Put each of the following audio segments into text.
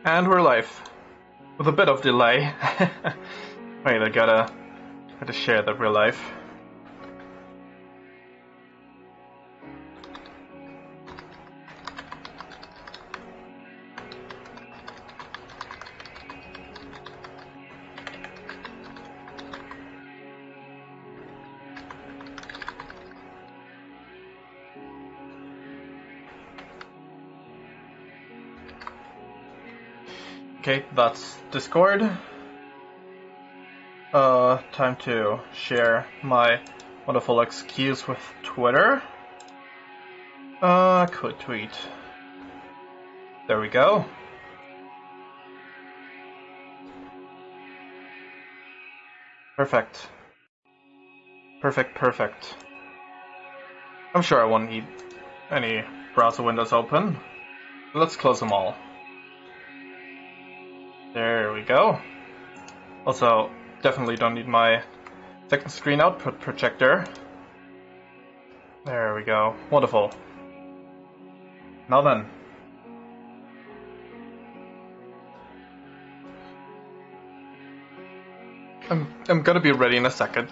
And we're live. With a bit of delay. Wait, I gotta share that we're live. Okay, that's Discord. Time to share my wonderful excuse with Twitter. Quit tweet. There we go. Perfect. Perfect. I'm sure I won't need any browser windows open. Let's close them all. There we go. Also, definitely don't need my second screen output projector. There we go. Wonderful. Now then. I'm gonna be ready in a second.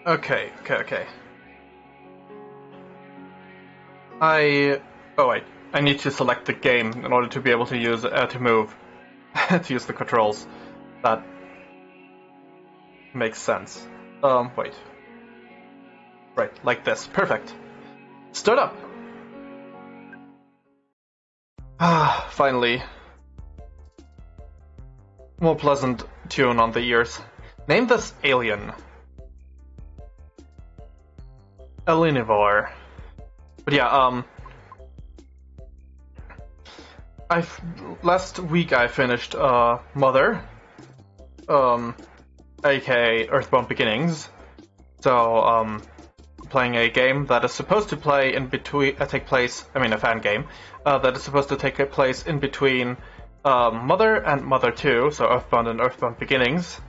Okay. I need to select the game in order to be able to use to move, to use the controls. That makes sense. Wait. Right, like this. Perfect. Start up. Ah, finally. More pleasant tune on the ears. Name this alien. Elinivore. But yeah, last week I finished Mother, aka Earthbound Beginnings. So playing a game that is supposed to play in between, a fan game that is supposed to take place in between Mother and Mother 2, so Earthbound and Earthbound Beginnings.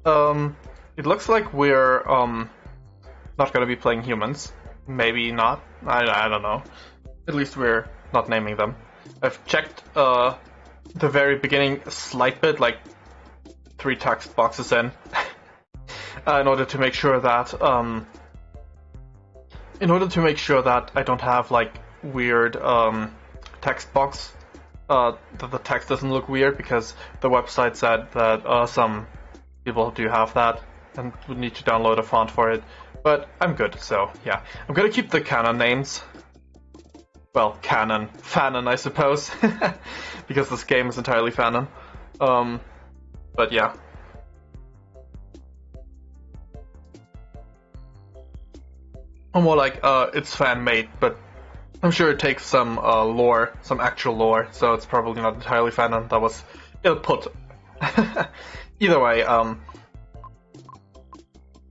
It looks like we're not going to be playing humans. Maybe not. I don't know. At least we're not naming them. I've checked the very beginning a slight bit, like 3 text boxes in, in order to make sure that I don't have like weird text box, that the text doesn't look weird, because the website said that some people do have that and would need to download a font for it. But I'm good, so yeah. I'm gonna keep the canon names. Well, fanon, I suppose, because this game is entirely fanon. But yeah. Or more like, it's fan-made, but I'm sure it takes some lore, some actual lore, so it's probably not entirely fanon. That was ill-put. Either way,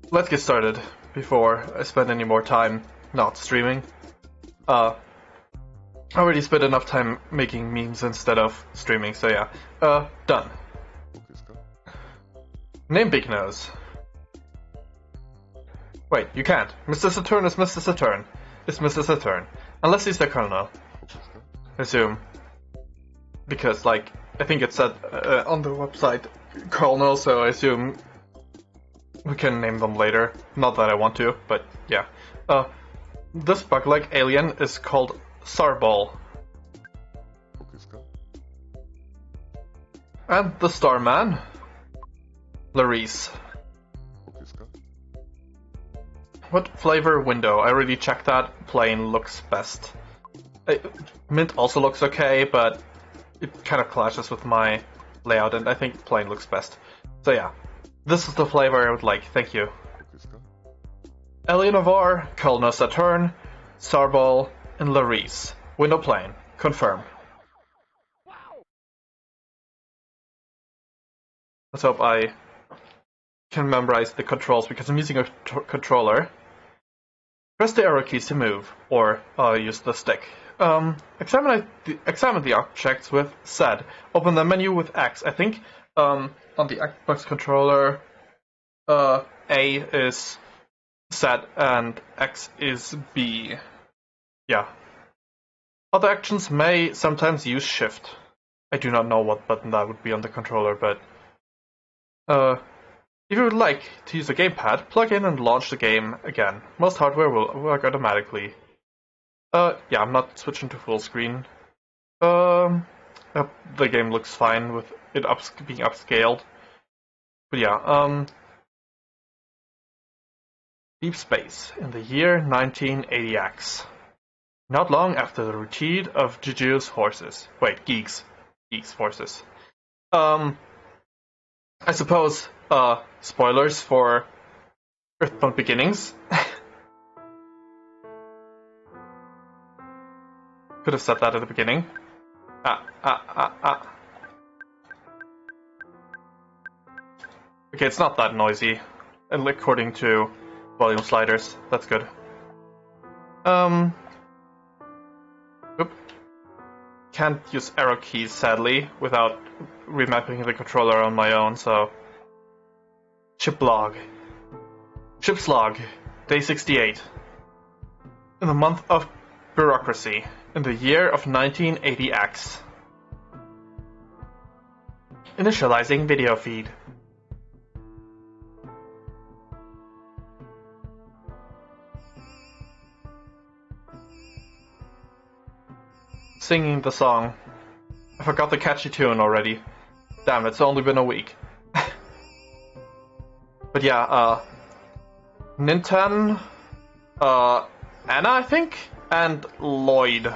let's get started before I spend any more time not streaming. I already spent enough time making memes instead of streaming, so yeah. Done. Name Big Nose. Wait, you can't. Mr. Saturn is Mr. Saturn. It's Mr. Saturn. Unless he's the colonel. I assume. Because, like, I think it said on the website colonel, so I assume we can name them later. Not that I want to, but yeah. This bug-like alien is called Sarball. And the Starman? Larice. What flavor window? I already checked that. Plain looks best. Mint also looks okay, but it kind of clashes with my layout, and I think plain looks best. So yeah. This is the flavor I would like, thank you. Elinivore, Colonel Saturn, Sarball, and Larice. Window plain. Confirm. Let's hope I can memorize the controls, because I'm using a controller. Press the arrow keys to move, or use the stick. Examine the objects with Z. Open the menu with X. I think on the Xbox controller, A is Z and X is B. Yeah. Other actions may sometimes use Shift. I do not know what button that would be on the controller, but if you would like to use a gamepad, plug in and launch the game again. Most hardware will work automatically. Yeah, I'm not switching to full screen. The game looks fine with it being upscaled. But yeah, Deep Space in the year 1980X. Not long after the retreat of Juju's forces. Wait, Geek's forces. I suppose, spoilers for Earthbound Beginnings. Could have said that at the beginning. Okay, it's not that noisy, and according to volume sliders, that's good. Oop. Can't use arrow keys, sadly, without remapping the controller on my own, so... Ship's log, day 68. In the month of bureaucracy, in the year of 1980X. Initializing video feed. Singing the song. I forgot the catchy tune already. Damn, it's only been a week. But yeah, Ninten, Anna, I think, and Lloyd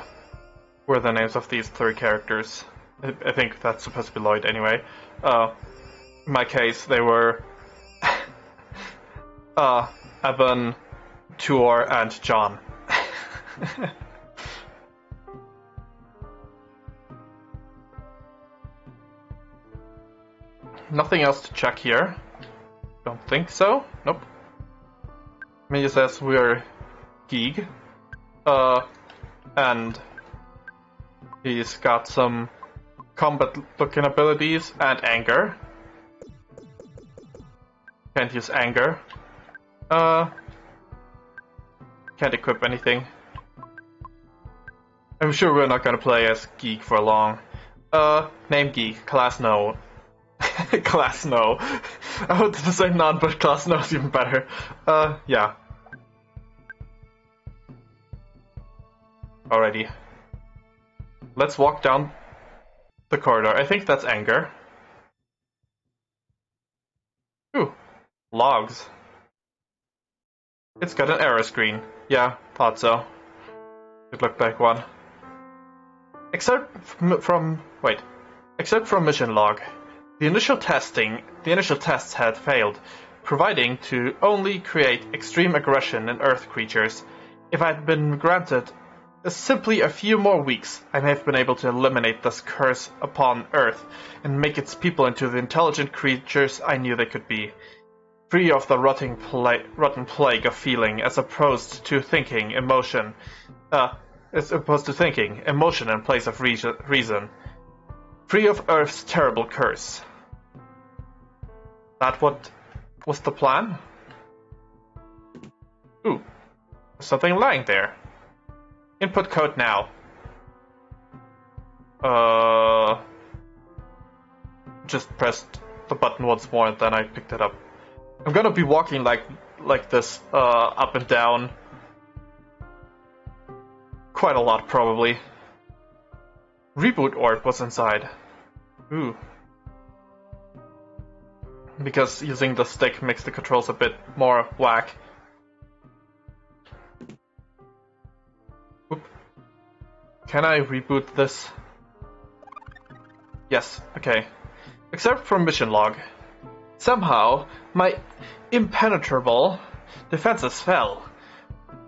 were the names of these three characters. I think that's supposed to be Lloyd anyway. In my case, they were Evan, Tuor, and John. Nothing else to check here. Don't think so. Nope. It says we're Geek. And he's got some combat looking abilities and anger. Can't use anger. Can't equip anything. I'm sure we're not gonna play as Geek for long. Name Geek, class no. Class no. I wanted to say none, but class no is even better. Yeah. Alrighty. Let's walk down the corridor. I think that's anger. Ooh. Logs. It's got an error screen. Yeah, thought so. It looked like one. Except from mission log. The initial tests had failed, proving to only create extreme aggression in Earth creatures. If I had been granted simply a few more weeks, I may have been able to eliminate this curse upon Earth and make its people into the intelligent creatures I knew they could be. Free of the rotten plague of feeling, as opposed to thinking, emotion in place of reason. Free of Earth's terrible curse. That what was the plan? Ooh, there's something lying there. Input code now. Just pressed the button once more and then I picked it up. I'm gonna be walking like this, up and down. Quite a lot, probably. Reboot orb was inside. Ooh. Because using the stick makes the controls a bit more whack. Oop. Can I reboot this? Yes, okay. Except for mission log. Somehow, my impenetrable defenses fell.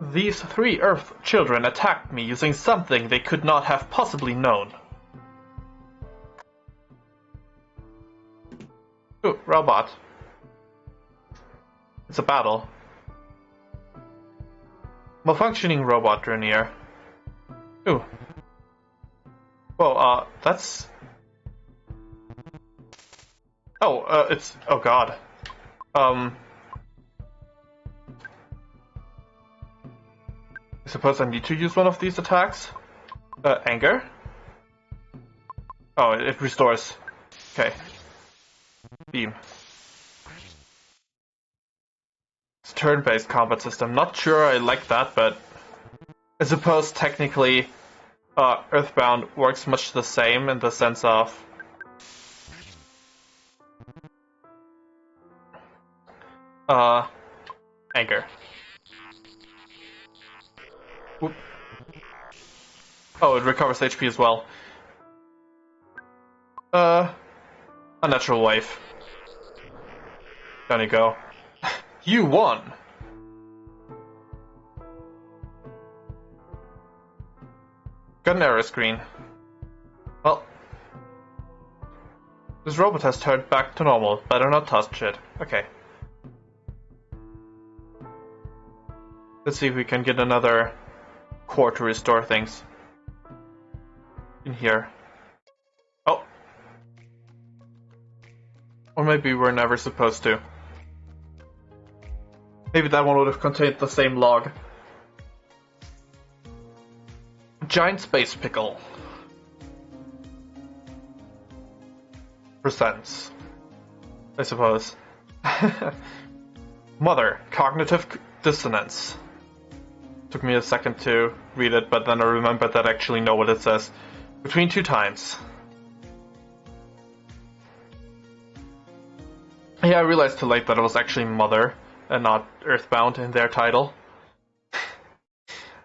These three Earth children attacked me using something they could not have possibly known. Ooh, robot. It's a battle. Malfunctioning robot drew near. Ooh. Whoa, that's... Oh, it's... Oh god. I suppose I need to use one of these attacks. Anger? Oh, it restores. Okay. Beam. It's a turn-based combat system. Not sure I like that, but I suppose technically Earthbound works much the same in the sense of anger. Oop. Oh, it recovers HP as well. Unnatural wave. Down you go. You won! Got an error screen. Well, this robot has turned back to normal. Better not touch it. Okay. Let's see if we can get another core to restore things. In here. Oh. Or maybe we're never supposed to. Maybe that one would have contained the same log. Giant space pickle. Presents. I suppose. Mother, cognitive dissonance. Took me a second to read it, but then I remembered that I actually know what it says. Between 2 times. Yeah, I realized too late that it was actually Mother and not Earthbound in their title.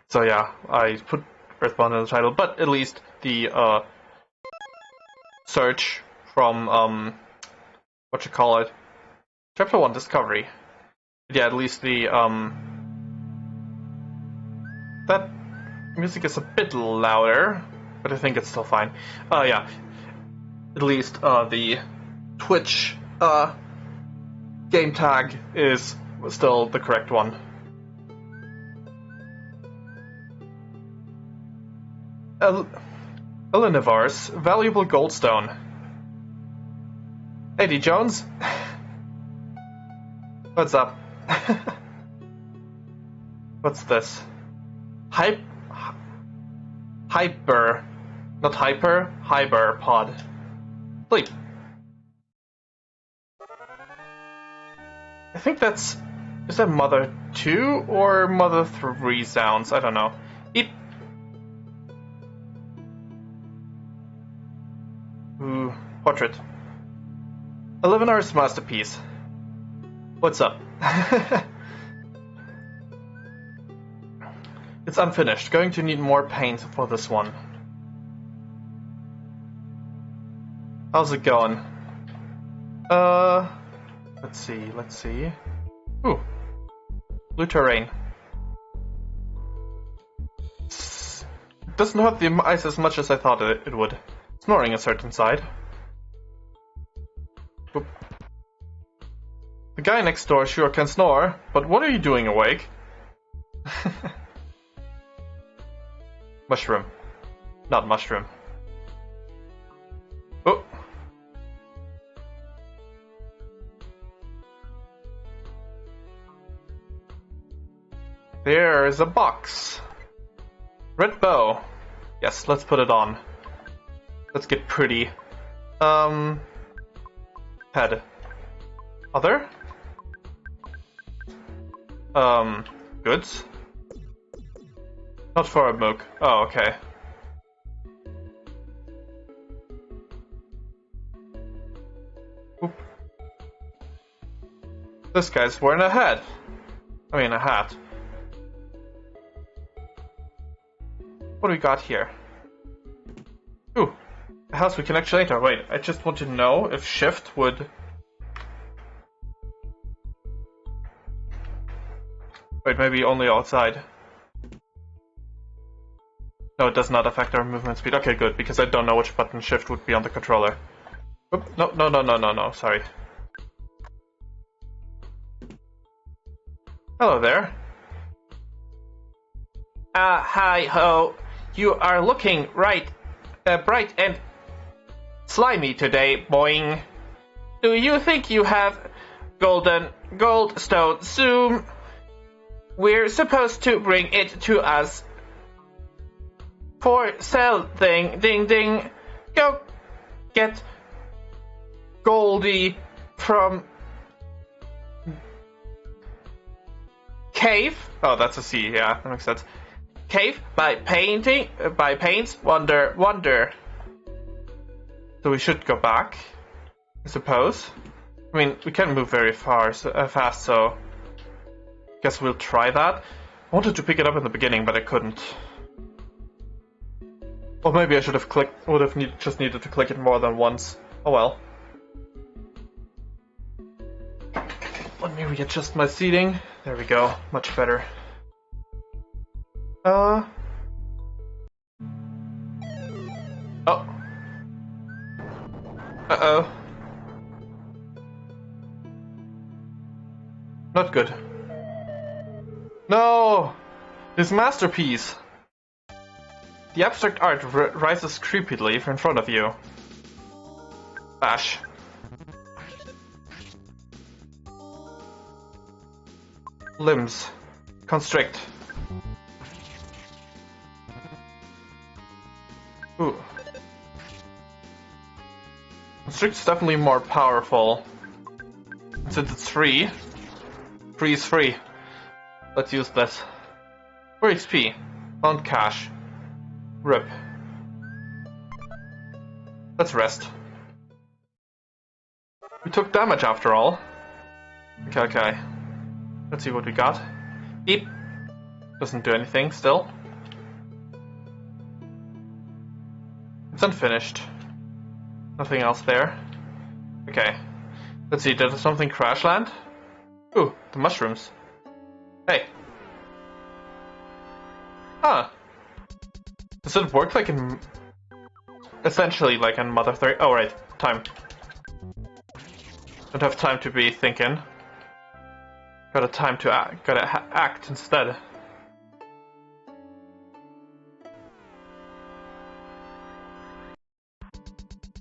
So yeah, I put Earthbound in the title, but at least the search from Chapter 1 Discovery. Yeah, at least the that music is a bit louder, but I think it's still fine. Yeah. At least the Twitch game tag is still the correct one. Elenivar's valuable goldstone. Hey, D. Jones. What's up? What's this? Hyper. Not hyper, hyper pod. Sleep. I think that's... Is that Mother 2 or Mother 3 sounds? I don't know. Eat. Ooh, portrait. Eleanor's masterpiece. What's up? It's unfinished. Going to need more paint for this one. How's it going? Let's see. Ooh. Blue terrain. Doesn't hurt the eyes as much as I thought it would. Snoring a certain side. Oop. The guy next door sure can snore, but what are you doing awake? Mushroom. Not mushroom. Oh. There's a box. Red bow. Yes, let's put it on. Let's get pretty. Head. Other? Goods? Not for a book. Oh, okay. Oop. This guy's wearing a hat. I mean, a hat. What do we got here? Ooh, a house we can actually enter. Wait, I just want to know if shift would... Wait, maybe only outside. No, it does not affect our movement speed. Okay, good, because I don't know which button shift would be on the controller. Oop, no, sorry. Hello there. Hi ho. You are looking bright and slimy today, boing. Do you think you have goldstone zoom? We're supposed to bring it to us. For sale thing. Ding ding. Go get Goldie from Cave. Oh, that's a C. Yeah, that makes sense. Cave by paints. Wonder. So we should go back, I suppose. I mean, we can't move very fast, so guess we'll try that. I wanted to pick it up in the beginning, but I couldn't. Or maybe I should have just needed to click it more than once. Oh well. Let me readjust my seating. There we go. Much better. Oh. Uh-oh. Not good. No! His masterpiece! The abstract art rises creepily in front of you. Bash. Limbs. Constrict. Ooh. Constrict's definitely more powerful. Since it's free. Free is free. Let's use this. 4 XP. Found cash. RIP. Let's rest. We took damage after all. Okay. Let's see what we got. Beep. Doesn't do anything still. It's unfinished. Nothing else there. Okay. Let's see, did something crash land? Ooh, the mushrooms. Hey. Huh. Does it work like in... essentially like in Mother 3? Oh, right. Time. Don't have time to be thinking. Gotta act instead.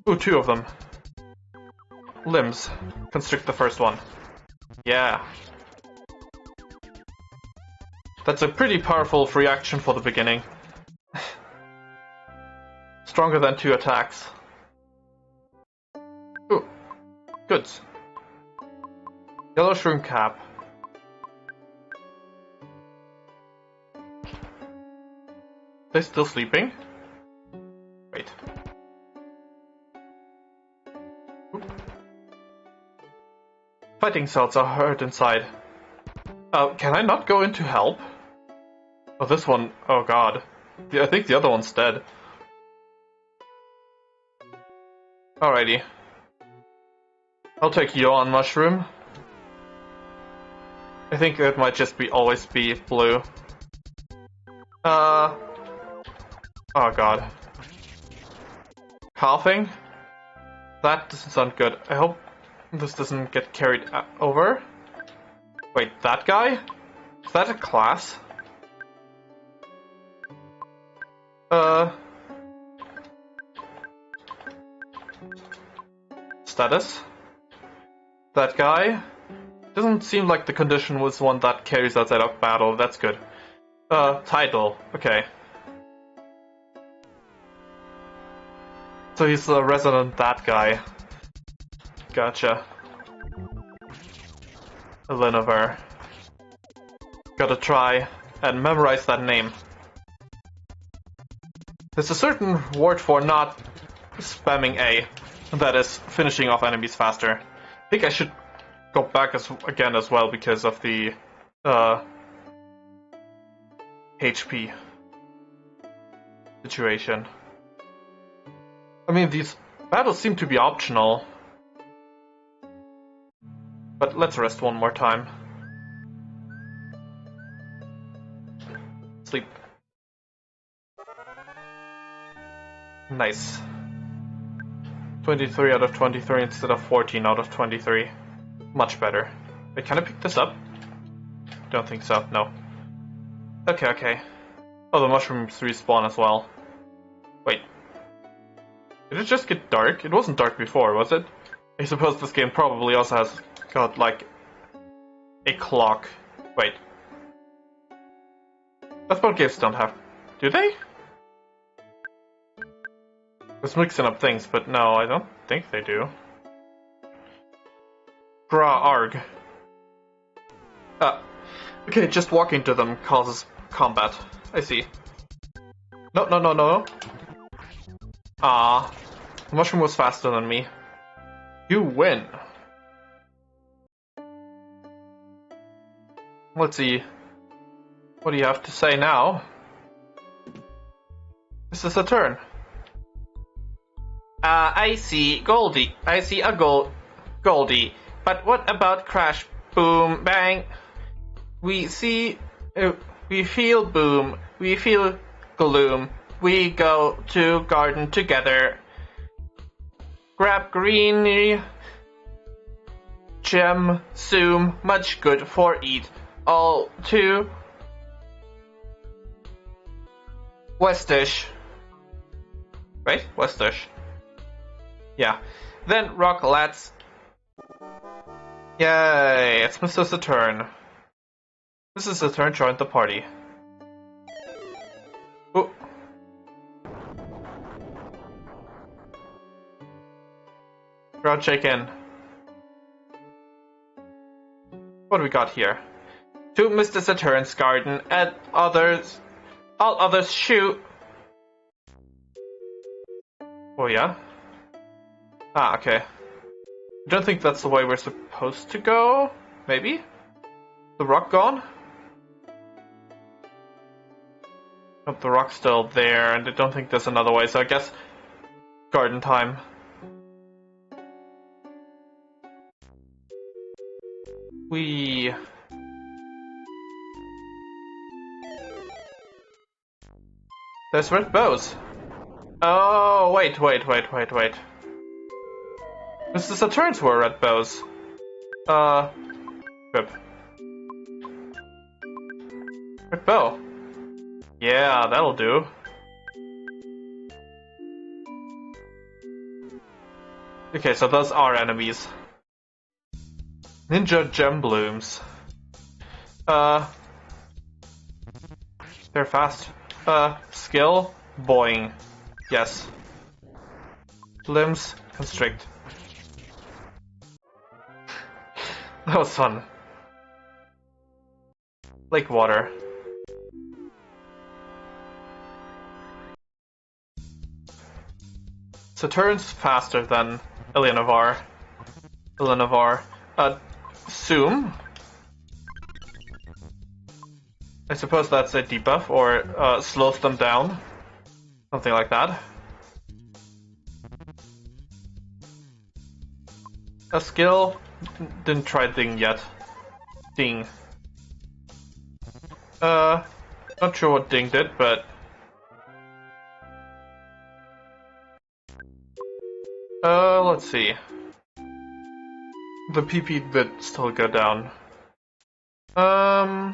Ooh, 2 of them. Limbs. Constrict the first one. Yeah. That's a pretty powerful free action for the beginning. Stronger than 2 attacks. Ooh. Goods. Yellow shroom cap. They still sleeping? Wait. Oop. Fighting cells are hurt inside. Can I not go in to help? Oh, this one. Oh god. Yeah, I think the other one's dead. Alrighty. I'll take you on, mushroom. I think it might just always be blue. Oh god. Coughing? That doesn't sound good. I hope this doesn't get carried over. Wait, that guy? Is that a class? Status? That guy? Doesn't seem like the condition was one that carries outside of battle. That's good. Title. Okay. So he's a resident that guy. Gotcha. Linover. Gotta try and memorize that name. There's a certain word for not spamming A. That is, finishing off enemies faster. I think I should go back again as well because of the HP situation. I mean, these battles seem to be optional. But let's rest one more time. Sleep. Nice. 23 out of 23 instead of 14 out of 23. Much better. Wait, can I pick this up? Don't think so, no. Okay. Oh, the mushrooms respawn as well. Wait. Did it just get dark? It wasn't dark before, was it? I suppose this game probably also has got, like, a clock. Wait. Earthbound games don't have... Do they? It's mixing up things, but no, I don't think they do. Gra arg. Okay, just walking to them causes combat. I see. No, no, no, no. Ah, the mushroom was faster than me. You win. Let's see. What do you have to say now? This is a turn. I see Goldie. I see a Goldie. But what about Crash? Boom, bang. We see... we feel boom. We feel gloom. We go to garden together. Grab greeny. Gem, zoom, much good for eat. All to... Westish. Right? Westish. Yeah. Then rock, lads. Yay, it's Mr. Saturn. Mr. Saturn joined the party. Ooh. Crowd shake in. What do we got here? To Mr. Saturn's garden and others... All others shoot. Oh yeah? Ah, okay. I don't think that's the way we're supposed to go. Maybe? The rock gone? Oh, the rock's still there, and I don't think there's another way, so I guess garden time. There's red bows. Oh, wait. Mr. Saturn's were red bows. Rip. Red bow. Yeah, that'll do. Okay, so those are enemies. Ninja gem blooms. They're fast. Skill, boing. Yes. Limbs, constrict. That was fun. Lake water. Saturn's faster than Eleanor. Zoom. I suppose that's a debuff, or slows them down. Something like that. A skill? Didn't try Ding yet. Ding. Not sure what Ding did, but... let's see. The PP did still go down. I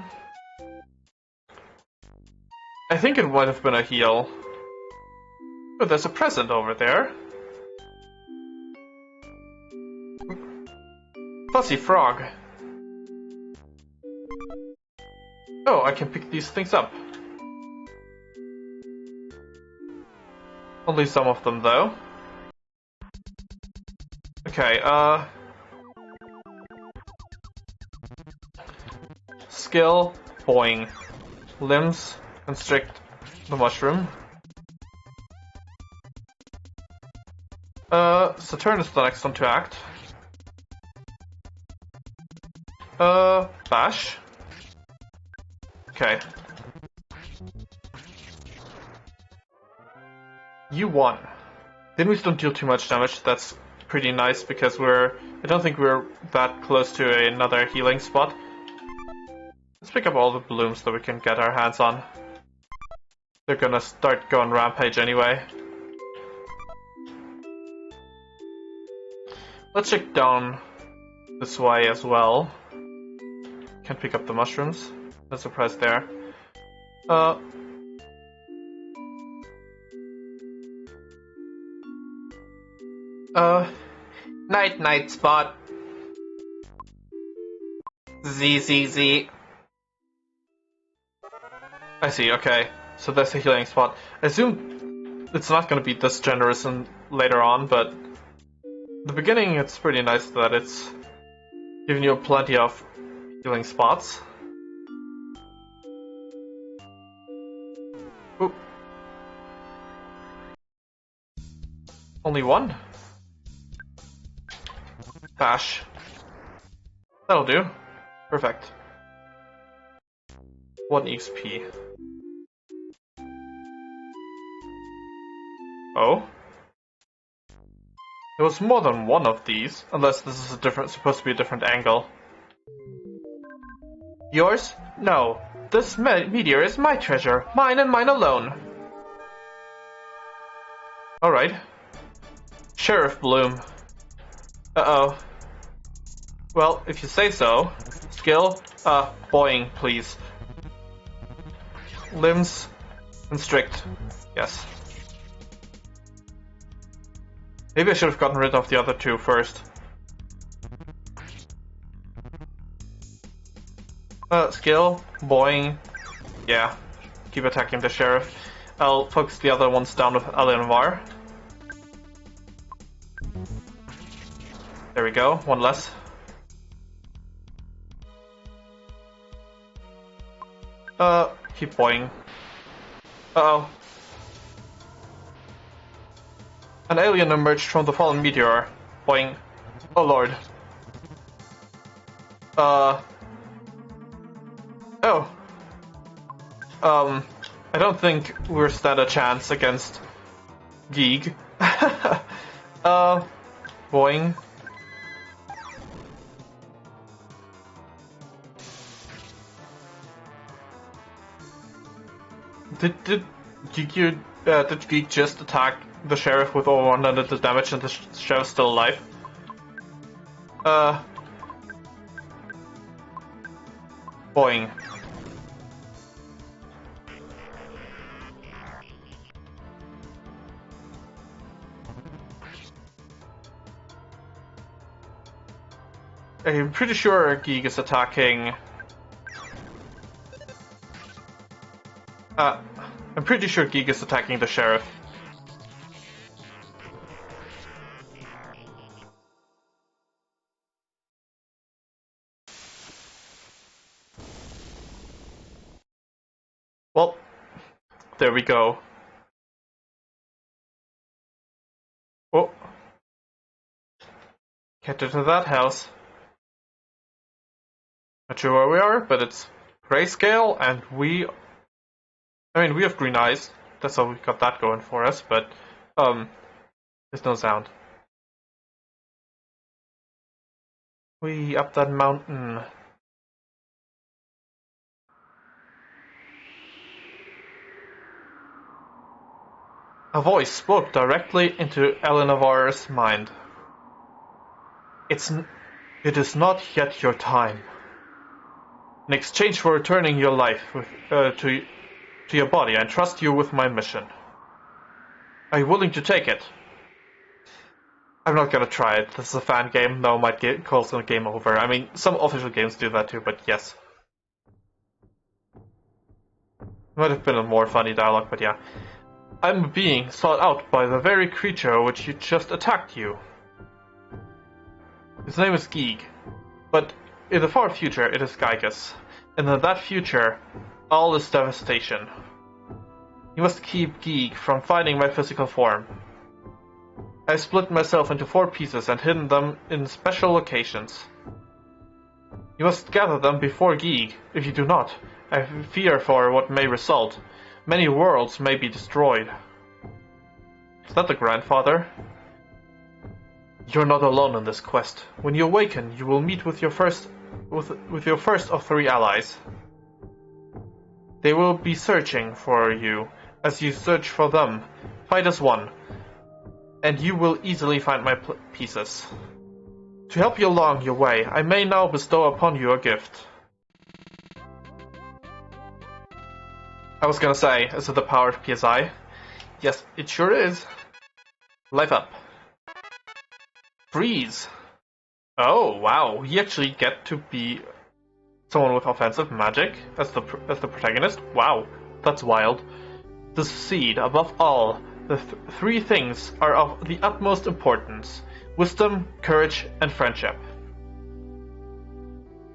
think it might have been a heal. Oh, there's a present over there. Fuzzy frog. Oh, I can pick these things up. Only some of them, though. Okay, skill, boing. Limbs, constrict the mushroom. Saturn is the next one to act. Bash. Okay. You won. The enemies don't deal too much damage, that's pretty nice because I don't think we're that close to another healing spot. Let's pick up all the blooms that we can get our hands on. They're gonna start going rampage anyway. Let's check down this way as well. Can't pick up the mushrooms. No surprise there. Night spot. Z. I see, okay. So there's a healing spot. I assume it's not going to be this generous later on, but the beginning it's pretty nice that it's giving you plenty of healing spots. Oop. Only one? Bash. That'll do. Perfect. 1 XP. Oh? There was more than one of these, unless this is supposed to be a different angle. Yours? No. This meteor is my treasure. Mine and mine alone. Alright. Sheriff Bloom. Uh-oh. Well, if you say so. Skill? Boing, please. Limbs? Constrict. Yes. Maybe I should have gotten rid of the other two first. Skill? Boing. Yeah. Keep attacking the sheriff. I'll focus the other ones down with Alienvar. There we go, one less. Keep boing. Uh-oh. An alien emerged from the fallen meteor. Boing. Oh lord. Oh. I don't think we're stand a chance against Geeg. Boing. Did Geek just attack the sheriff with over 100 damage and the sheriff's still alive? Boing. I'm pretty sure Geek is attacking... I'm pretty sure Geek is attacking the sheriff. Well, there we go. Oh. Get into that house. Not sure where we are, but it's grayscale, and we have green eyes. That's how we got that going for us, but, there's no sound. We up that mountain. A voice spoke directly into Eleanor's mind. It is not yet your time. In exchange for returning your life to your body, I trust you with my mission. Are you willing to take it? I'm not gonna try it. This is a fan game. No, might cause the game over. I mean, some official games do that too, but yes. Might have been a more funny dialogue, but yeah. I'm a being sought out by the very creature which you just attacked you. His name is Geeg, but in the far future it is Gygus, and in that future, all is devastation. You must keep Geeg from finding my physical form. I split myself into 4 pieces and hidden them in special locations. You must gather them before Geeg. If you do not, I fear for what may result. Many worlds may be destroyed. Is that the grandfather? You're not alone in this quest. When you awaken, you will meet with your first of 3 allies. They will be searching for you. As you search for them, fight as one, and you will easily find my pieces. To help you along your way, I may now bestow upon you a gift. I was gonna say, is it the power of PSI? Yes, it sure is. Life up. Freeze! Oh, wow, we actually get to be someone with offensive magic as the protagonist? Wow, that's wild. To succeed, above all, the three things are of the utmost importance: wisdom, courage, and friendship.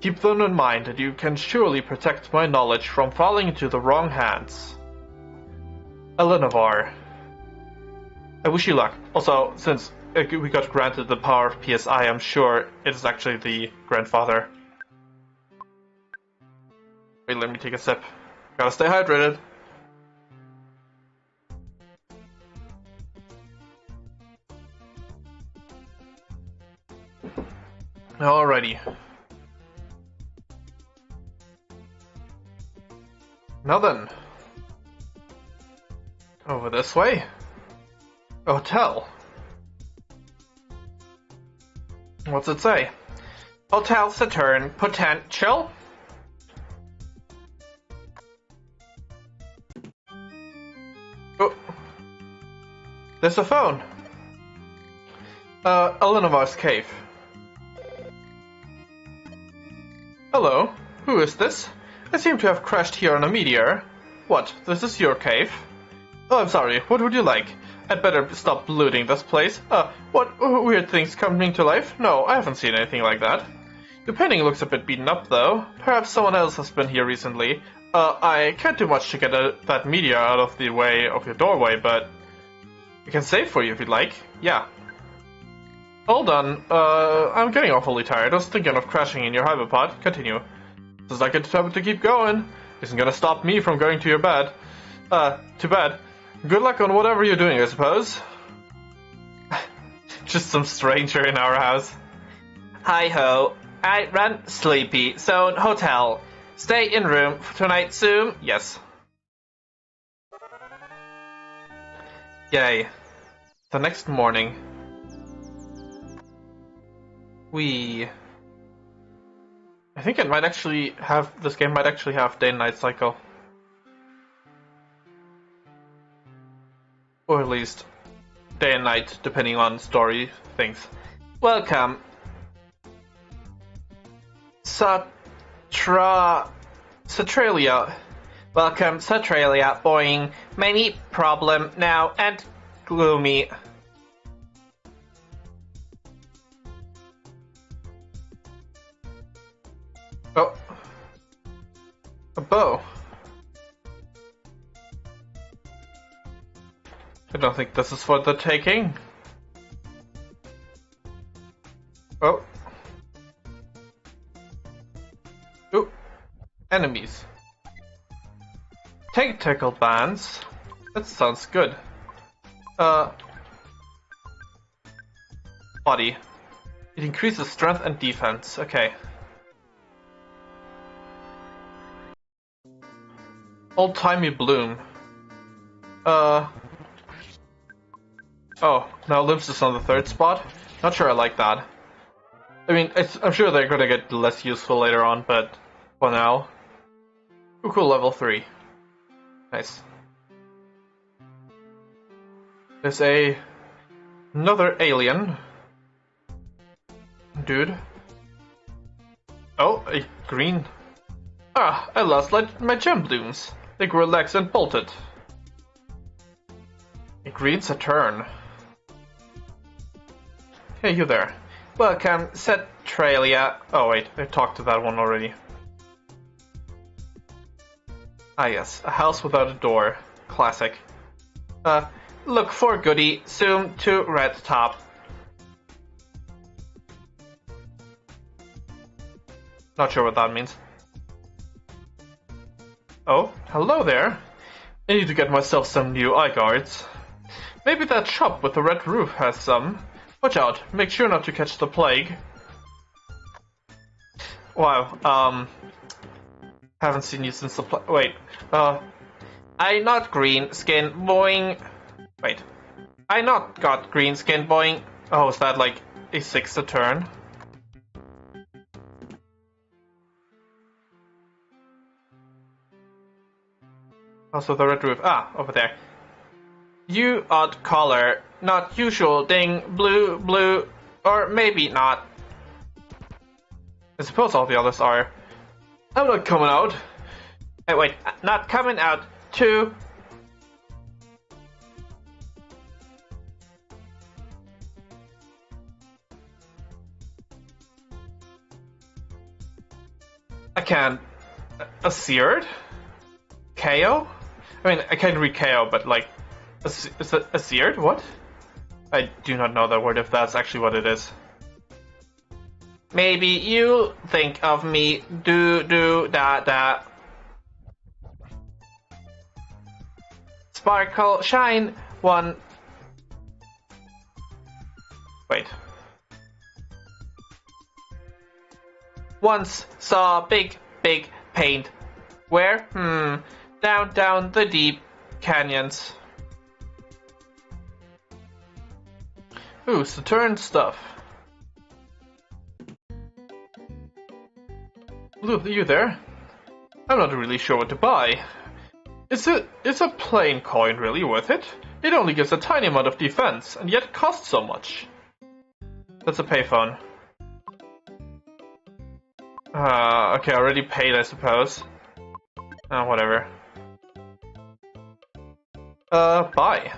Keep them in mind, and you can surely protect my knowledge from falling into the wrong hands. Eleanor. I wish you luck. Also, since we got granted the power of PSI, I'm sure it is actually the grandfather. Wait, let me take a sip. Gotta stay hydrated. Alrighty. Now then. Over this way. A hotel. What's it say? Hotel Saturn Potential? Oh. There's a phone. Eleanor's cave. Hello, who is this? I seem to have crashed here on a meteor. What, this is your cave? Oh, I'm sorry, what would you like? I'd better stop looting this place. What weird things coming to life? No, I haven't seen anything like that. The painting looks a bit beaten up, though. Perhaps someone else has been here recently. I can't do much to get that meteor out of the way of your doorway, but I can save for you if you'd like. Yeah. Hold on, I'm getting awfully tired. I was thinking of crashing in your hyperpod. Continue. Since I get to keep going, isn't gonna stop me from going to your bed. Too bad. Good luck on whatever you're doing, I suppose. Just some stranger in our house. Hi-ho. I run Sleepy Zone Hotel. Stay in room for tonight soon? Yes. Yay. The next morning. I think it might actually have, this game might actually have day and night cycle. Or at least day and night, depending on story things. Welcome. Satralia. Welcome, Satralia. Boing. Many problem now and gloomy. Oh. A bow. I don't think this is for the taking. Oh. Ooh. Enemies. Tactical bands. That sounds good. Body. It increases strength and defense. Okay. Old-timey bloom. Oh, now Limbs is on the third spot. Not sure I like that. I mean, I'm sure they're gonna get less useful later on, but for now. Ooh, cool, level 3. Nice. There's another alien. Dude. Oh, a green. Ah, I lost my gem blooms. They grew legs and bolted. A green Saturn. Hey, you there. Welcome, Satralia. Oh wait, I talked to that one already. Ah yes, a house without a door. Classic. Look for goodie, zoom to red top. Not sure what that means. Oh, hello there. I need to get myself some new eye guards. Maybe that shop with the red roof has some. Watch out, make sure not to catch the plague. Wow, haven't seen you since the wait, I not green skin boing. Wait, I not got green skin boing. Oh, is that like a sixth a turn? Also the red roof. Ah, over there. You odd color, not usual ding, blue, blue, or maybe not. I suppose all the others are. I'm not coming out. Hey, wait, not coming out. 2. I can't. A seared? KO? I mean, I can't read KO, but like, is it a seared? What? I do not know that word if that's actually what it is. Maybe you think of me, da. Sparkle, shine, one. Wait. Once saw big paint. Where? Down the deep canyons. Ooh, Saturn stuff. Look, you there? I'm not really sure what to buy. Is a plain coin really worth it? It only gives a tiny amount of defense, and yet costs so much. That's a payphone. Okay, I already paid, I suppose. Whatever. Buy.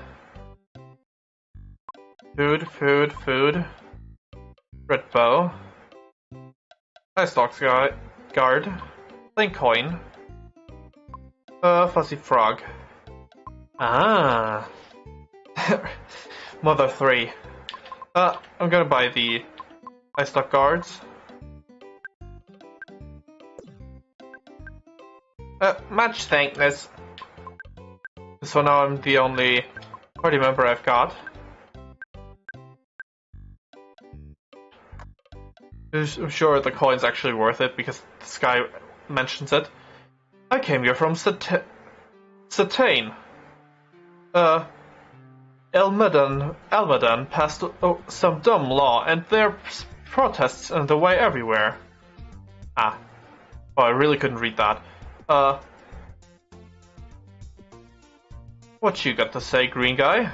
Food. Red bow. Ice stocks guard. Plain coin. Fuzzy frog. Ah. Mother 3. I'm gonna buy the ice stock guards. Match thankness. So now I'm the only party member I've got. I'm sure the coin's actually worth it because this guy mentions it. I came here from Satane. Elmadan passed some dumb law and there are protests in the way everywhere. Oh, I really couldn't read that. What you got to say, green guy?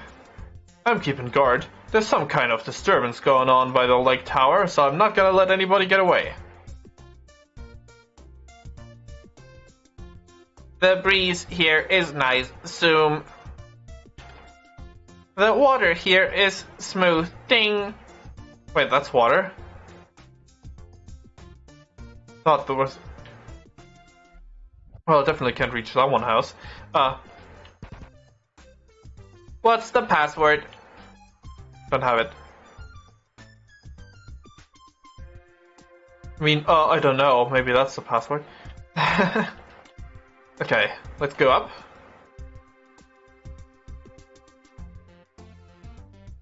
I'm keeping guard. There's some kind of disturbance going on by the lake tower, so I'm not gonna let anybody get away. The breeze here is nice, zoom. The water here is smooth, ding. Wait, that's water? Thought there was... Well, I definitely can't reach that one house. What's the password? Don't have it. I mean, I don't know. Maybe that's the password. Okay, let's go up.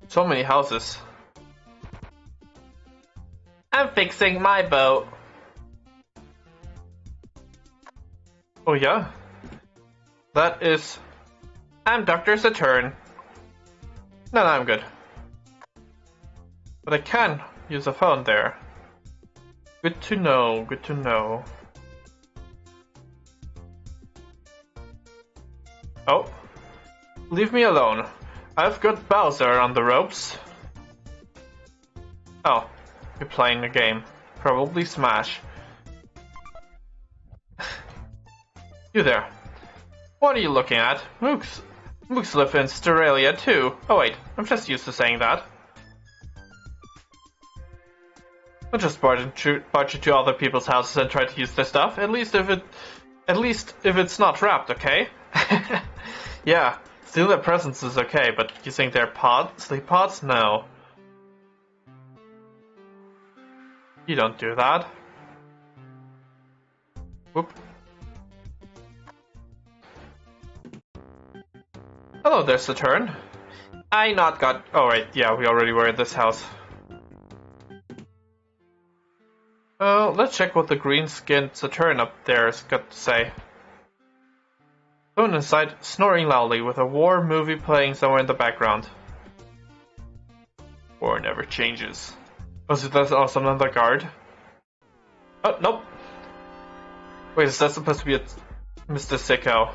So many houses. I'm fixing my boat. Oh yeah? That is... I'm Dr. Saturn. No, I'm good. But I can use a phone there. Good to know, good to know. Oh. Leave me alone. I've got Bowser on the ropes. Oh. You're playing a game. Probably Smash. You there. What are you looking at? Mooks live in Sterlia too. Oh wait, I'm just used to saying that. I'll just barge into other people's houses and try to use their stuff. At least if it's not wrapped, okay? Yeah, stealing their presents is okay, but using their sleep pods? No. You don't do that. Whoop. Hello there, Saturn. I not got... Oh right, yeah, we already were in this house. Let's check what the green-skinned Saturn up there has got to say. Someone inside, snoring loudly, with a war movie playing somewhere in the background. War never changes. Was it that awesome on the guard? Oh, nope. Wait, is that supposed to be a Mr. Sicko?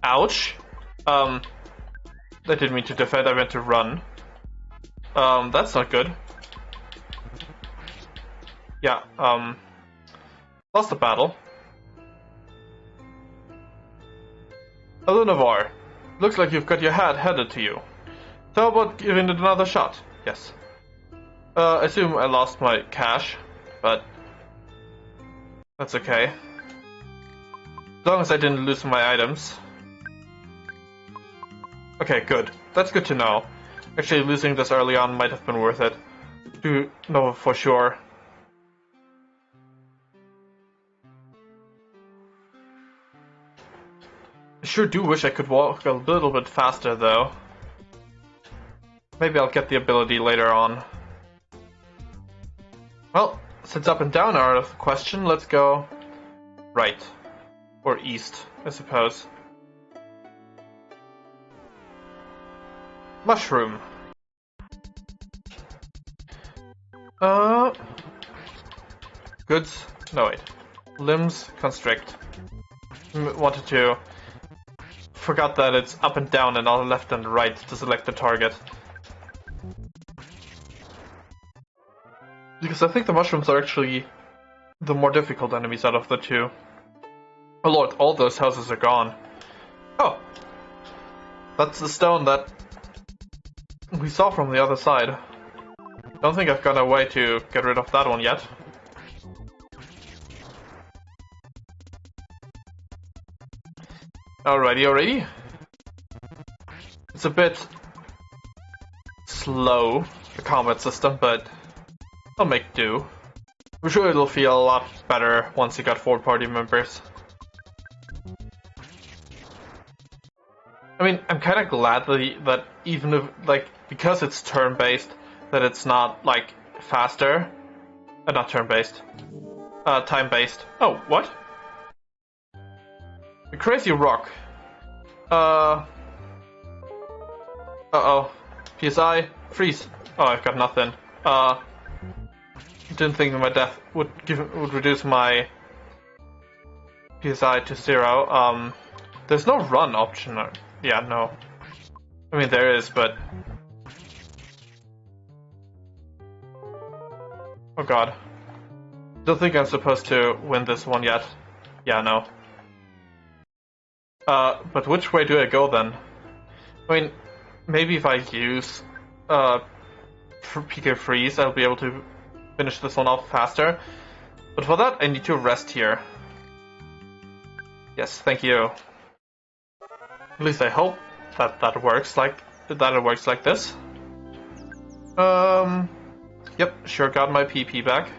Ouch. I didn't mean to defend, I meant to run. That's not good. Yeah, lost the battle. Hello, Navarre. Looks like you've got your hat headed to you. So how about giving it another shot? Yes. I assume I lost my cash, but that's okay. As long as I didn't lose my items. Okay, good. That's good to know. Actually, losing this early on might have been worth it. To know for sure. I sure do wish I could walk a little bit faster, though. Maybe I'll get the ability later on. Well, since up and down are out of the question, let's go right. Or east, I suppose. Mushroom. Goods. No, wait. Limbs constrict. Wanted to. Forgot that it's up and down and not left and right to select the target. Because I think the mushrooms are actually the more difficult enemies out of the two. Oh lord, all those houses are gone. Oh! That's the stone that we saw from the other side. Don't think I've got a way to get rid of that one yet. Alrighty. It's a bit slow, the combat system, but I'll make do. I'm sure it'll feel a lot better once you got 4 party members. I mean, I'm kind of glad that even if, like, because it's turn-based, that it's not, like, faster. Not turn-based. Time-based. Oh, what? The crazy rock. Uh-oh. PSI, freeze. Oh, I've got nothing. Didn't think that my death would reduce my PSI to 0. There's no run option. Yeah, no. I mean, there is, but... Oh god. Don't think I'm supposed to win this one yet. Yeah, no. But which way do I go then? I mean, maybe if I use PK Freeze, I'll be able to finish this one off faster. But for that, I need to rest here. Yes, thank you. At least I hope that it works like this. Yep, sure got my PP back.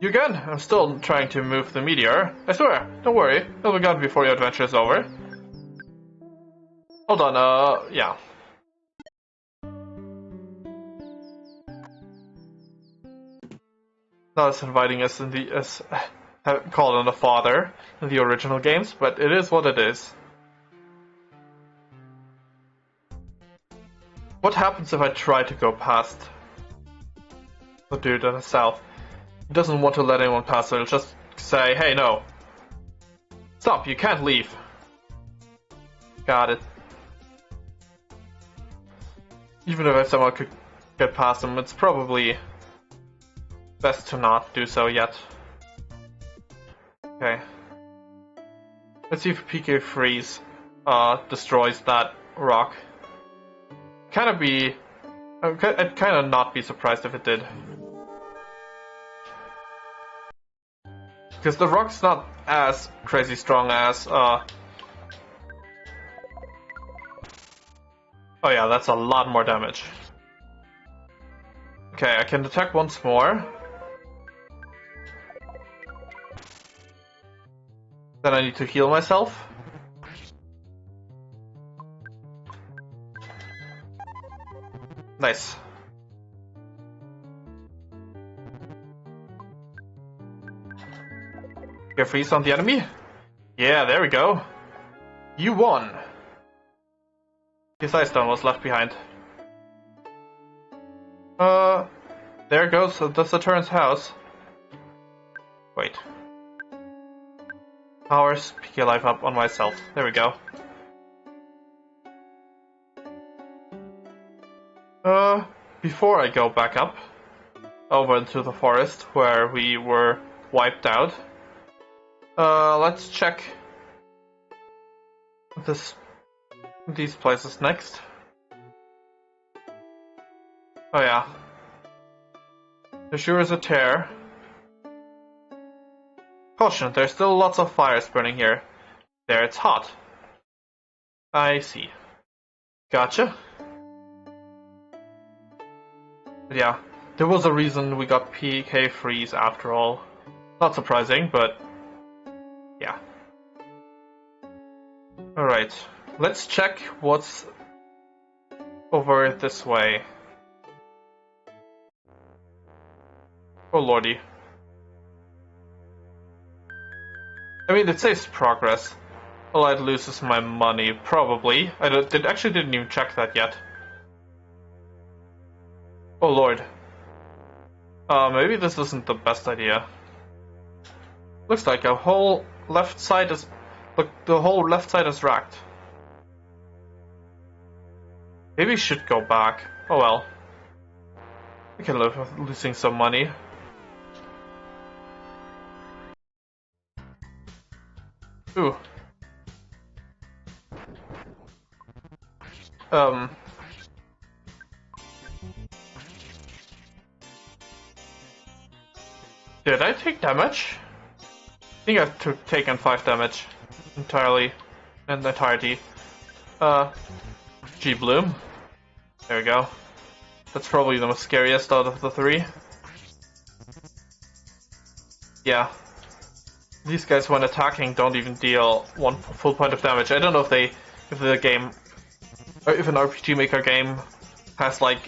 You again? I'm still trying to move the meteor. I swear, don't worry, it'll be gone before your adventure is over. Hold on, yeah. Not as inviting as called on the father in the original games, but it is what it is. What happens if I try to go past the dude in the south? He doesn't want to let anyone pass, so he'll just say, hey, no. Stop, you can't leave. Got it. Even if someone could get past him, it's probably best to not do so yet. Okay. Let's see if PK Freeze destroys that rock. I'd kind of not be surprised if it did. Because the rock's not as crazy strong as, Oh yeah, that's a lot more damage. Okay, I can attack once more. Then I need to heal myself. Nice. Get freeze on the enemy. Yeah, there we go. You won. His ice stone was left behind. There goes the Saturn's house. Wait. Powers, PK life up on myself. There we go. Before I go back up over into the forest where we were wiped out, Let's check these places next. Oh yeah. There sure is a tear. Caution, there's still lots of fires burning here. There, it's hot. I see. Gotcha. But yeah, there was a reason we got PK freeze after all. Not surprising, but yeah. Alright, let's check what's over this way. Oh lordy. I mean, it says progress. Well, it loses my money, probably. I actually didn't even check that yet. Oh lord. Maybe this isn't the best idea. Looks like a whole left side is... Look, the whole left side is racked. Maybe we should go back. Oh well. We can live with losing some money. Ooh. Did I take damage? I think I've taken 5 damage. Entirely. In the entirety. G-Bloom. There we go. That's probably the most scariest out of the 3. Yeah. These guys, when attacking, don't even deal 1 full point of damage. I don't know if the game, or if an RPG Maker game has like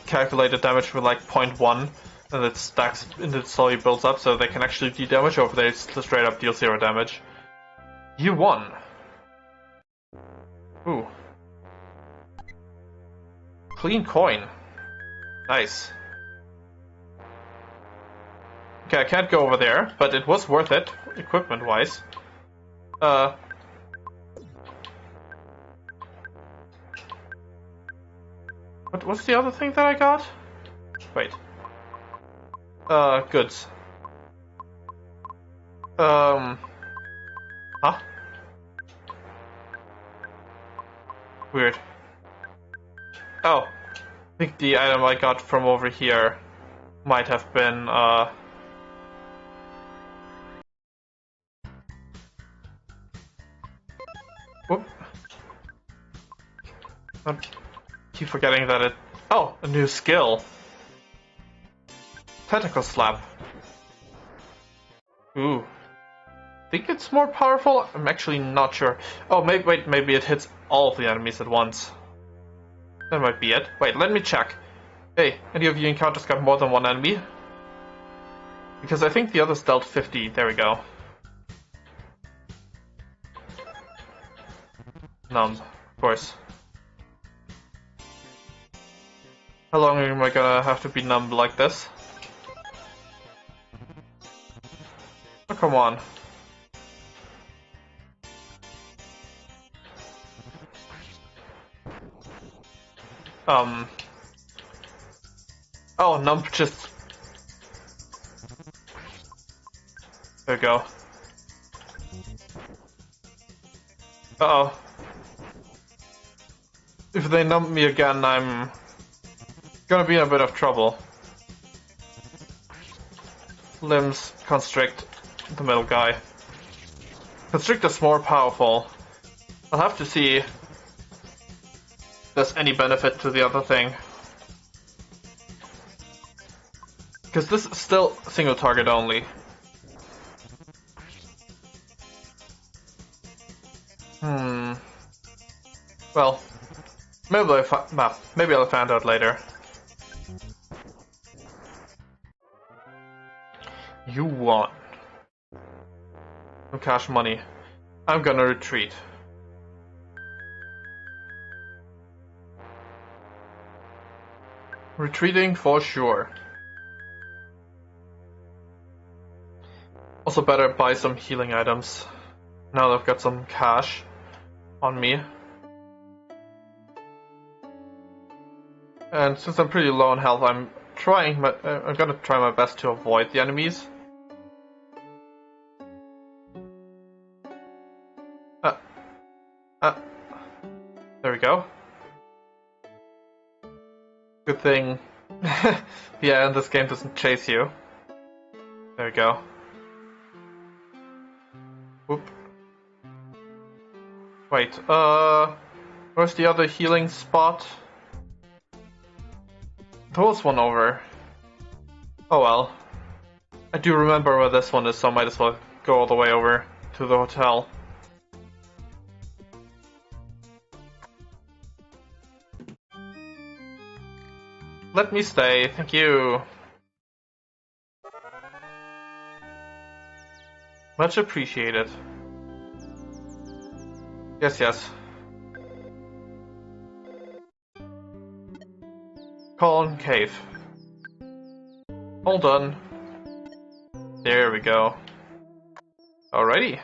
calculated damage with like 0.1, and it stacks and it slowly builds up, so they can actually do damage, or if they straight up deal 0 damage. You won. Ooh. Clean coin. Nice. Okay, I can't go over there, but it was worth it, equipment-wise. What's the other thing that I got? Wait. Goods. Huh? Weird. Oh. I think the item I got from over here might have been, Whoop. I keep forgetting that it... Oh, a new skill. Tentacle Slap. Ooh. Think it's more powerful? I'm actually not sure. Oh, maybe it hits all of the enemies at once. That might be it. Wait, let me check. Hey, any of you encounters got more than 1 enemy? Because I think the others dealt 50. There we go. Numb, of course. How long am I gonna have to be numb like this? Oh, come on. Oh, numb just... There we go. Uh-oh. If they numb me again, I'm gonna be in a bit of trouble. Limbs constrict the middle guy. Constrict is more powerful. I'll have to see if there's any benefit to the other thing. Because this is still single target only. Well, maybe I'll find out later. You won. No cash money. I'm gonna retreat. Retreating for sure. Also better buy some healing items. Now that I've got some cash on me. And since I'm pretty low on health, I'm gonna try my best to avoid the enemies. we go. Good thing. Yeah, and this game doesn't chase you. There we go. Whoop. Wait, where's the other healing spot? There was one over. Oh well. I do remember where this one is, so I might as well go all the way over to the hotel. Let me stay, thank you. Much appreciated. Yes, yes. Colon Cave. All done. There we go. Alrighty.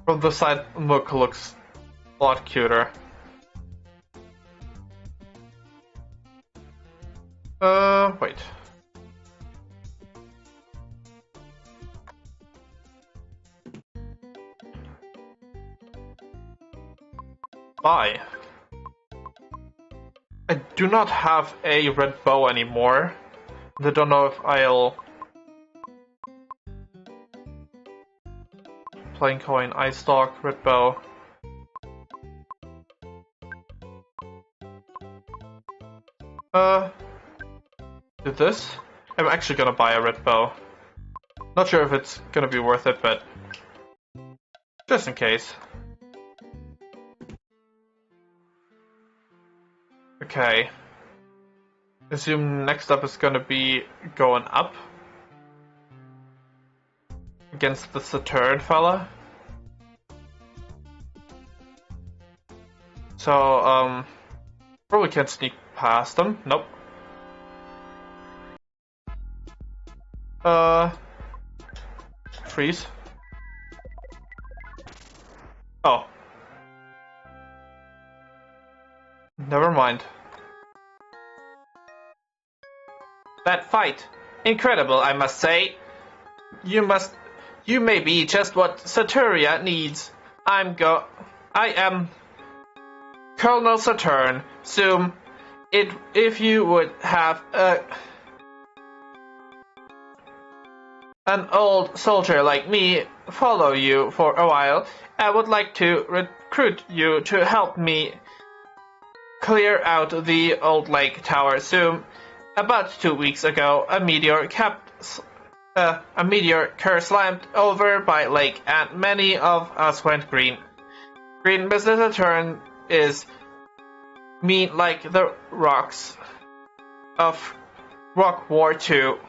From the side, Mook looks a lot cuter. Wait. Bye. I do not have a red bow anymore. I don't know if I'll... Plain coin, eye stalk, red bow. Do this? I'm actually gonna buy a red bow. Not sure if it's gonna be worth it, but just in case. Okay. Assume next up is gonna be going up against the Saturn fella. So, probably can't sneak past them. Nope. Freeze. Oh. Never mind. That fight. Incredible, I must say. You may be just what Saturia needs. I am Colonel Saturn. Zoom. If you would have an old soldier like me follow you for a while, I would like to recruit you to help me clear out the old lake tower. Zoom. About 2 weeks ago, a meteor slammed over by lake, and many of us went green. Green Mr. Saturn is mean like the rocks of Rock War 2.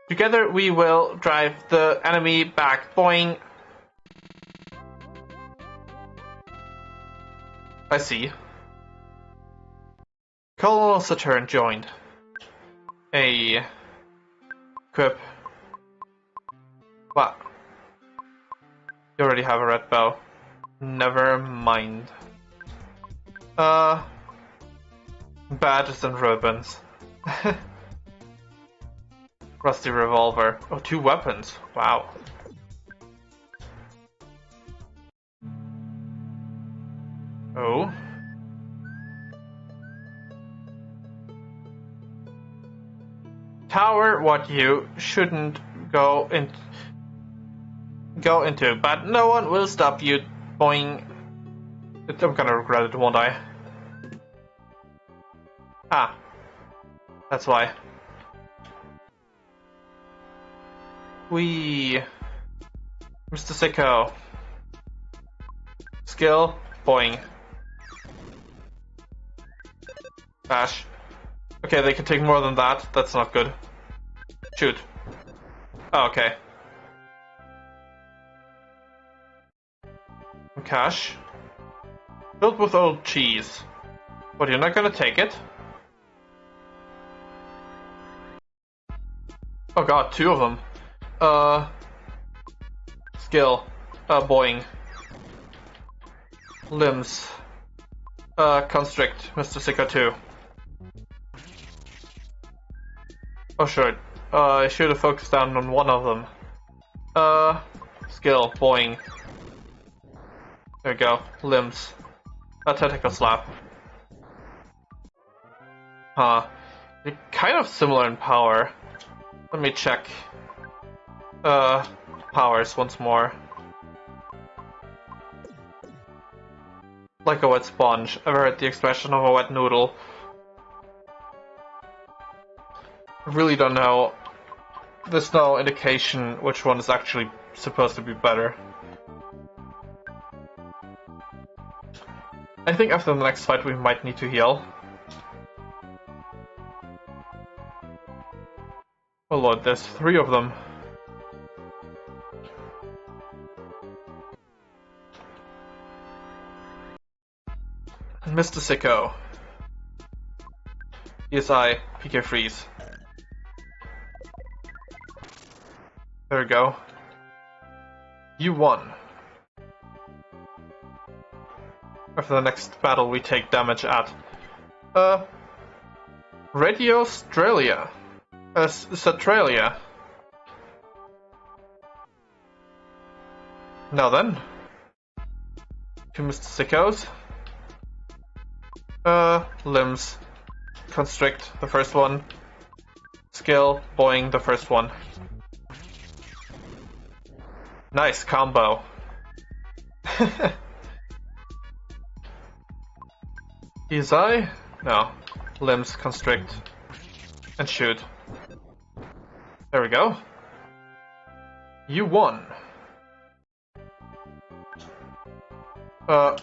Together we will drive the enemy back. Boing. I see. Colonel Saturn joined. Equip. What? You already have a red bow. Never mind. Badges and ribbons. Rusty revolver. Oh, 2 weapons. Wow. Oh. Tower, what you shouldn't go into, but no one will stop you. Boing. I'm gonna regret it, won't I? Ah. That's why. Mr. Sicko. Skill. Boing. Bash. Okay, they can take more than that. That's not good. Shoot. Oh, okay. Cash. Filled with old cheese. But you're not gonna take it? Oh god, 2 of them. Skill. Boing. Limbs. Constrict. Mr. Sicko 2. Oh, sure. I should have focused down on one of them. Skill, boing. There we go. Limbs. A tentacle slap. Huh. They're kind of similar in power. Let me check. Powers once more. Like a wet sponge. Ever heard the expression of a wet noodle? I really don't know. There's no indication which one is actually supposed to be better. I think after the next fight we might need to heal. Oh lord, there's 3 of them. Mr. Sicko. ESI, PK Freeze. There we go. You won. After the next battle we take damage at Radio Australia. Australia. Now then. 2 Mr. Sickos. Limbs. Constrict, the first one. Skill, boing, the first one. Nice combo. ESI? No. Limbs, constrict. And shoot. There we go. You won.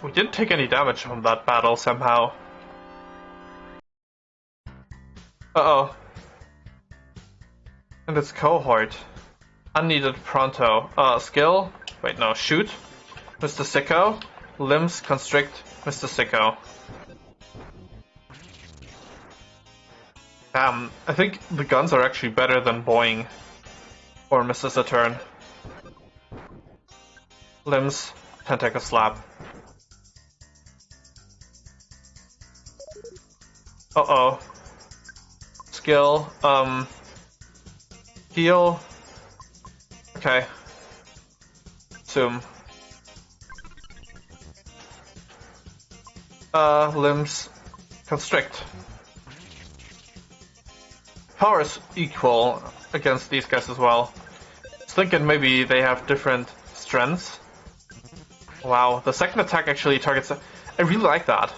We didn't take any damage from that battle somehow. Uh-oh. And its cohort. Unneeded pronto. Skill? Wait, no, shoot. Mr. Sicko. Limbs, constrict, Mr. Sicko. I think the guns are actually better than Boing or Mr. Saturn. Limbs, tentacle slap. Uh-oh. Skill, heal. Okay. Zoom. Limbs, constrict. Power is equal against these guys as well. I was thinking maybe they have different strengths. Wow, the second attack actually targets... I really like that.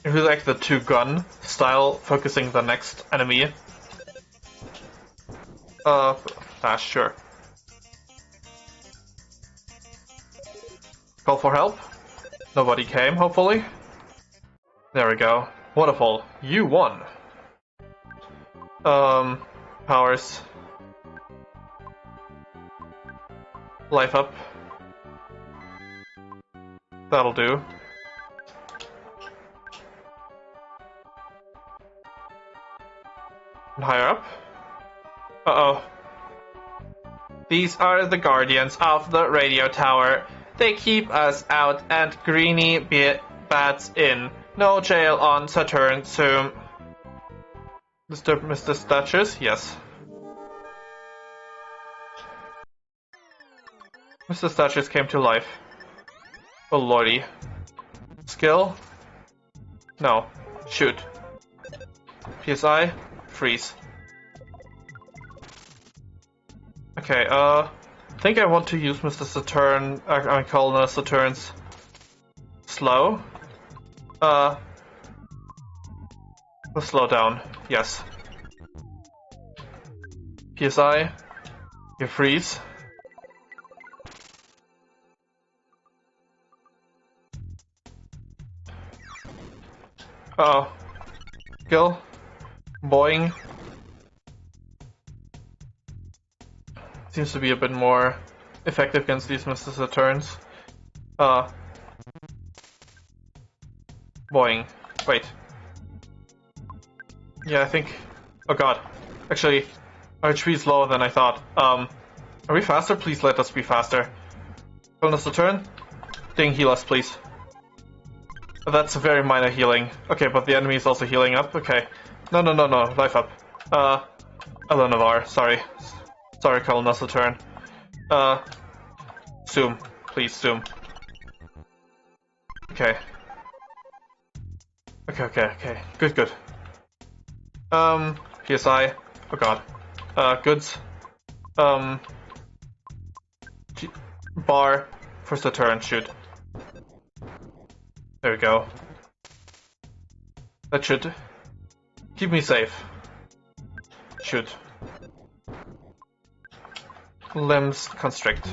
I really like the 2-gun style, focusing the next enemy. Sure. Call for help. Nobody came, hopefully. There we go. Wonderful. You won. Powers. Life up. That'll do. And higher up. Uh-oh. These are the guardians of the radio tower. They keep us out and greeny bats in. No jail on Saturn soon. Mr. Statues? Yes. Mr. Statues came to life. Oh lordy. Skill? No. Shoot. PSI? Freeze. Okay, I think I want to use Mr. Saturn, I call Saturn's slow. The slow down, yes. PSI, you freeze. Uh-oh. Skill. Boing. Seems to be a bit more effective against these Mr. Saturns. Boing. Wait. Yeah, I think... Oh god. Actually, our HP is lower than I thought. Are we faster? Please let us be faster. Bonus Saturn? Ding, heal us, please. That's a very minor healing. Okay, but the enemy is also healing up. Okay. No. Life up. Hello, Navarre. Sorry. Sorry, Colonel Turn. Zoom. Please, zoom. Okay. Okay. Good. PSI. Oh god. Goods. Bar. First a turn, shoot. There we go. That should keep me safe. Shoot. Limbs constrict.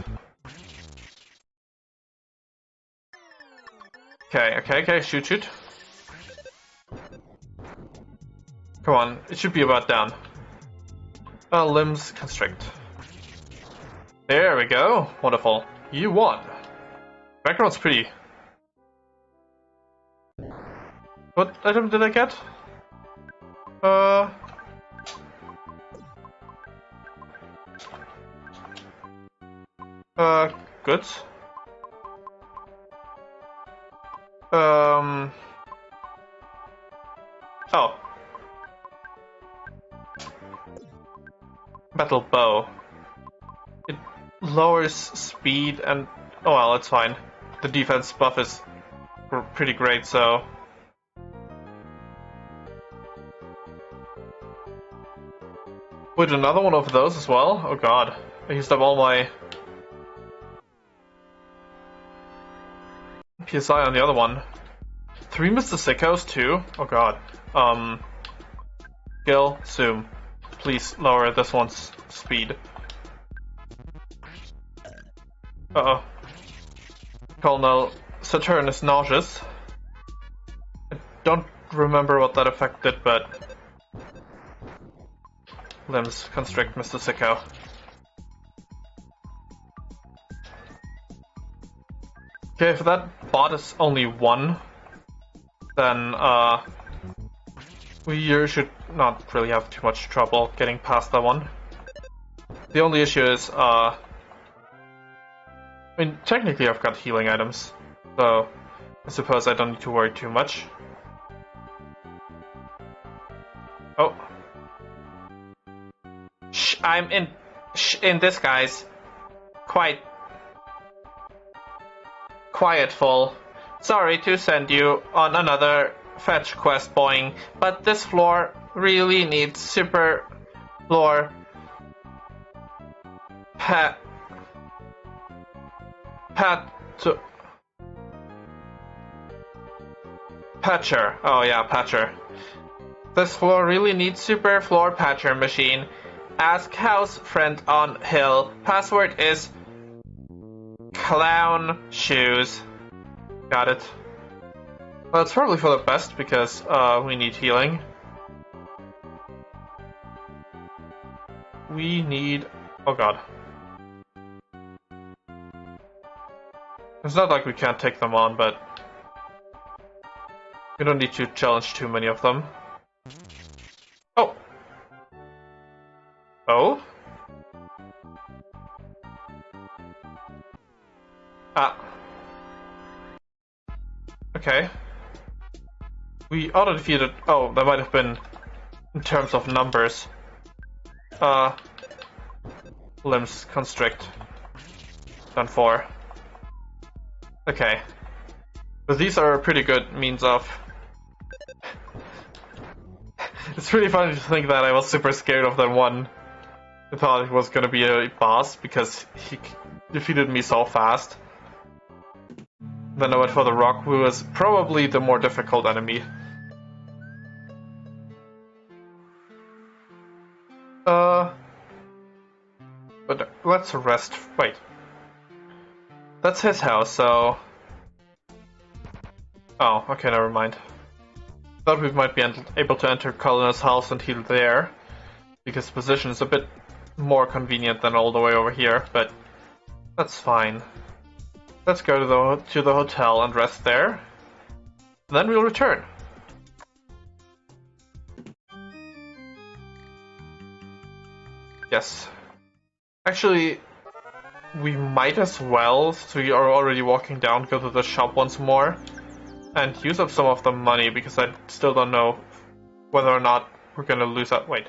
Okay, shoot. Come on, it should be about down. Limbs constrict. There we go. Wonderful. You won. Background's pretty. What item did I get? Goods. Oh. Metal bow. It lowers speed and... oh well, it's fine. The defense buff is pretty great, so... Wait, another one of those as well? Oh god. I used up all my... PSI on the other one. 3 Mr. Sickos too? Oh god. Skill, zoom. Please lower this one's speed. Uh-oh. Colonel Saturn is nauseous. I don't remember what that effect did, but... Limbs constrict Mr. Sicko. Okay, if that bot is only 1, then we should not really have too much trouble getting past that one. The only issue is, I mean, technically I've got healing items, so I suppose I don't need to worry too much. Oh. I'm in disguise. Quietful. Sorry to send you on another fetch quest, boing, but this floor really needs super floor patcher. Oh yeah, patcher. This floor really needs super floor patcher machine. Ask house friend on hill. Password is clown shoes. Got it. Well, it's probably for the best because we need healing. We need... oh god. It's not like we can't take them on, but we don't need to challenge too many of them. Oh! Oh? Ah. Okay. We auto-defeated... oh, that might have been in terms of numbers. Limbs constrict. Done 4. Okay. But these are a pretty good means of... It's really funny to think that I was super scared of that one. I thought it was gonna be a boss because he defeated me so fast. Then I went for the rock, who was probably the more difficult enemy. But let's rest. Wait. That's his house, so... oh, okay, never mind. Thought we might be able to enter Colonel's house and heal there, because position is a bit more convenient than all the way over here, but that's fine. Let's go to the hotel and rest there. Then we'll return. Yes. Actually, we might as well, so we are already walking down, go to the shop once more and use up some of the money, because I still don't know whether or not we're gonna lose that. Wait.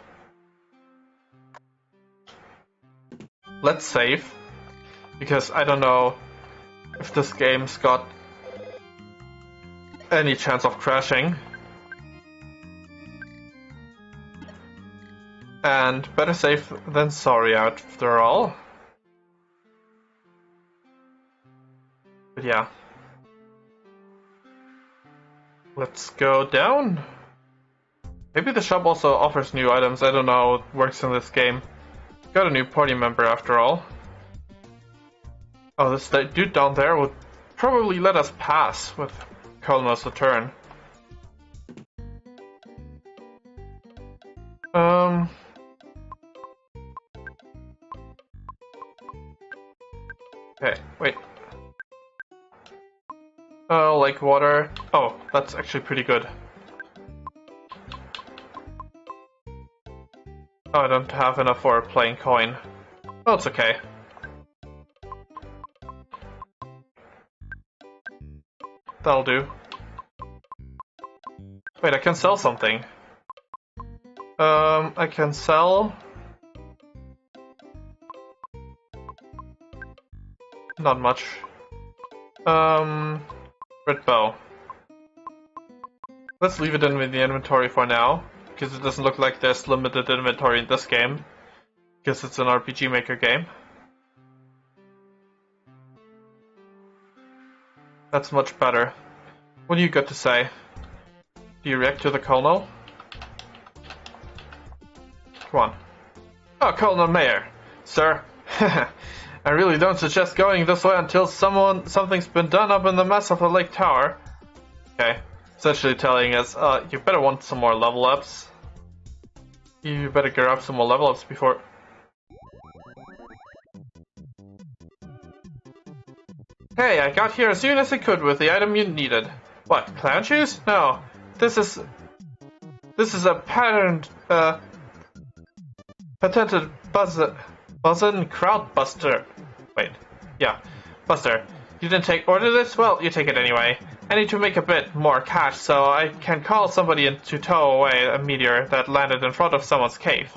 let's save, because I don't know if this game's got any chance of crashing. And better safe than sorry after all. But yeah. Let's go down. Maybe the shop also offers new items. I don't know how it works in this game. Got a new party member after all. Oh, this dude down there would probably let us pass with Colonel's return. Okay, wait. Oh, like water. Oh, that's actually pretty good. Oh, I don't have enough for a plain coin. Oh, it's okay. That'll do. Wait, I can sell something. I can sell... Not much. Red bow. Let's leave it in the inventory for now, because it doesn't look like there's limited inventory in this game, because it's an RPG Maker game. That's much better. What do you got to say? Do you react to the Colonel? Come on. Oh, Colonel Mayor. Sir, I really don't suggest going this way until something's been done up in the mess of the Lake Tower. Okay. Essentially telling us, you better want some more level ups. You better grab some more level ups before... Hey, I got here as soon as I could with the item you needed. What, clown shoes? No. This is a patented buzzin' crowd buster. Wait, yeah, buster. You didn't order this? Well, you take it anyway. I need to make a bit more cash so I can call somebody in to tow away a meteor that landed in front of someone's cave.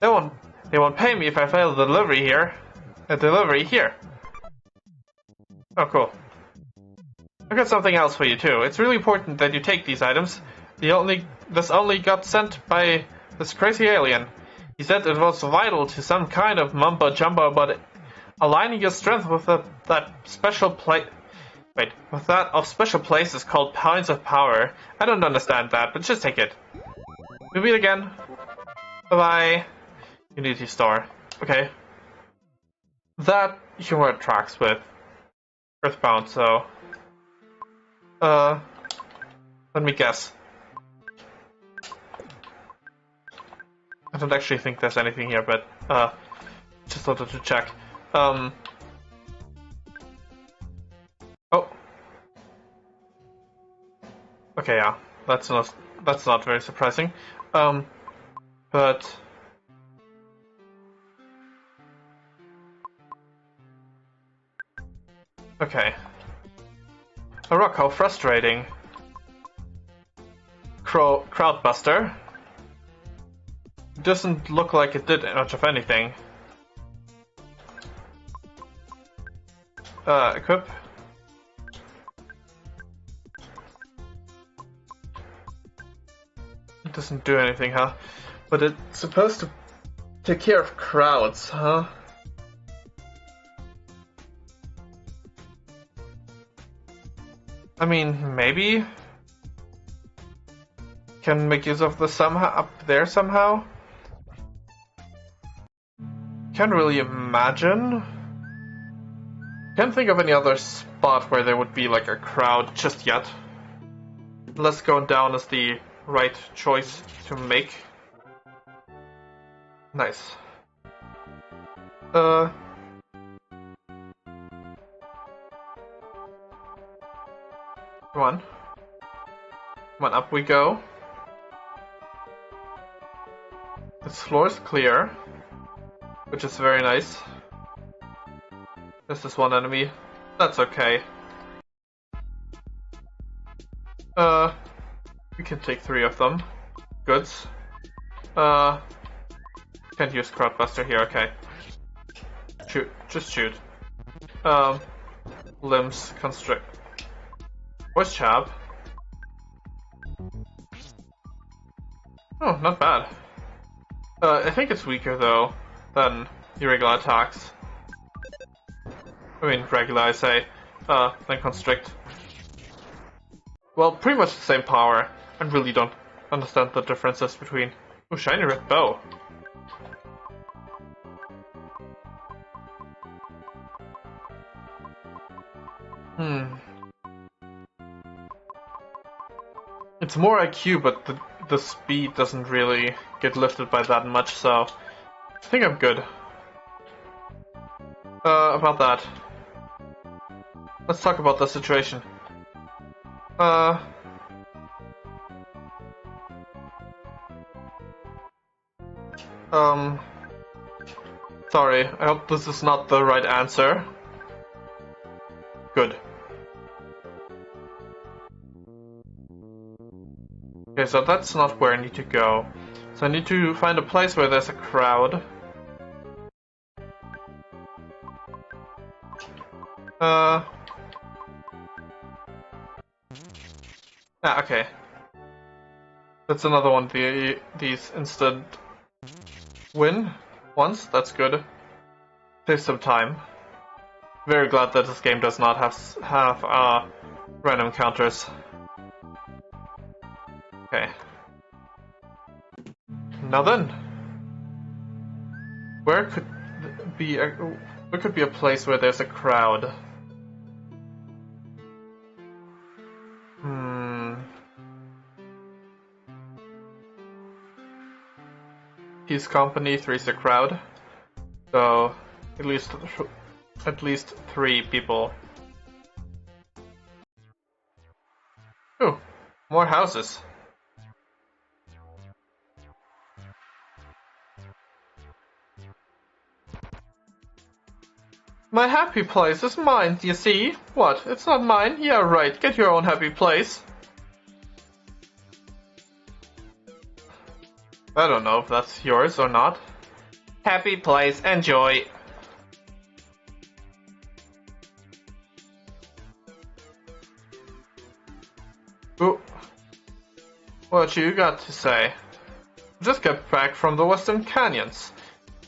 They won't pay me if I fail the delivery here. Oh, cool. I've got something else for you too. It's really important that you take these items. This only got sent by this crazy alien. He said it was vital to some kind of mumbo jumbo, but aligning your strength with that special place. Wait, with that of special places called points of power. I don't understand that, but just take it. We'll meet again. Bye bye. Unity store. Okay. That humor tracks with Earthbound, so. Let me guess. I don't actually think there's anything here, but, just wanted to check. Oh. Okay, yeah. That's not very surprising. But... Okay. Oh, rock, how frustrating. Crowdbuster. Doesn't look like it did much of anything. Equip. It doesn't do anything, huh? But it's supposed to take care of crowds, huh? I mean, maybe? Can make use of the somehow up there somehow? Can't really imagine. Can't think of any other spot where there would be like a crowd just yet. Unless going down is the right choice to make. Nice. Come on. Come on, up we go. This floor is clear, which is very nice. There's this one enemy. That's okay. We can take 3 of them. Goods. Can't use Crowdbuster here, okay. just shoot. Limbs constrict. Voice chab. Oh, not bad. I think it's weaker though than irregular attacks. I mean, regular, I say. Then constrict. Well, pretty much the same power. I really don't understand the differences between. Oh, shiny red bow. It's more IQ, but the speed doesn't really get lifted by that much, so I think I'm good. About that. Let's talk about the situation. Sorry, I hope this is not the right answer. Good. Okay, so that's not where I need to go. So I need to find a place where there's a crowd. Okay. That's another one. These instant win once. That's good. Saves some time. Very glad that this game does not have random counters. Okay. Now then, where could be a place where there's a crowd? Peace Company, 3's a crowd. So at least 3 people. Ooh, more houses. My happy place is mine, do you see? What? It's not mine? Yeah, right. Get your own happy place. I don't know if that's yours or not. Happy place, enjoy. Ooh. What you got to say? Just got back from the Western Canyons.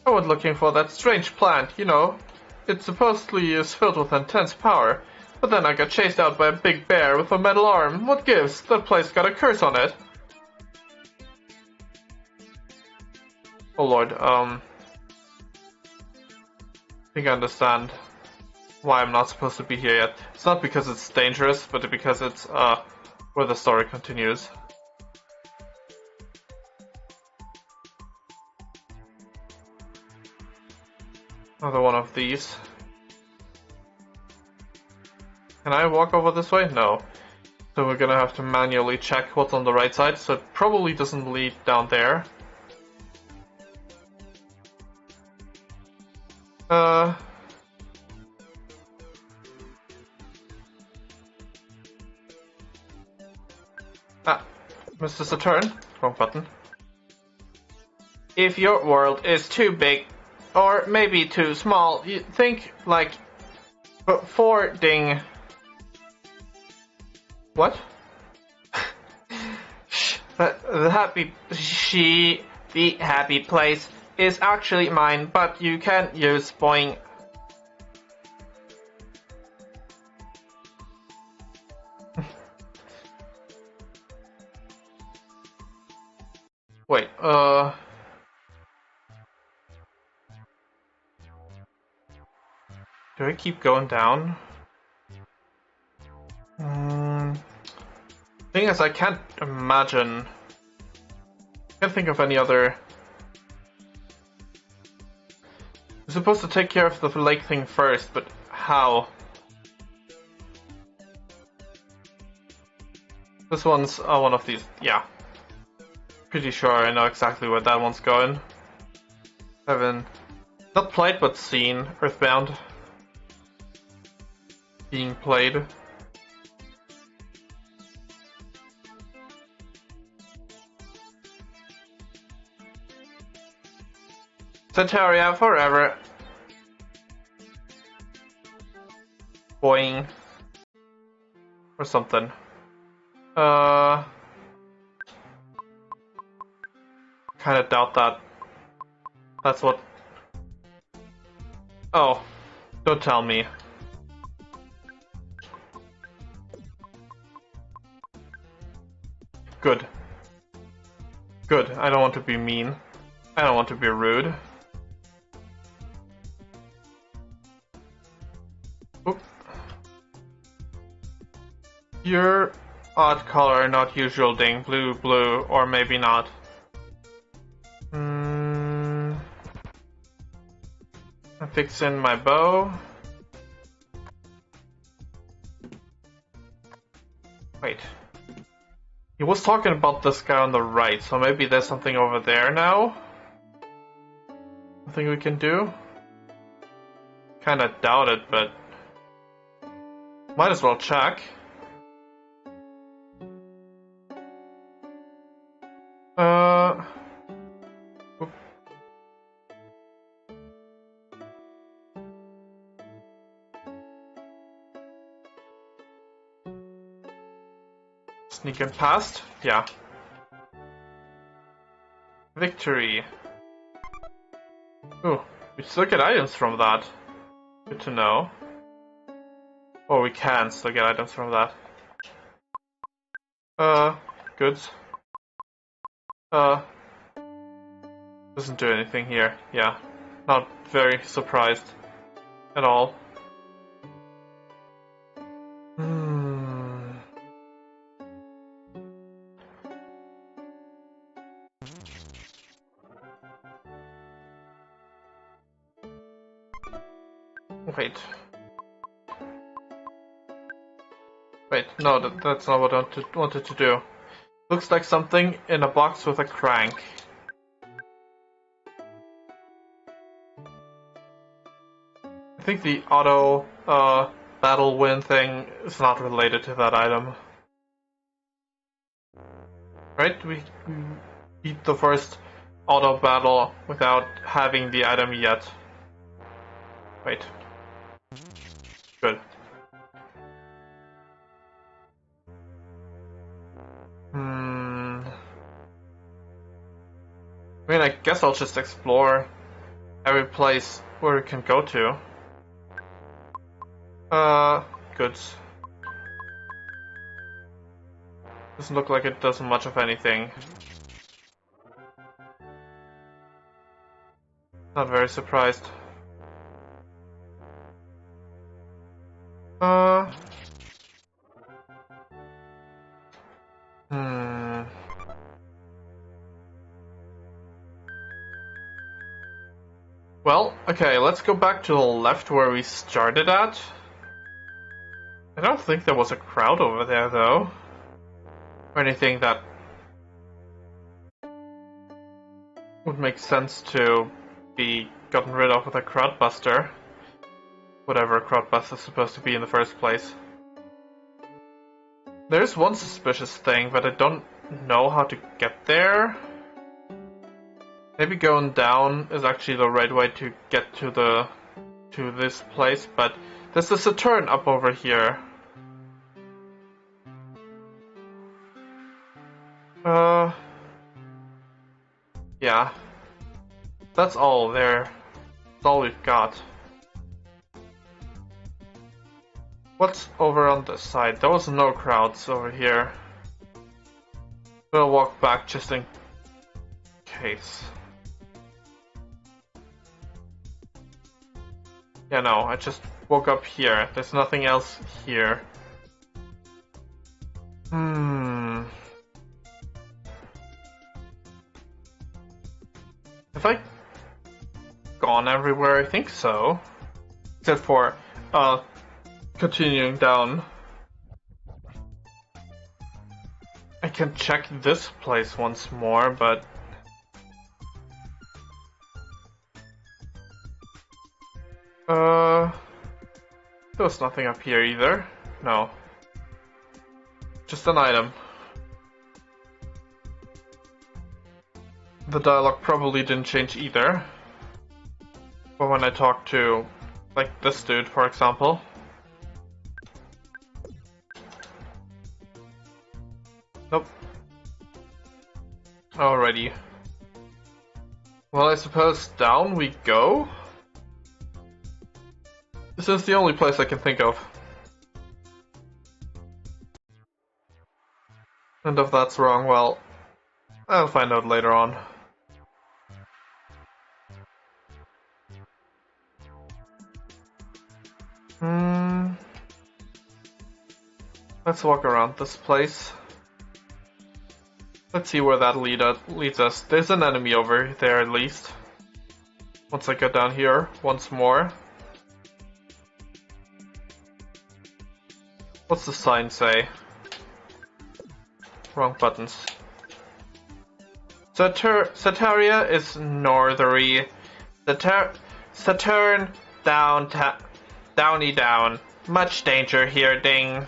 I went looking for that strange plant, you know. It supposedly is filled with intense power, but then I got chased out by a big bear with a metal arm. What gives? That place got a curse on it. Oh lord, I think I understand why I'm not supposed to be here yet. It's not because it's dangerous, but because it's, where the story continues. Another one of these. Can I walk over this way? No. So we're gonna have to manually check what's on the right side, so it probably doesn't lead down there. Missed this a turn? Wrong button. If your world is too big, or maybe too small, you think like forwarding. What? The happy place is actually mine, but you can't use boing. Wait, do I keep going down? Thing is, I can't imagine. I can't think of any other. We're supposed to take care of the lake thing first, but how? This one's one of these. Yeah. Pretty sure I know exactly where that one's going. Haven't not played, but seen Earthbound being played. Centauria forever. Boing. Or something. Kinda doubt that. That's what... Oh. Don't tell me. Good. Good. I don't want to be mean. I don't want to be rude. Oop. Your odd color, not usual ding. Blue, blue, or maybe not. I'm fixing my bow. Wait. He was talking about this guy on the right, so maybe there's something over there now? Something we can do? Kinda doubt it, but... might as well check. Oop. Sneaking past? Yeah. Victory. Ooh, we still get items from that. Good to know. Or we can still get items from that. Goods. Doesn't do anything here. Yeah. Not very surprised at all. Wait, no, that's not what I wanted to do. Looks like something in a box with a crank. I think the auto battle win thing is not related to that item. Right? We beat the first auto battle without having the item yet. Wait. Good. I mean, I guess I'll just explore every place where we can go to. Goods. Doesn't look like it does much of anything. Not very surprised. Well, okay, let's go back to the left where we started at. I don't think there was a crowd over there, though. Or anything that would make sense to be gotten rid of with a crowd buster. Whatever a crowd buster is supposed to be in the first place. There's one suspicious thing, but I don't know how to get there. Maybe going down is actually the right way to get to this place, but there's a Saturn up over here. Yeah. That's all there. That's all we've got. What's over on this side? There was no crowds over here. We'll walk back just in case. Yeah, no, I just woke up here. There's nothing else here. Have I gone everywhere? I think so. Except for, continuing down. I can check this place once more, but... There's nothing up here either. No. Just an item. The dialogue probably didn't change either. But when I talk to, like, this dude, for example. Nope. Alrighty. Well, I suppose down we go? This is the only place I can think of. And if that's wrong, well, I'll find out later on. Let's walk around this place. Let's see where that leads us. There's an enemy over there at least. Once I get down here, once more. What's the sign say? Wrong buttons. Sataria is northerly. Saturn downy down. Much danger here, ding.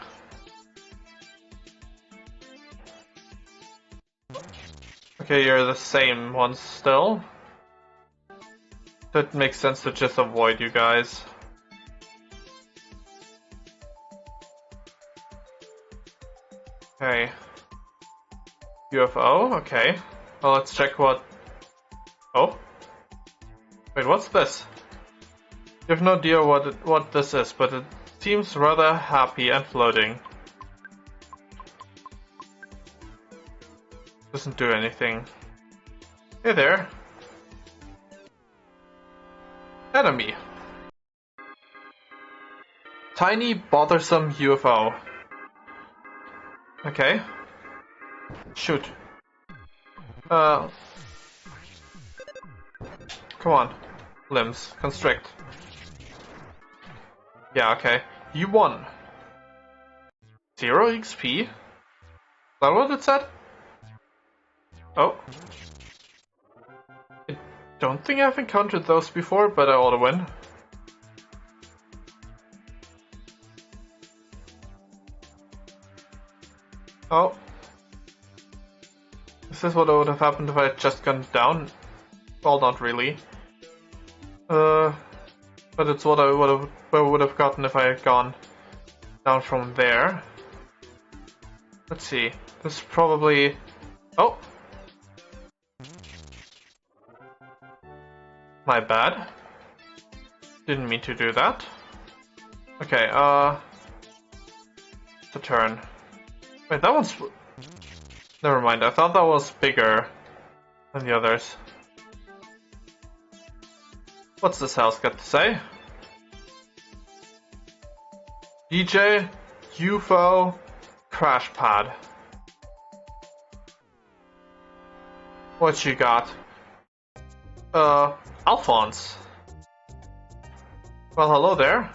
Okay, you're the same one still. So it makes sense to just avoid you guys. Okay. UFO, okay. Well, let's check what... Oh? Wait, what's this? You have no idea what this is, but it seems rather happy and floating. Doesn't do anything. Hey there. Enemy. Tiny, bothersome UFO. Okay. Shoot. Come on. Limbs. Constrict. Yeah, okay. You won. 0 XP? Is that what it said? Oh. I don't think I've encountered those before, but I ought to win. Oh. Is this what would have happened if I had just gone down? Well, not really. But it's what I would have gotten if I had gone down from there. Let's see. This is probably... Oh! My bad. Didn't mean to do that. Okay, it's a turn. Wait, that one's... Never mind, I thought that was bigger than the others. What's this house got to say? DJ, UFO, crash pad. What you got? Alphonse. Well, hello there.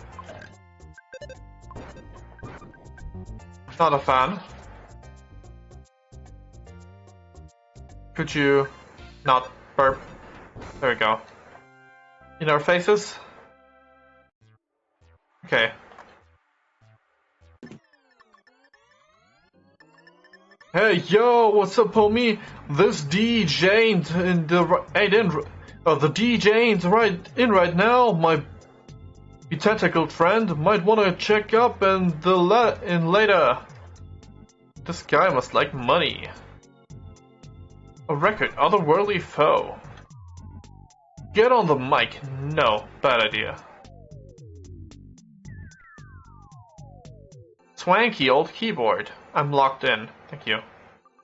Not a fan. Could you not burp? There we go. In our faces? Okay. Hey, yo, what's up, homie? This Deez ain't in the the Deez ain't right now. My tentacled friend might want to check up in later. This guy must like money. A record, otherworldly foe. Get on the mic. No, bad idea. Swanky old keyboard. I'm locked in. Thank you.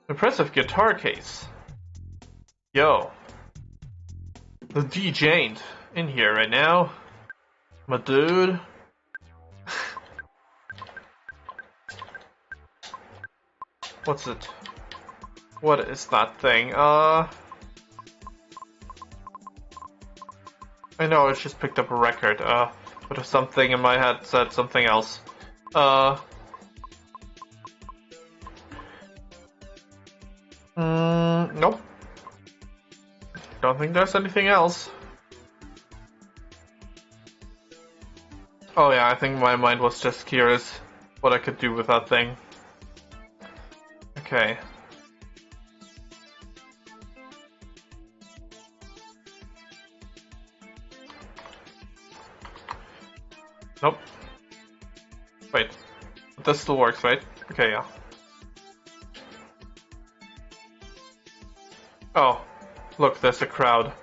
Impressive guitar case. Yo. The Deez ain't in here right now. My dude. What's it? What is that thing? I know I just picked up a record, but if something in my head said something else. Nope. Don't think there's anything else. Oh yeah, I think my mind was just curious what I could do with that thing. Okay. Nope. Wait. This still works, right? Okay, yeah. Oh, look, there's a crowd.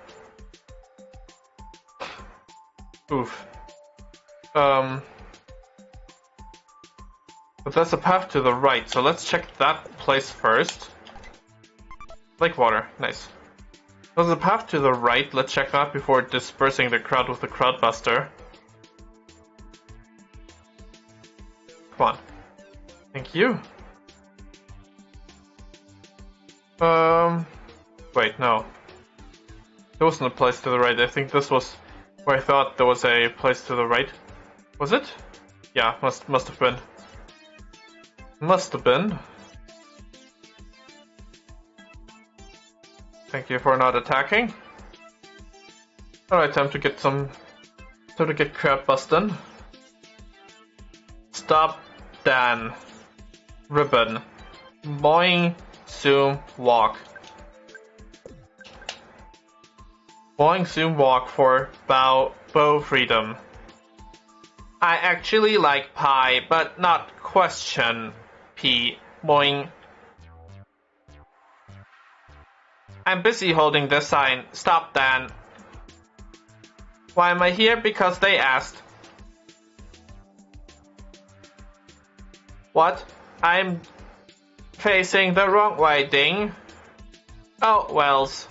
Oof. But there's a path to the right, so let's check that place first. Lake water, nice. There's a path to the right, let's check that before dispersing the crowd with the crowd buster. Come on. Thank you. Wait, no. There wasn't a place to the right. I think this was where I thought there was a place to the right. Was it? Yeah, must have been. Must have been. Thank you for not attacking. Alright, time to get crowd busting. Stop, Dan. Ribbon. Boing, zoom, walk. Boing, zoom, walk for bow freedom. I actually like pie, but not question. P. Boing. I'm busy holding this sign. Stop, Dan. Why am I here? Because they asked. What? I'm facing the wrong way, ding. Oh, wells.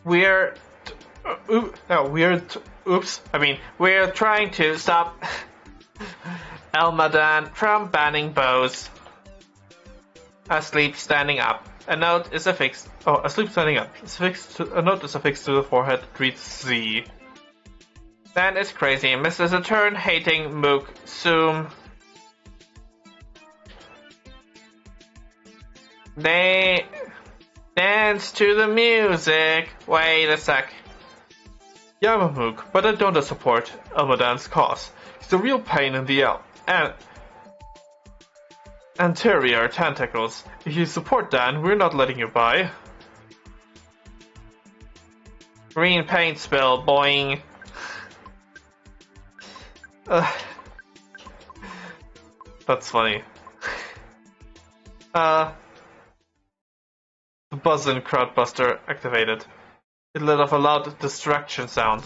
We're trying to stop Elmadan from banning bows. Asleep standing up. A note is affixed. Oh, asleep standing up. A note is affixed to the forehead. Reads Z. Dan is crazy. Mrs. a turn hating Mook. Zoom. They dance to the music. Wait a sec. Yeah, I'm a Mook, but I don't support Elmadan's cause. He's a real pain in the anterior tentacles. If you support Dan, we're not letting you by. Green paint spill, boing. That's funny. The buzz-in crowdbuster activated. It let off a loud distraction sound.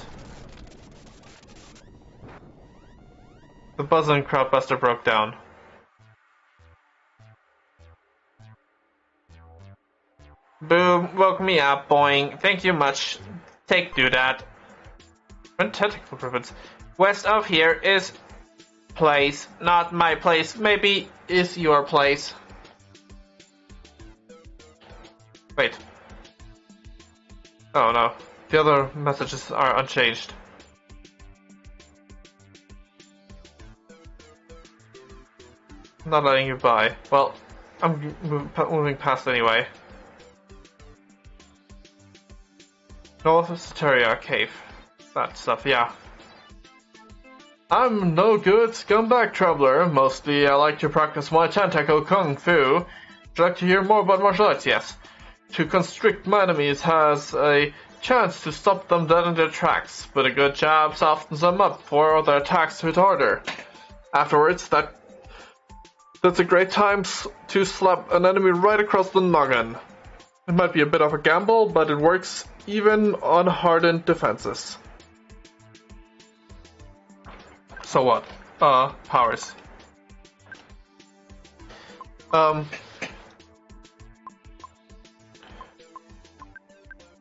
The buzz-in crowdbuster broke down. Boom, woke me up, boing. Thank you much. Do that. When tentacle ribbons. West of here is place, not my place. Maybe is your place. Wait. Oh no. The other messages are unchanged. I'm not letting you by. Well, I'm moving past anyway. North of Soteria Cave. That stuff, yeah. I'm no good scumbag traveler. Mostly I like to practice my tentacle kung fu. Would you like to hear more about martial arts? Yes. To constrict my enemies has a chance to stop them dead in their tracks, but a good jab softens them up for their attacks to hit harder. Afterwards, that's a great time to slap an enemy right across the noggin. It might be a bit of a gamble, but it works even on hardened defenses. So what? Powers.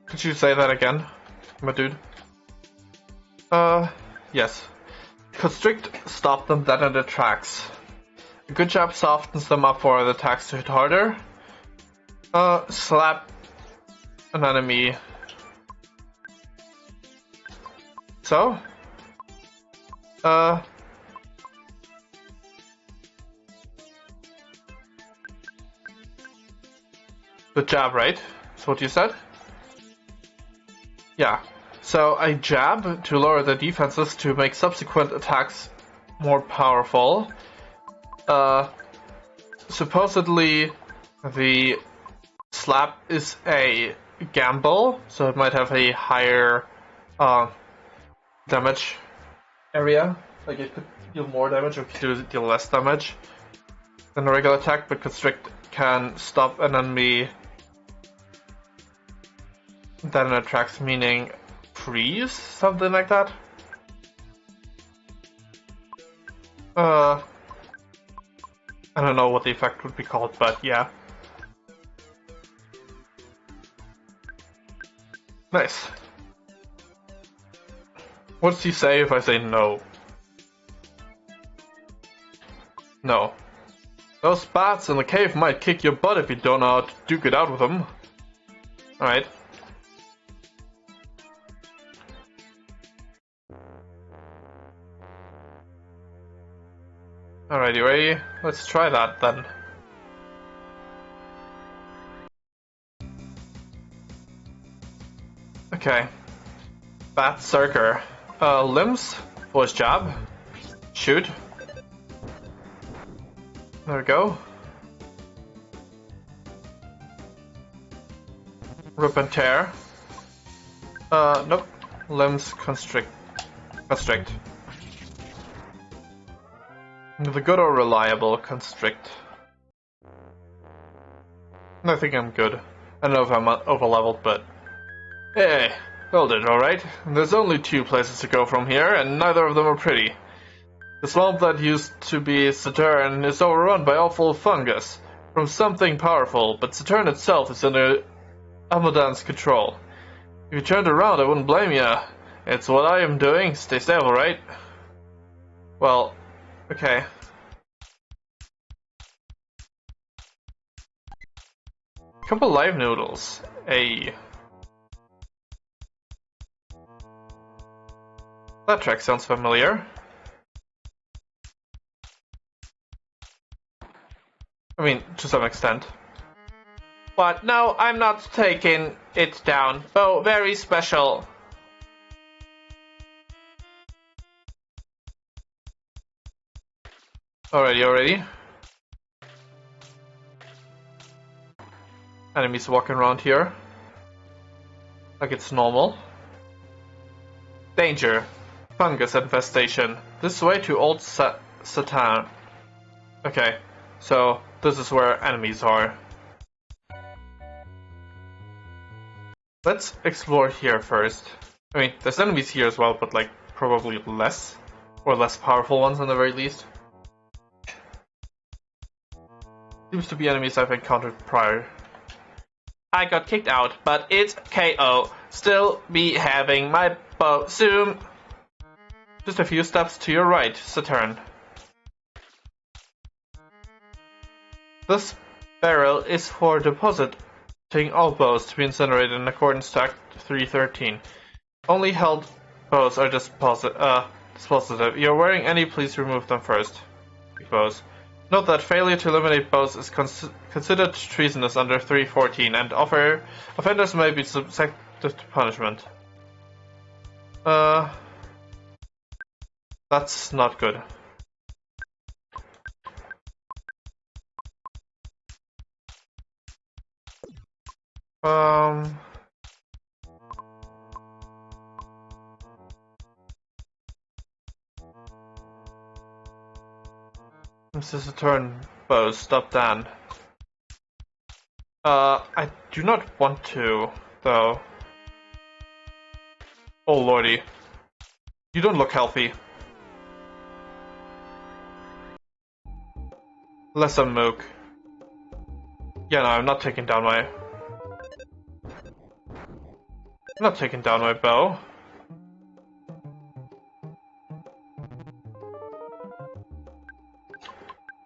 Could you say that again, my dude? Yes. Constrict, stop them dead in their tracks. A good jab softens them up for the attacks to hit harder. Slap an enemy. So? The jab, right? That's what you said? Yeah. So I jab to lower the defenses to make subsequent attacks more powerful. Supposedly the slap is a gamble, so it might have a higher damage area. Like it could deal more damage or could deal less damage than a regular attack, but Constrict can stop an enemy Then attracts meaning freeze? Something like that? I don't know what the effect would be called, but yeah. Nice. What does he say if I say no? No. Those bats in the cave might kick your butt if you don't know how to duke it out with them. Alright. Alright, you ready? Let's try that then. Okay. Bat Circer. Limbs. Voice jab. Shoot. There we go. Rip and tear. Nope. Limbs constrict. Constrict. The good or reliable constrict. I think I'm good. I don't know if I'm over-leveled, but... Hey, hold it, alright? There's only 2 places to go from here, and neither of them are pretty. The swamp that used to be Saturn is overrun by awful fungus from something powerful, but Saturn itself is under Almadan's control. If you turned around, I wouldn't blame ya. It's what I am doing. Stay safe, alright? Well, okay. Couple live noodles. Hey. That track sounds familiar. I mean, to some extent. But no, I'm not taking it down. Oh, very special. Already. Enemies walking around here. Like it's normal. Danger. Fungus infestation. This way to Old Satan. Okay, so this is where enemies are. Let's explore here first. I mean, there's enemies here as well, but like probably less. Or less powerful ones at the very least. Seems to be enemies I've encountered prior. I got kicked out, but it's KO. Still be having my bow soon. Just a few steps to your right, Saturn. This barrel is for depositing all bows to be incinerated in accordance to Act 313. Only held bows are dispositive. If you're wearing any, please remove them first. Bows. Note that failure to eliminate bows is considered treasonous under 314, and offenders may be subjected to punishment. That's not good. This is a turn bow, stop Dan. I do not want to, though. Oh lordy. You don't look healthy. Lesser Mook. Yeah, no, I'm not taking down my... I'm not taking down my bow.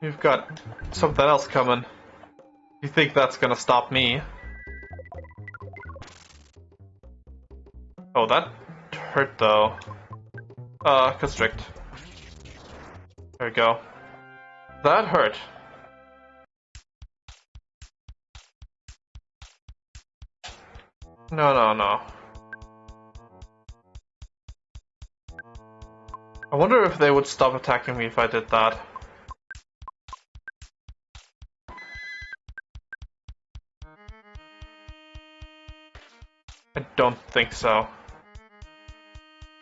You've got something else coming. You think that's gonna stop me? Oh, that hurt though. Constrict. There we go. That hurt. No. I wonder if they would stop attacking me if I did that. I don't think so.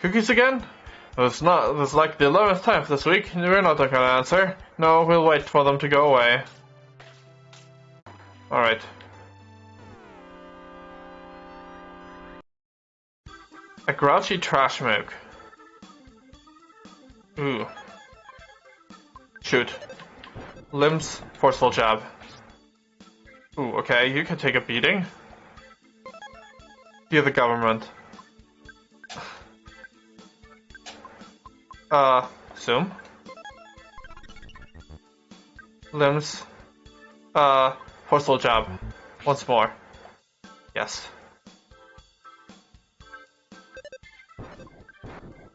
Cookies again? It's like the 11th time this week. We're not gonna answer. No, we'll wait for them to go away. Alright. A grouchy trash mook. Ooh. Shoot. Limbs, forceful jab. Ooh, okay, you can take a beating. You're the government. Zoom. Limbs, forceful jab. Once more. Yes.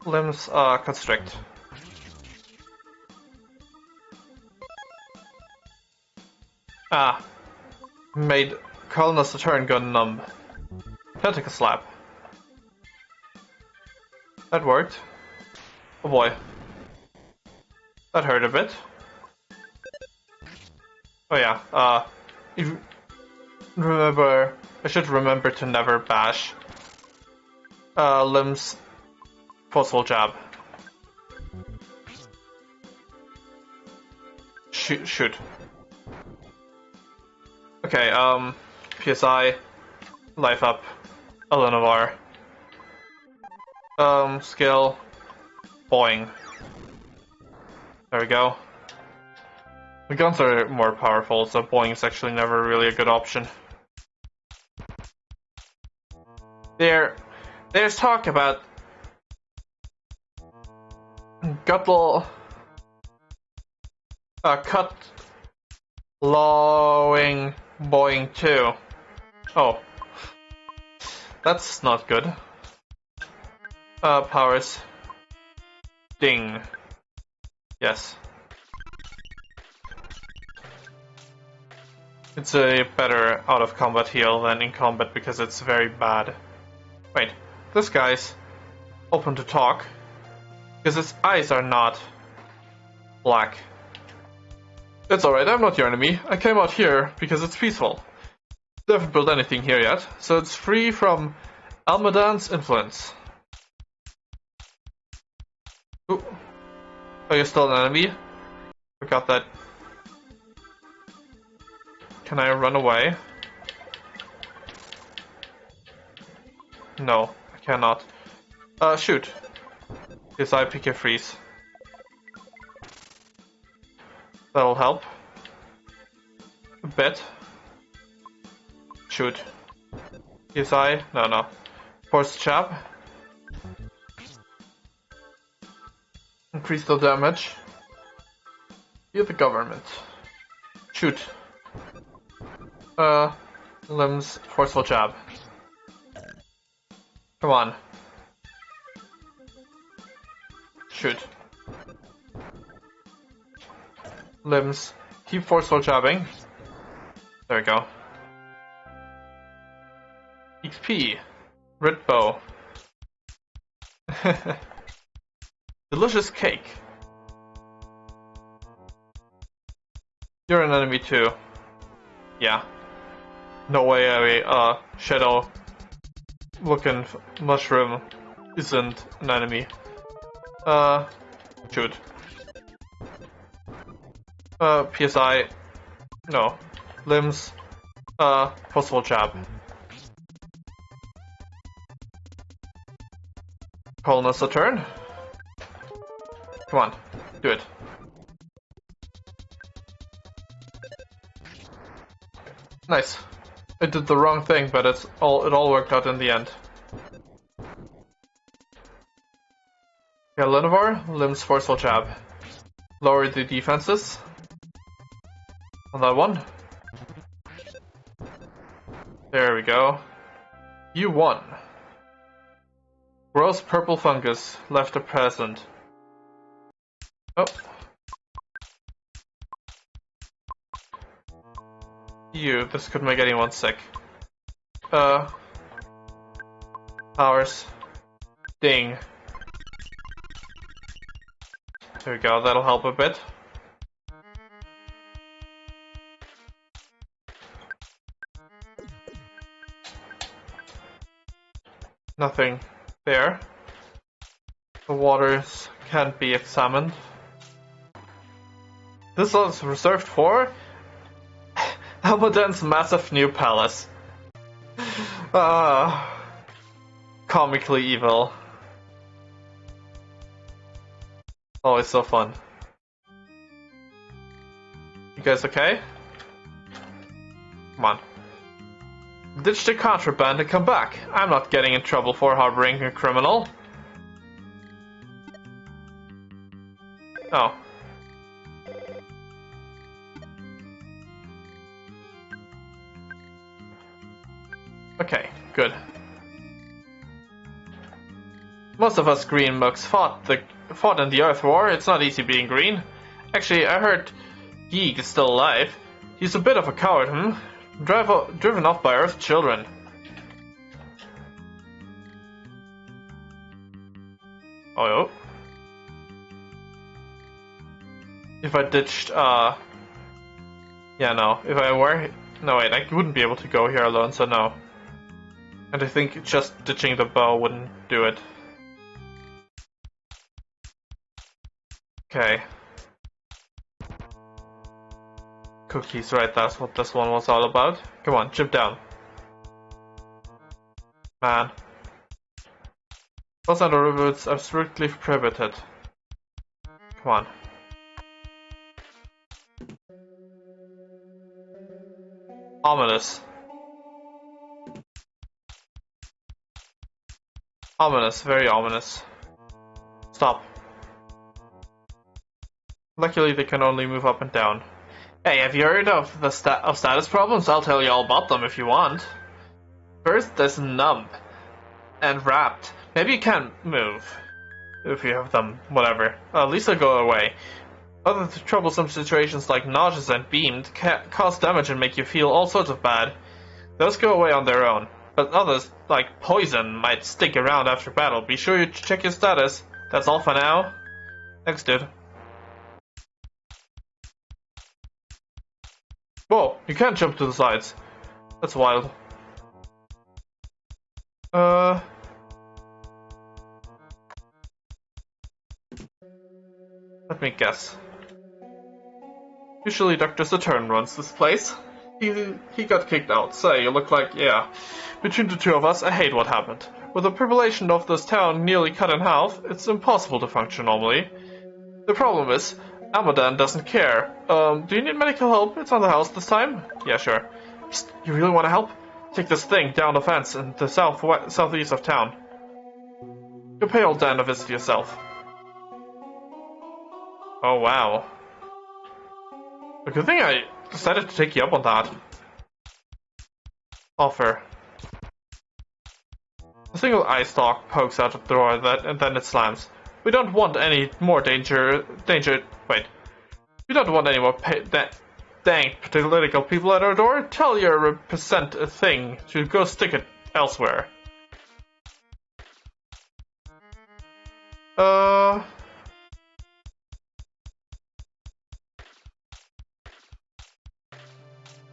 Limbs, constrict. Made colonist a turn gun numb. Tentacle slap. That worked. Oh boy. That hurt a bit. Oh yeah, I should remember to never bash. Limbs, forceful jab. Shoot. Okay, PSI, life up, Eleanor. Skill, boing. There we go. The guns are more powerful, so boing is actually never really a good option. There's talk about Guttle cut lowing boing too. Oh. That's not good. Powers. Ding. Yes. It's a better out of combat heal than in combat because it's very bad. Wait, this guy's open to talk because his eyes are not black. It's alright, I'm not your enemy. I came out here because it's peaceful. They haven't built anything here yet, so it's free from Almadan's influence. Ooh. Are you still an enemy? Forgot that. Can I run away? No, I cannot. Shoot. Yes, I pick a freeze. That'll help. A bit. Shoot. Yes, no. Force jab. Increase the damage. You're the government. Shoot. Limbs, forceful jab. Come on. Shoot. Limbs, keep forceful jabbing. There we go. XP. Red bow. Delicious cake. You're an enemy too. Yeah. No way a shadow looking mushroom isn't an enemy. Shoot. PSI. No. Limbs. Forceful jab. Colonist a turn. Come on. Do it. Nice. I did the wrong thing, but it all worked out in the end. Yeah, Lenovar, limbs forceful jab. Lower the defenses. On that one. There we go. You won. Gross purple fungus left a present. Oh. This could make anyone sick. Powers. Ding. There we go, that'll help a bit. Nothing there. The waters can't be examined. This is reserved for Almadan's massive new palace. comically evil. Always so fun. You guys okay? Come on. Ditch the contraband and come back. I'm not getting in trouble for harboring a criminal. Oh. Okay, good. Most of us green mugs fought in the Earth War. It's not easy being green. Actually, I heard Geek is still alive. He's a bit of a coward, driven off by Earth children. Oh. If I ditched, yeah, no. If I were... No, wait, I wouldn't be able to go here alone, so no. And I think just ditching the bow wouldn't do it. Okay. Cookies, right, that's what this one was all about. Come on, chip down. Man. Those other routes are strictly prohibited. Come on. Ominous. Ominous, very ominous. Stop. Luckily they can only move up and down. Hey, have you heard of the status problems? I'll tell you all about them if you want. First, there's numb and wrapped. Maybe you can't move if you have them, whatever. At least they'll go away. Other troublesome situations like nauseous and beamed cause damage and make you feel all sorts of bad. Those go away on their own. But others, like poison, might stick around after battle. Be sure you check your status. That's all for now. Thanks, dude. Whoa, you can't jump to the sides. That's wild. Let me guess. Usually Dr. Saturn runs this place. He got kicked out, so you look like, yeah. Between the two of us, I hate what happened. With the population of this town nearly cut in half, it's impossible to function normally. The problem is, Almadan doesn't care. Do you need medical help? It's on the house this time? Yeah, sure. Psst, you really want to help? Take this thing down the fence in the southeast of town. You'll pay old Dan a visit yourself. Oh, wow. A good thing I decided to take you up on that offer. A single eye stalk pokes out of the door and then it slams. We don't want any more danger. Wait. We don't want any more dang political people at our door. Tell your represent a thing to go stick it elsewhere.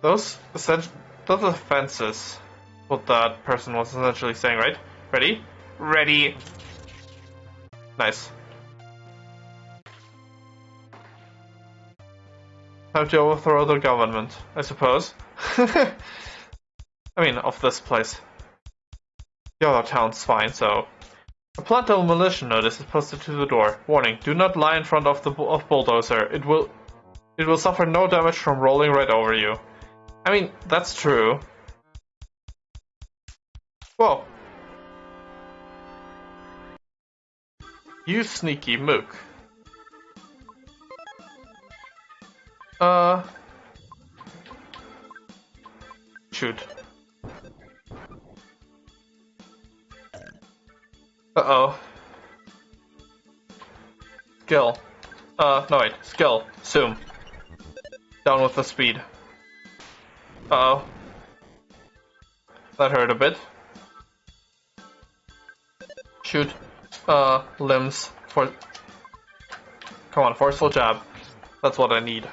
Those are fences. What that person was essentially saying, right? Ready? Ready. Nice. Time to overthrow the government, I suppose. I mean, of this place. The other town's fine, so... A plantal militia notice is posted to the door. Warning, do not lie in front of the bulldozer. It will suffer no damage from rolling right over you. I mean, that's true. Whoa. You sneaky mook. Shoot. Uh-oh. Skill. No wait. Skill. Zoom. Down with the speed. Uh-oh. That hurt a bit. Shoot. Limbs. Come on, forceful jab. That's what I need.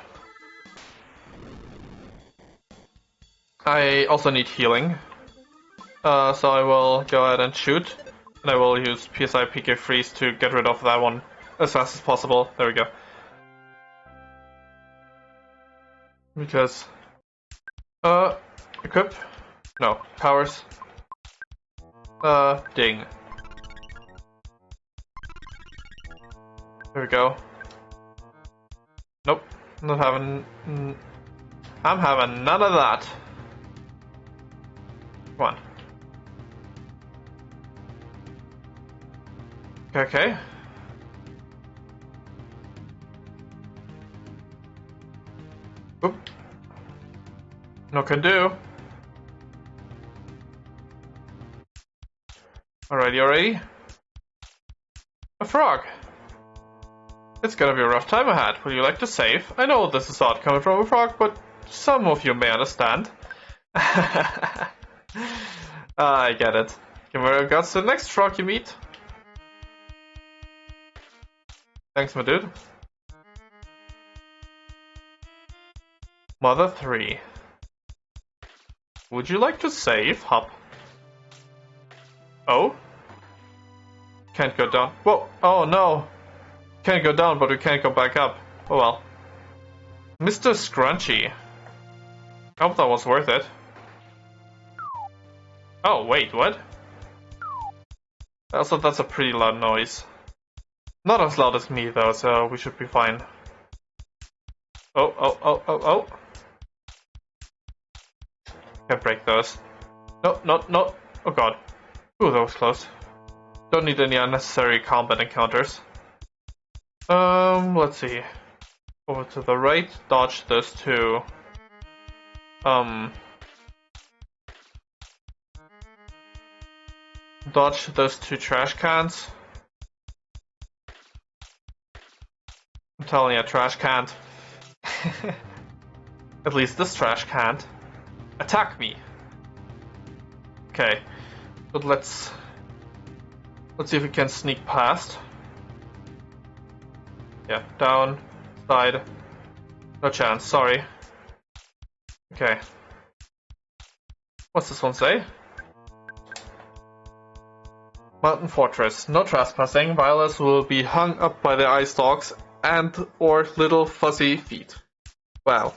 I also need healing. So I will go ahead and shoot. And I will use PSI PK Freeze to get rid of that one as fast as possible. There we go. Because... equip? No. Powers. Ding. There we go. Nope. Not having... I'm having none of that. Come on. Okay. Oop. No can do. Alrighty. A frog. It's gonna be a rough time ahead. Would you like to save? I know this is odd coming from a frog, but some of you may understand. I get it. Give me regards to the next frog you meet. Thanks, my dude. Mother 3. Would you like to save, Hop? Oh? Can't go down. Whoa! Oh no! Can't go down, but we can't go back up. Oh well. Mr. Scrunchy. I hope that was worth it. Oh, wait, what? Also, that's a pretty loud noise. Not as loud as me, though, so we should be fine. Oh. Can't break those. No. Oh god. Ooh, that was close. Don't need any unnecessary combat encounters. Let's see. Over to the right, dodge those two. Dodge those two trash cans. I'm telling you, trash can't. At least this trash can't. Attack me. Okay, but let's see if we can sneak past. Yeah, down, side. No chance, sorry. Okay. What's this one say? Mountain Fortress. No trespassing. Violets will be hung up by the eye stalks and or little fuzzy feet. Wow.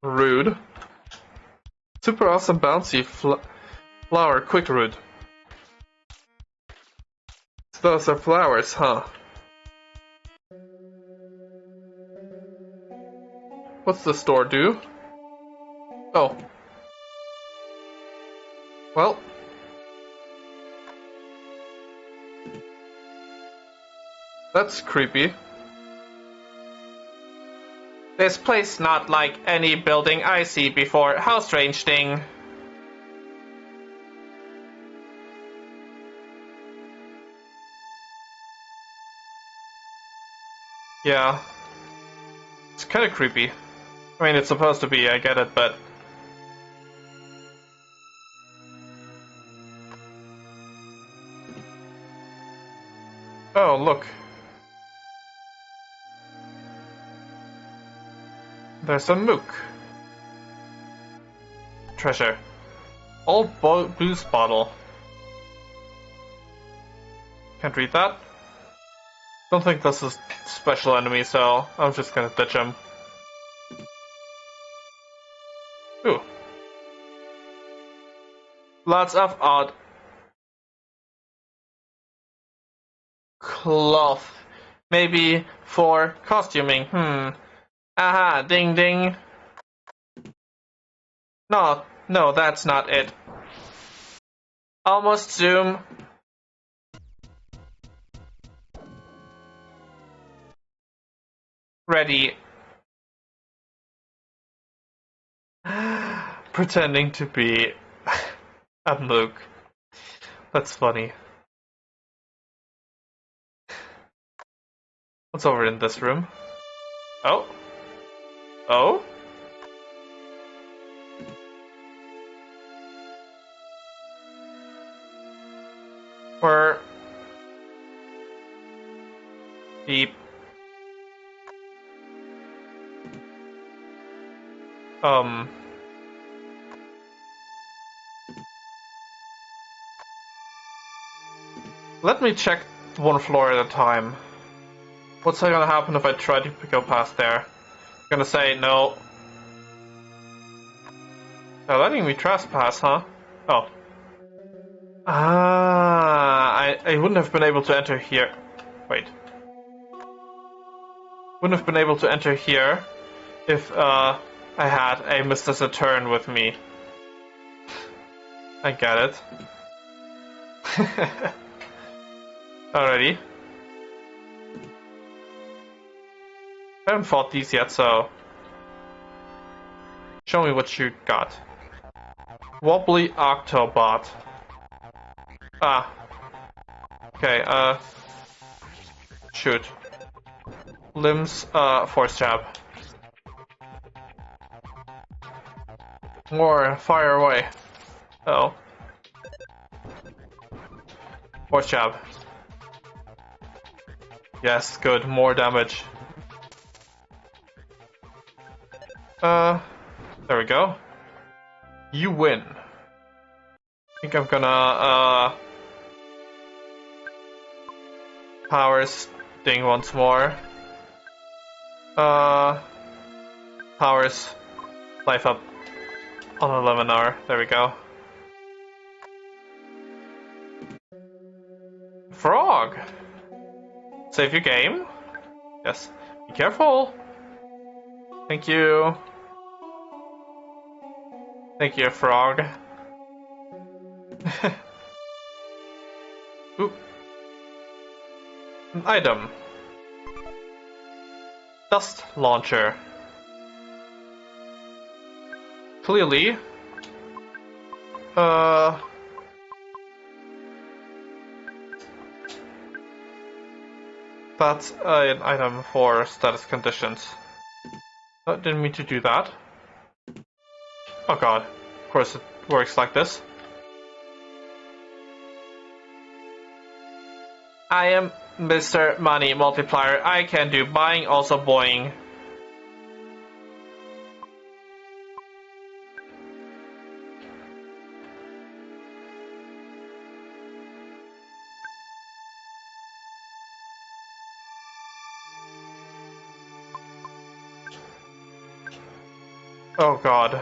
Rude. Super awesome bouncy flower quick rude. Those are flowers, huh? What's the store do? Oh. Well. That's creepy. This place not like any building I see before. How strange thing. Yeah. It's kind of creepy. I mean, it's supposed to be, I get it, but... Oh, look. There's a mook. Treasure. Old booze bottle. Can't read that. Don't think this is special enemy, so I'm just gonna ditch him. Ooh. Lots of odd cloth. Maybe for costuming. Aha, ding ding. No, that's not it. Almost zoom. Ready. Pretending to be a mook. That's funny. What's over in this room? Oh? Or... Beep. Let me check one floor at a time. What's gonna happen if I try to go past there? I'm gonna say no. They're letting me trespass, huh? Oh. I wouldn't have been able to enter here. Wait. Wouldn't have been able to enter here if I had a Mr. Saturn with me. I get it. Alrighty. I haven't fought these yet, so show me what you got. Wobbly Octobot. Ah. Okay, shoot. Limbs, force jab. More, fire away. Oh. Force jab. Yes, good, more damage. There we go. You win. I think I'm gonna, power sting once more. Powers life up on 11 hour. There we go. Frog! Save your game? Yes. Be careful! Thank you. Thank you, frog. Oop. An item. Dust launcher. Clearly, that's an item for status conditions. Oh, didn't mean to do that. Oh god, of course it works like this. I am Mr. Money Multiplier. I can do buying, also boing. Oh god.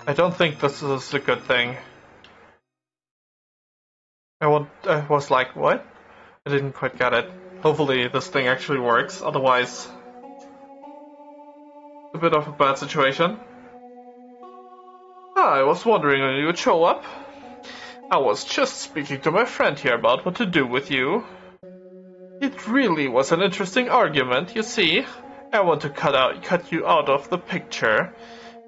I don't think this is a good thing. I was like, what? I didn't quite get it. Hopefully this thing actually works, otherwise a bit of a bad situation. I was wondering when you would show up. I was just speaking to my friend here about what to do with you. It really was an interesting argument, you see. I want to cut you out of the picture.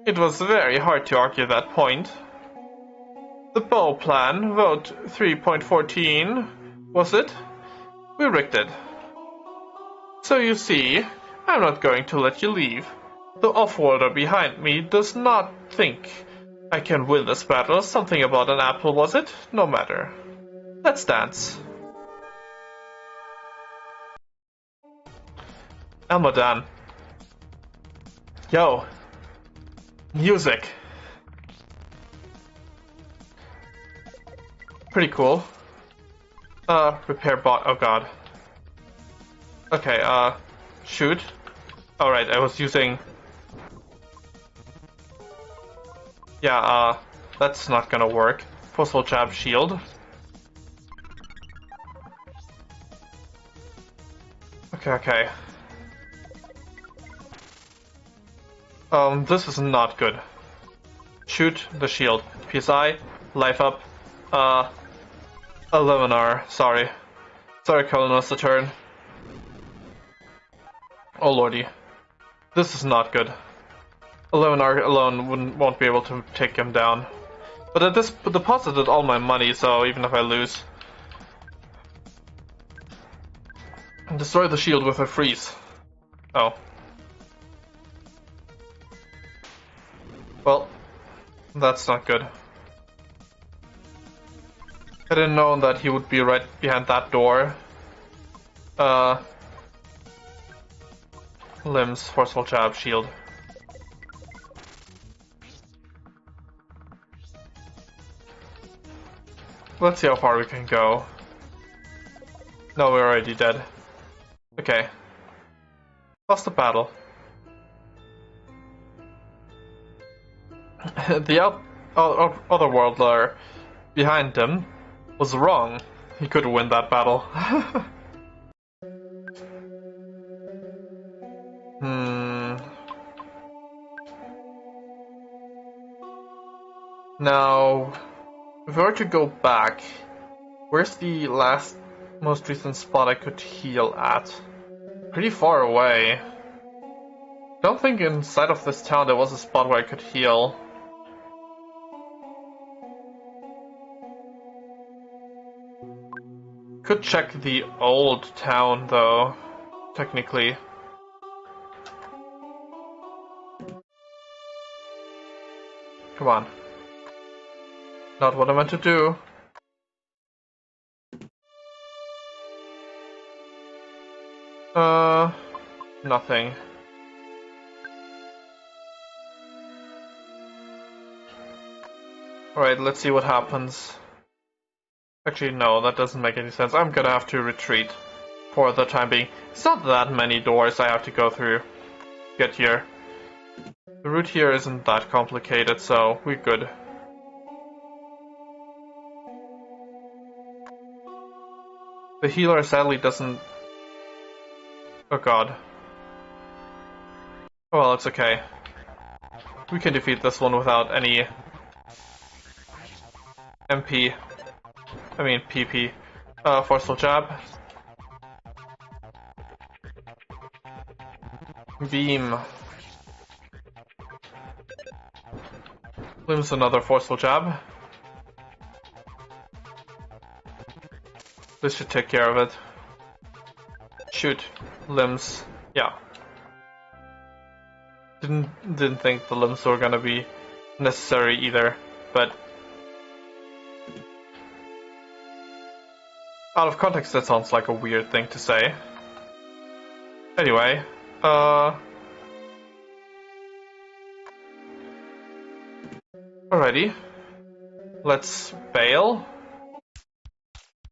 It was very hard to argue that point. The bow plan, vote 3.14, was it? We rigged it. So you see, I'm not going to let you leave. The off-worlder behind me does not think I can win this battle. Something about an apple, was it? No matter. Let's dance. Elmodan. Yo. Music. Pretty cool. Repair bot. Oh god. Okay, shoot. Alright, I was using... Yeah, that's not gonna work. Postal jab shield. Okay. This is not good. Shoot the shield. PSI, life up. 11R, sorry. Sorry, Colonel Saturn. Oh lordy. This is not good. 11R alone won't be able to take him down. But I deposited all my money, so even if I lose... Destroy the shield with a freeze. Oh. Well, that's not good. I didn't know that he would be right behind that door. Limbs, forceful jab, shield. Let's see how far we can go. No, we're already dead. Okay. Lost the battle. otherworldler behind him was wrong. He could win that battle. Now, if I were to go back, where's the most recent spot I could heal at? Pretty far away. Don't think inside of this town there was a spot where I could heal. Could check the old town though, technically. Come on. Not what I meant to do. Nothing. Alright, let's see what happens. Actually, no, that doesn't make any sense. I'm gonna have to retreat for the time being. It's not that many doors I have to go through to get here. The route here isn't that complicated, so we're good. The healer sadly doesn't... Oh god. Oh well, it's okay. We can defeat this one without any... PP. Forceful jab. Beam. Limbs another forceful jab. This should take care of it. Shoot. Limbs. Yeah. Didn't think the limbs were gonna be necessary either, but out of context that sounds like a weird thing to say. Anyway, alrighty. Let's bail.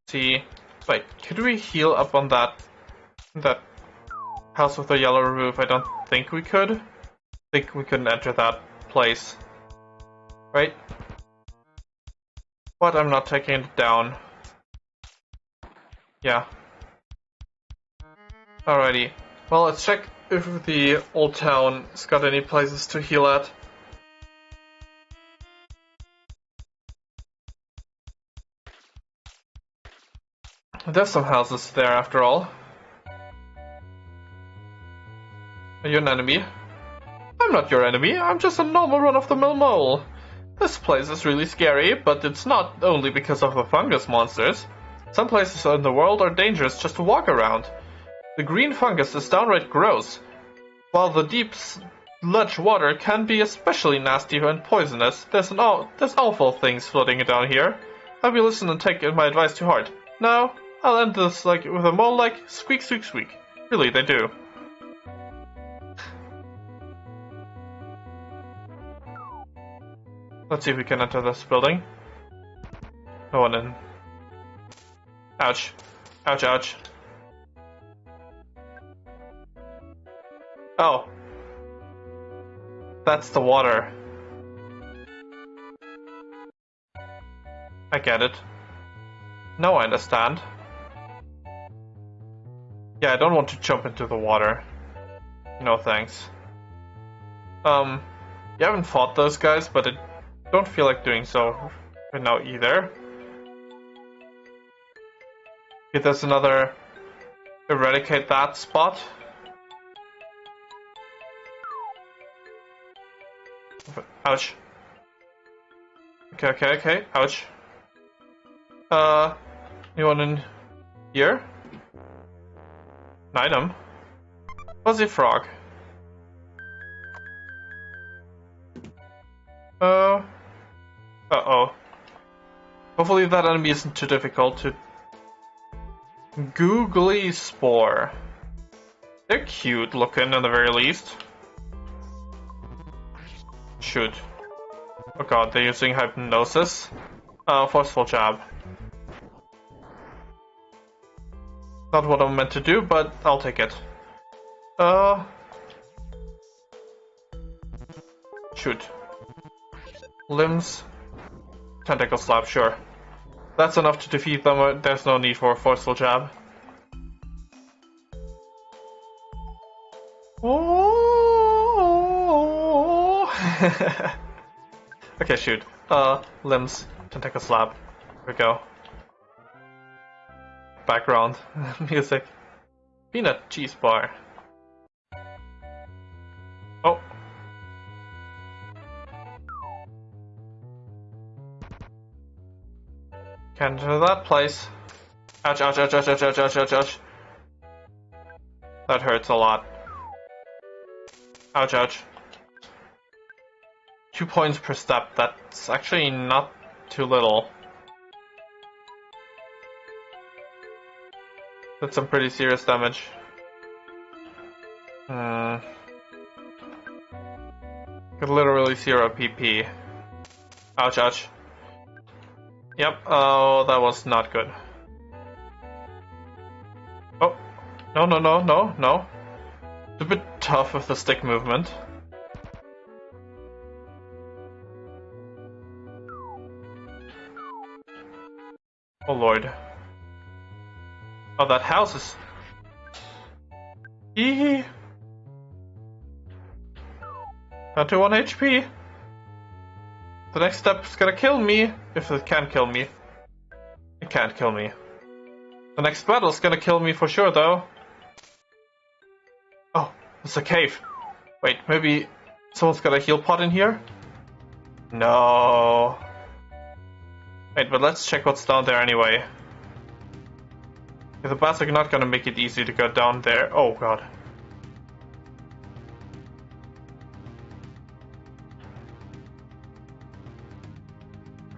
See, wait, could we heal up on that house with the yellow roof? I don't think we could. I think we couldn't enter that place. Right? But I'm not taking it down. Yeah. Alrighty. Well, let's check if the old town's got any places to heal at. There's some houses there after all. Are you an enemy? I'm not your enemy, I'm just a normal run-of-the-mill mole. This place is really scary, but it's not only because of the fungus monsters. Some places in the world are dangerous just to walk around. The green fungus is downright gross, while the deep sludge water can be especially nasty and poisonous. There's awful things floating down here. I hope you listen and take my advice to heart. Now, I'll end this with a mole like squeak squeak squeak. Really, they do. Let's see if we can enter this building. No one in. Ouch. Ouch, ouch. Oh. That's the water. I get it. Now I understand. Yeah, I don't want to jump into the water. No thanks. You haven't fought those guys, but I don't feel like doing so right now either. Okay, there's another eradicate that spot. Ouch. Okay. Ouch. Anyone in here? An item? Fuzzy frog. Uh-oh. Hopefully that enemy isn't too difficult to... Googly Spore. They're cute looking at the very least. Shoot. Oh god, they're using hypnosis. Forceful jab. Not what I'm meant to do, but I'll take it. Shoot. Limbs. Tentacle slap, sure. That's enough to defeat them. There's no need for a forceful jab. Oh. Okay, shoot. Limbs. Tentacle slap. Here we go. Background music. Peanut cheese bar. Oh. Can't enter that place. Ouch, ouch, ouch, ouch, ouch, ouch, ouch, ouch, ouch. That hurts a lot. Ouch, ouch. 2 points per step. That's actually not too little. That's some pretty serious damage. Could literally 0 PP. Ouch, ouch. Yep, oh, that was not good. Oh, no, no, no, no, no. It's a bit tough with the stick movement. Oh lord. Oh, that house is... Hee. Down to 1 HP. The next step is gonna kill me, if it can kill me. It can't kill me. The next battle is gonna kill me for sure, though. Oh, it's a cave. Wait, maybe someone's got a heal pot in here? No. Wait, but let's check what's down there anyway. The bats are not gonna make it easy to go down there. Oh god.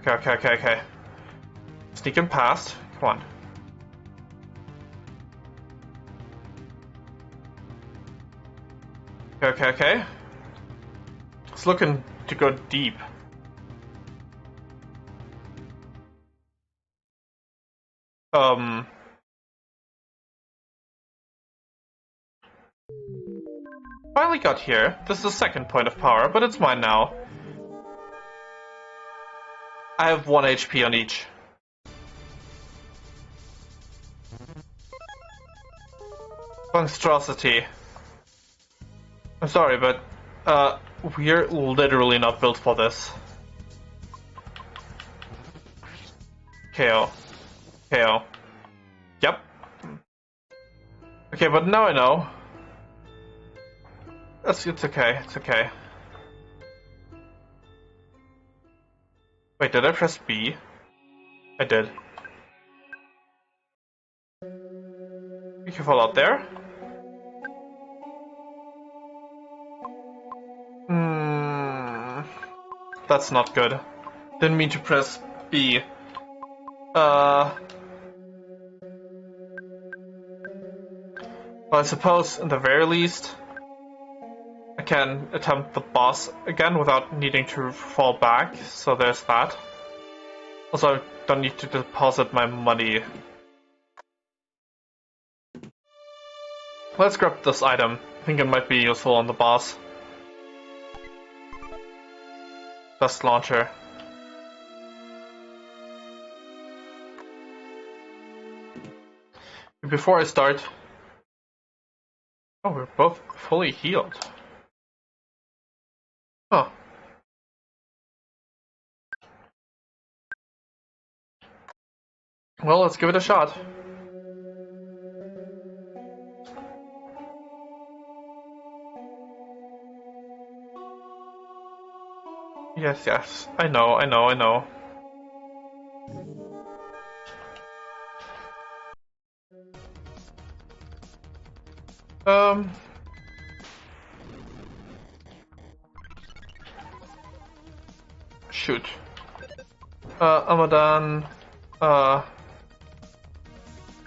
Okay. Sneaking past. Come on. Okay. It's looking to go deep. Finally got here. This is the second point of power, but it's mine now. I have 1 HP on each. Monstrosity. I'm sorry, but we're literally not built for this. KO. Yep. Okay, but now I know. It's okay. Wait, did I press B? I did. Be careful out there. That's not good. Didn't mean to press B. Well, I suppose, in the very least, I can attempt the boss again without needing to fall back, so there's that. Also, I don't need to deposit my money. Let's grab this item. I think it might be useful on the boss. Dust launcher. Before I start... Oh, we're both fully healed. Huh. Well, let's give it a shot. Yes. I know. Shoot. Amadan,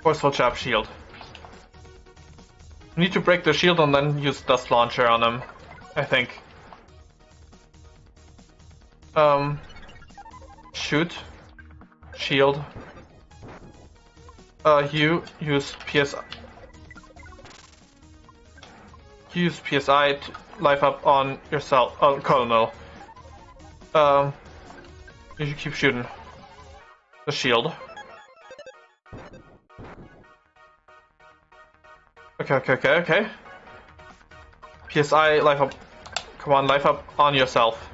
forceful jab shield. We need to break the shield and then use dust launcher on him, I think. Shoot. Shield. You use PSI. Use PSI to life up on yourself, Colonel. You should keep shooting. The shield. Okay. PSI, life up. Come on, life up on yourself.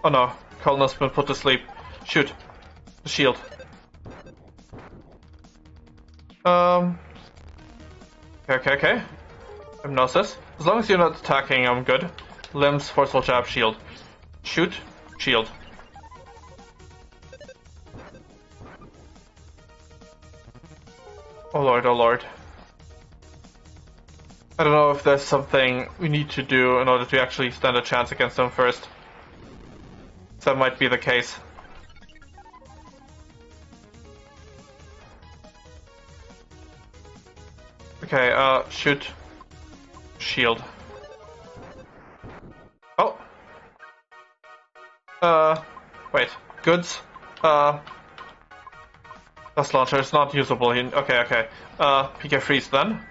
Oh no, Colonel's been put to sleep. Shoot. The shield. Okay. Hypnosis. As long as you're not attacking, I'm good. Limbs, forceful jab, shield. Shoot, shield. Oh lord. I don't know if there's something we need to do in order to actually stand a chance against them first. That might be the case. Okay, shoot. Shield. Oh! Wait. Goods? Dust launcher is not usable here. Okay. PK freeze then.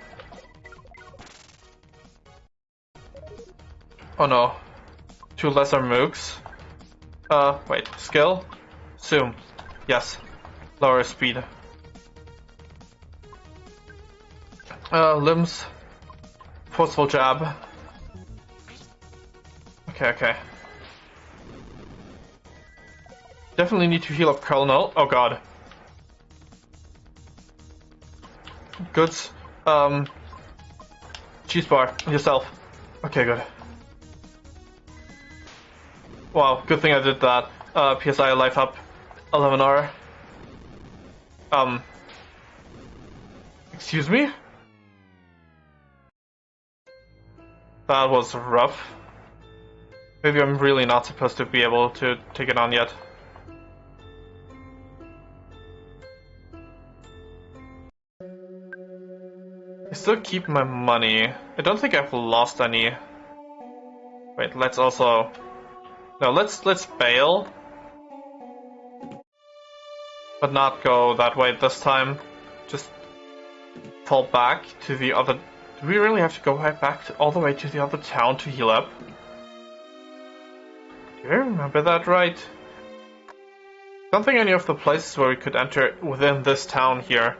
Oh no. 2 lesser mooks. Wait. Skill? Zoom. Yes. Lower speed. Limbs. Forceful jab. Okay. Definitely need to heal up Colonel. Oh god. Goods. Cheese bar. Yourself. Okay, good. Wow, good thing I did that. PSI life up. 11R. Excuse me? That was rough. Maybe I'm really not supposed to be able to take it on yet. I still keep my money. I don't think I've lost any. Wait, let's also... No, let's bail. But not go that way this time. Just fall back to the other... Do we really have to go right back all the way to the other town to heal up? Do I remember that right? Don't think any of the places where we could enter within this town here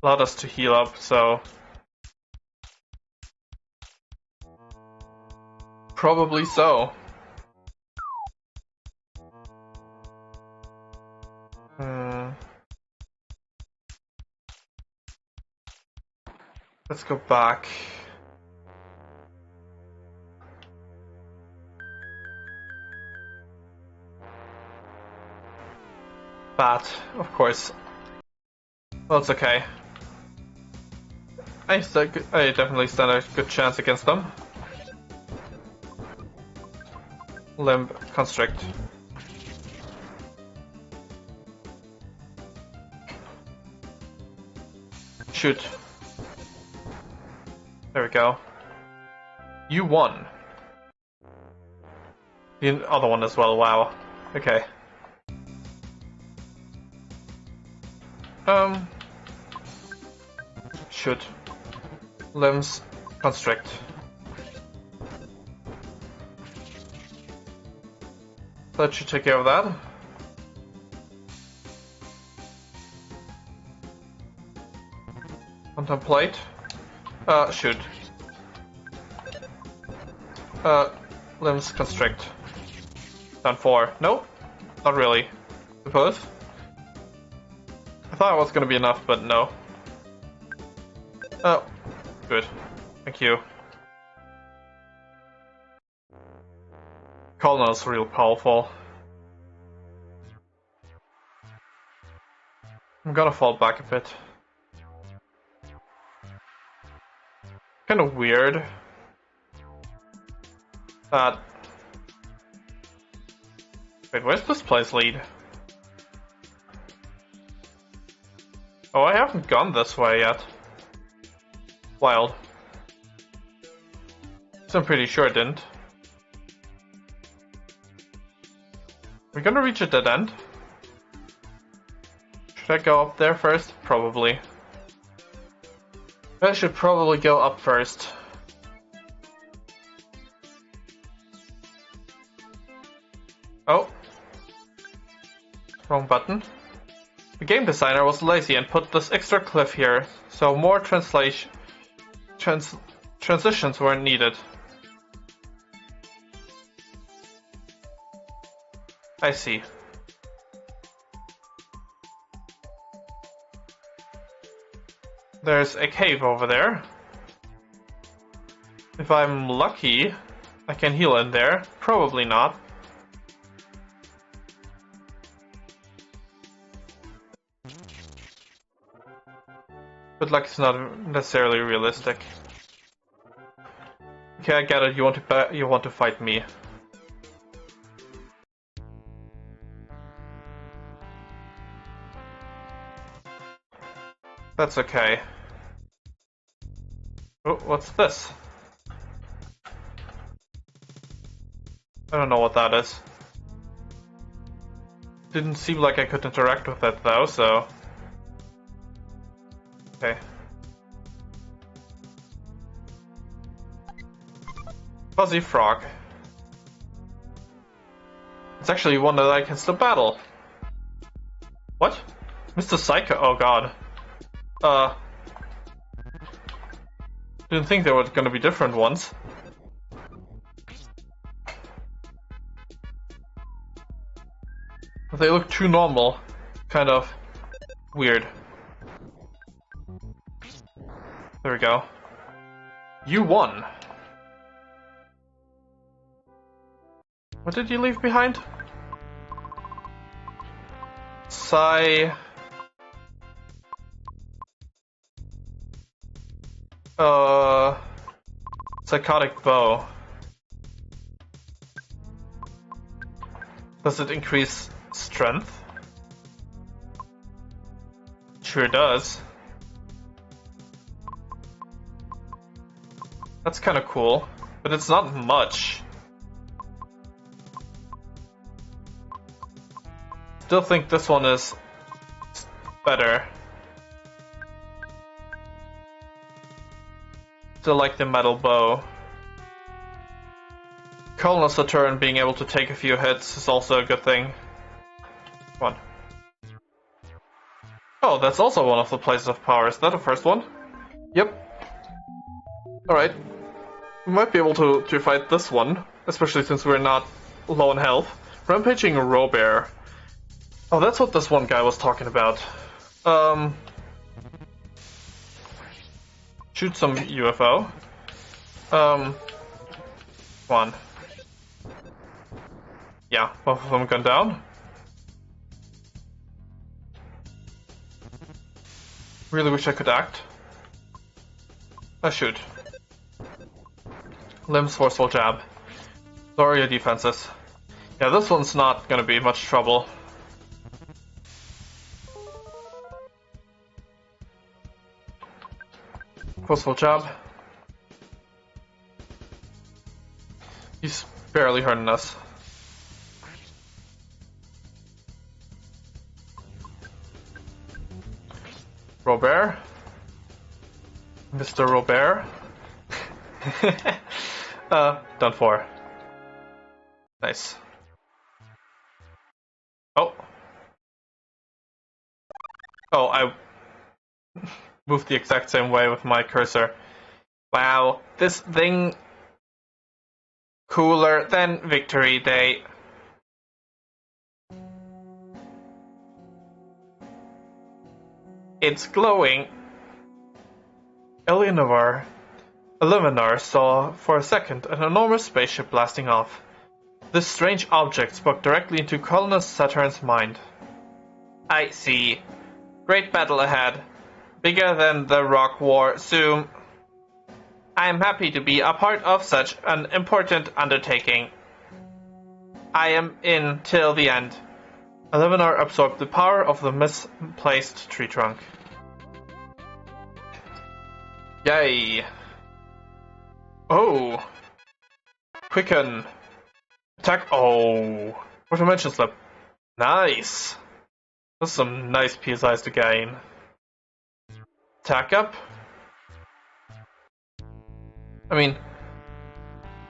allowed us to heal up, so... Probably so. Let's go back. Bat, of course. Well, it's okay. I definitely stand a good chance against them. Limb constrict. Shoot. There we go. You won. The other one as well, wow. Okay. Shoot. Limbs constrict. That should take care of that. Contemplate. Shoot. Limbs constrict. Done 4. Nope. Not really. Suppose. I thought it was gonna be enough, but no. Oh. Good. Thank you. Colonel's real powerful. I'm gonna fall back a bit. Kind of weird that... Wait, where's this place lead? Oh, I haven't gone this way yet. Wild. So I'm pretty sure it didn't. We're gonna reach a dead end. Should I go up there first? Probably. I should probably go up first. Oh. Wrong button. The game designer was lazy and put this extra cliff here, so more transitions weren't needed. I see. There's a cave over there. If I'm lucky, I can heal in there. Probably not. But luck is not necessarily realistic. Okay, I get it. You want to fight me. That's okay. Oh, what's this? I don't know what that is. Didn't seem like I could interact with it though, so... Okay. Fuzzy frog. It's actually one that I can still battle. What? Mr. Psycho? Oh god. Didn't think there were gonna be different ones. But they look too normal. Kind of weird. There we go. You won. What did you leave behind? Psychotic bow. Does it increase strength? Sure does. That's kind of cool, but it's not much. Still think this one is better. Still like the metal bow. Colonel's a turn, being able to take a few hits is also a good thing. Come on. Oh, that's also one of the places of power. Is that the first one? Yep. Alright. We might be able to fight this one, especially since we're not low on health. Rampaging Robert. Oh, that's what this one guy was talking about. Shoot some UFO. Come on. Yeah, both of them gone down. Really wish I could act. I shoot. Limbs forceful jab. Lower your defenses. Yeah, this one's not gonna be much trouble. Forceful jab. He's barely hurting us. Robert? Mr. Robert? Done for. Nice. Oh. Oh, I moved the exact same way with my cursor. Wow, this thing cooler than Victory Day. It's glowing. Eleanor saw for a second an enormous spaceship blasting off. This strange object spoke directly into Colonel Saturn's mind. I see. Great battle ahead. Bigger than the Rock War soon. I am happy to be a part of such an important undertaking. I am in till the end. Eleanor absorbed the power of the misplaced tree trunk. Yay! Oh! Quicken! Attack! Oh! What dimension slip? Nice! That's some nice PSIs to gain. Attack up? I mean,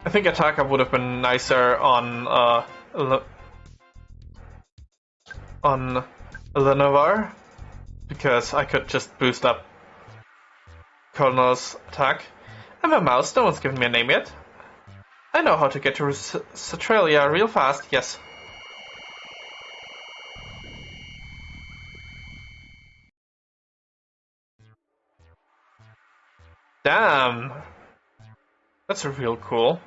I think attack up would have been nicer on on Lenovar because I could just boost up Colonel's attack. I'm a mouse, no one's given me a name yet. I know how to get to Centralia real fast, yes. Damn! That's real cool.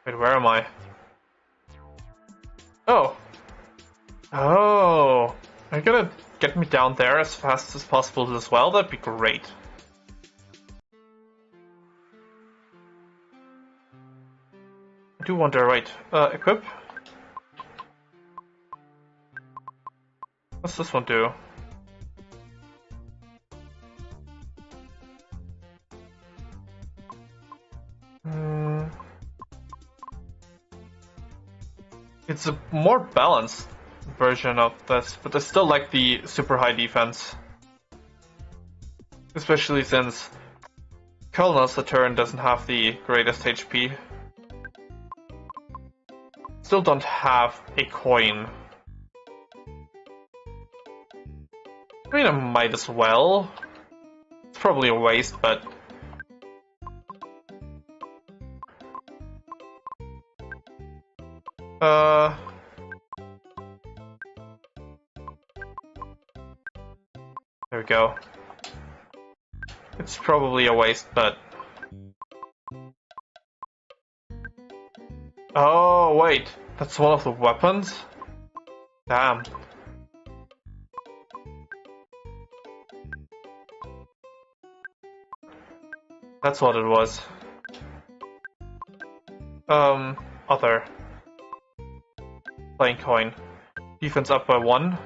Wait, where am I? Oh! Oh! Are you gonna get me down there as fast as possible as well? That'd be great. I do wonder, wait, equip? What's this one do? It's a more balanced version of this, but I still like the super high defense. Especially since Colonel's turn doesn't have the greatest HP. Still don't have a coin. I mean, I might as well. It's probably a waste, but... There we go. It's probably a waste, but... Oh, wait. That's one of the weapons? Damn. That's what it was. Other. Playing coin. Defense up by 1.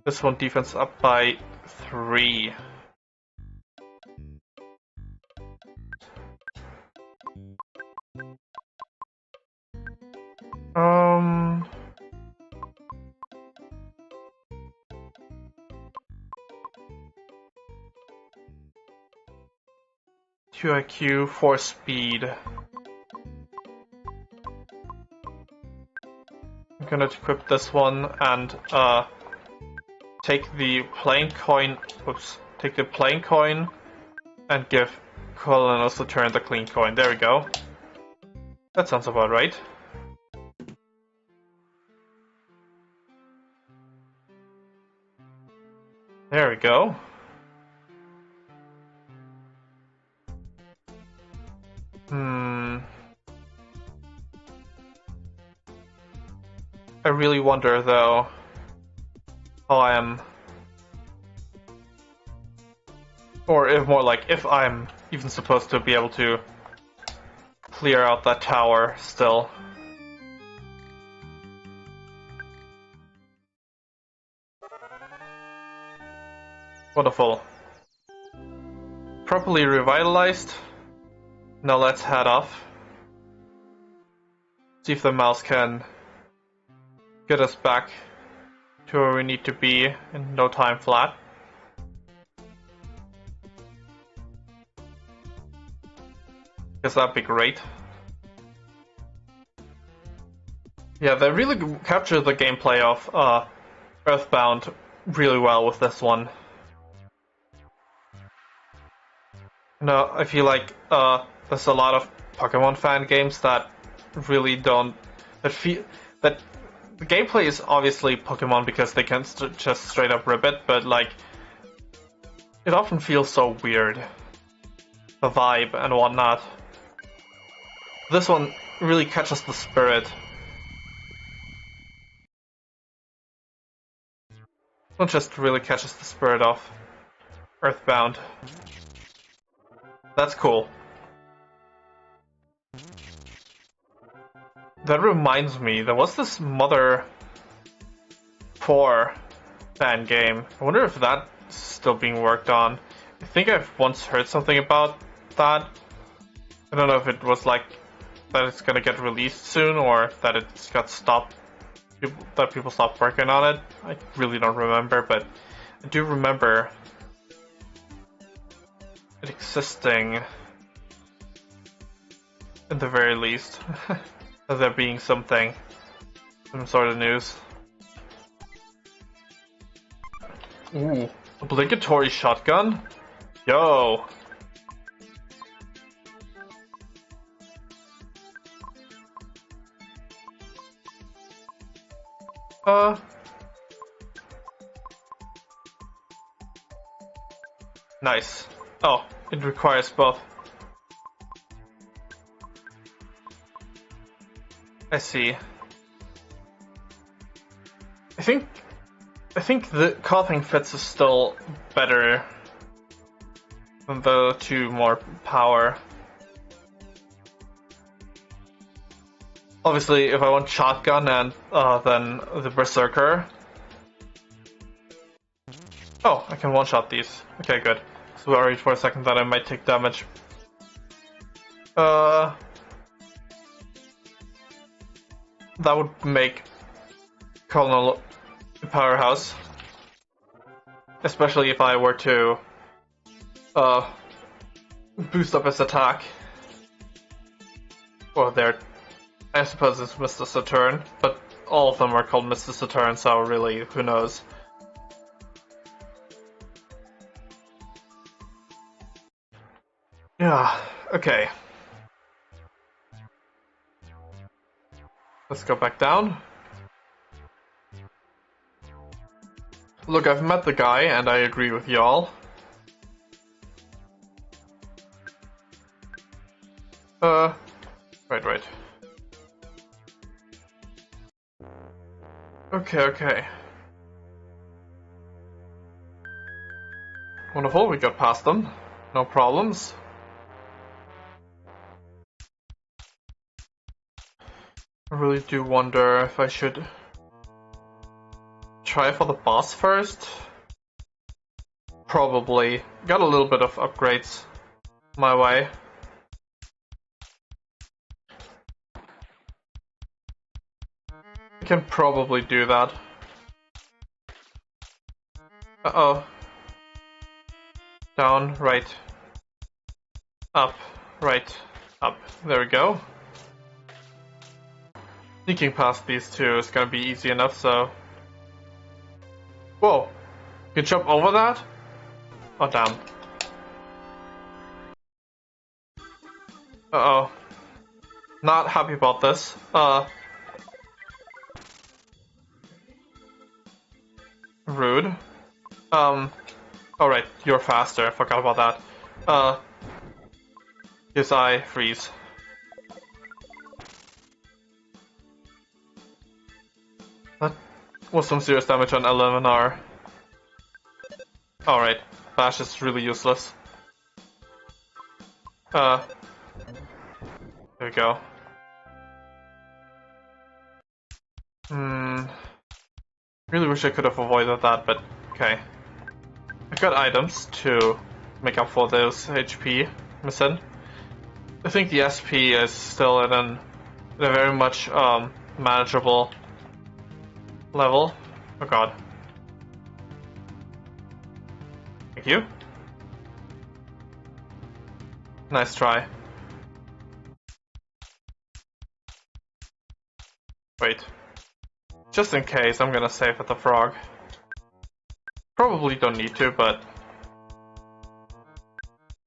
This one defense up by 3. Two IQ, 4 speed. I'm gonna equip this one and take the plain coin. Oops. Take the plain coin and give Colonel's the turn the clean coin. There we go. That sounds about right. There we go. I really wonder, though, how I am... Or if more like, if I'm even supposed to be able to clear out that tower still. Wonderful. Properly revitalized. Now let's head off. See if the mouse can get us back to where we need to be in no time flat. Guess that'd be great. Yeah, they really captured the gameplay of Earthbound really well with this one. No, I feel like there's a lot of Pokemon fan games that really don't that the gameplay is obviously Pokemon because they can just straight up rip it, but like it often feels so weird, the vibe and whatnot. This one really catches the spirit. It just really catches the spirit of Earthbound. That's cool. That reminds me, there was this Mother 4 fan game. I wonder if that's still being worked on. I think I've once heard something about that. I don't know if it was like that it's gonna get released soon or that it's got stopped, that people stopped working on it. I really don't remember, but I do remember it existing in the very least. There being something. some sort of news. Ooh, obligatory shotgun? Yo! Nice. Oh, it requires both. I see. I think the coughing fits is still better than the two more power. Obviously, if I want shotgun and then the berserker. Oh, I can one-shot these. Okay, good. So worried for a second that I might take damage. That would make Colonel a powerhouse. Especially if I were to boost up his attack. Well, there. I suppose it's Mr. Saturn, but all of them are called Mr. Saturn, so really, who knows? Yeah, okay. Let's go back down. Look, I've met the guy, and I agree with y'all. Right. Okay. Wonderful, we got past them. No problems. I really do wonder if I should try for the boss first. Probably. Got a little bit of upgrades my way. I can probably do that. Uh-oh. Down, right. Up, right, up. There we go. Sneaking past these two is gonna be easy enough, so... Whoa! You can jump over that? Oh, damn. Uh-oh. Not happy about this. Rude. Alright, you're faster. I forgot about that. Yes, I freeze. That was some serious damage on 11R. Alright, Bash is really useless. There we go. Really wish I could have avoided that, but okay. I've got items to make up for those HP missing. I think the SP is still in a very much manageable level. Oh god. Thank you. Nice try. Wait. Just in case, I'm gonna save at the frog. Probably don't need to, but...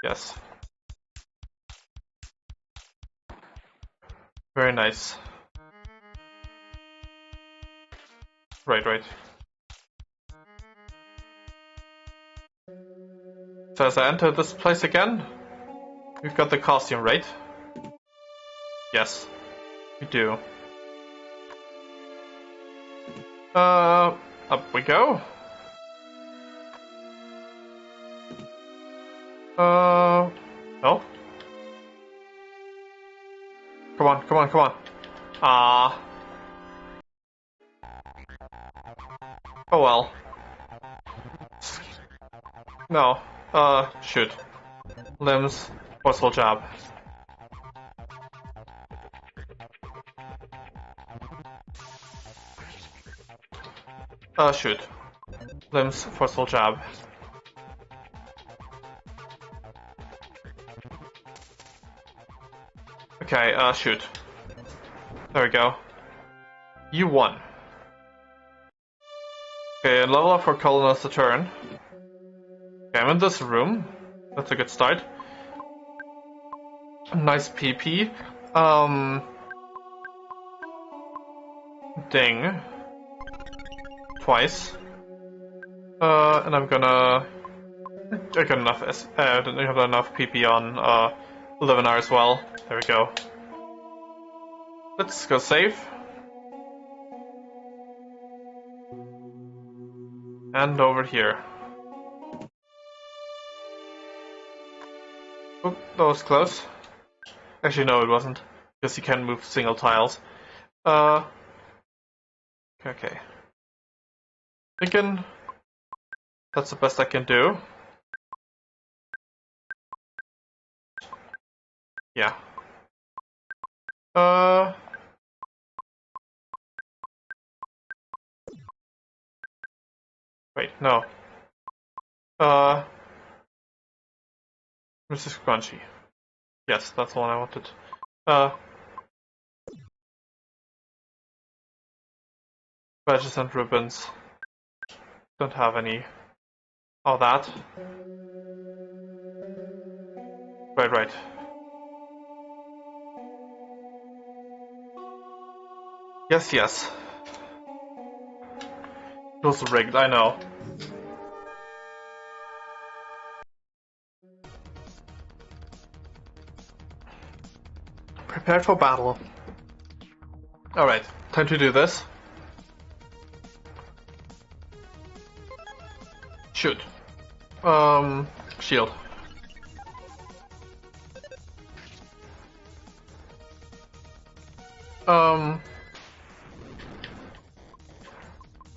Yes. Very nice. Right. So as I enter this place again, we've got the costume, right? Yes, we do. Up we go. No. Come on. Ah. Oh well. No. Shoot. Limbs. Forceful jab. Shoot. Limbs. Forceful jab. Okay, shoot. There we go. You won. Okay, level up for colonist a turn. Okay, I'm in this room. That's a good start. Nice PP. Ding. Twice. And I'm gonna... I got enough I don't have enough PP on 11R as well. There we go. Let's go save. And over here. Oop, that was close. Actually, no, it wasn't. Because you can move single tiles. Okay. Thinking that's the best I can do. Yeah. Wait, no. Mrs. Crunchy. Yes, that's the one I wanted. Badges and ribbons. Don't have any. All that. Right. Yes. It was rigged, I know. Prepare for battle. Alright, time to do this. Shoot. Shield.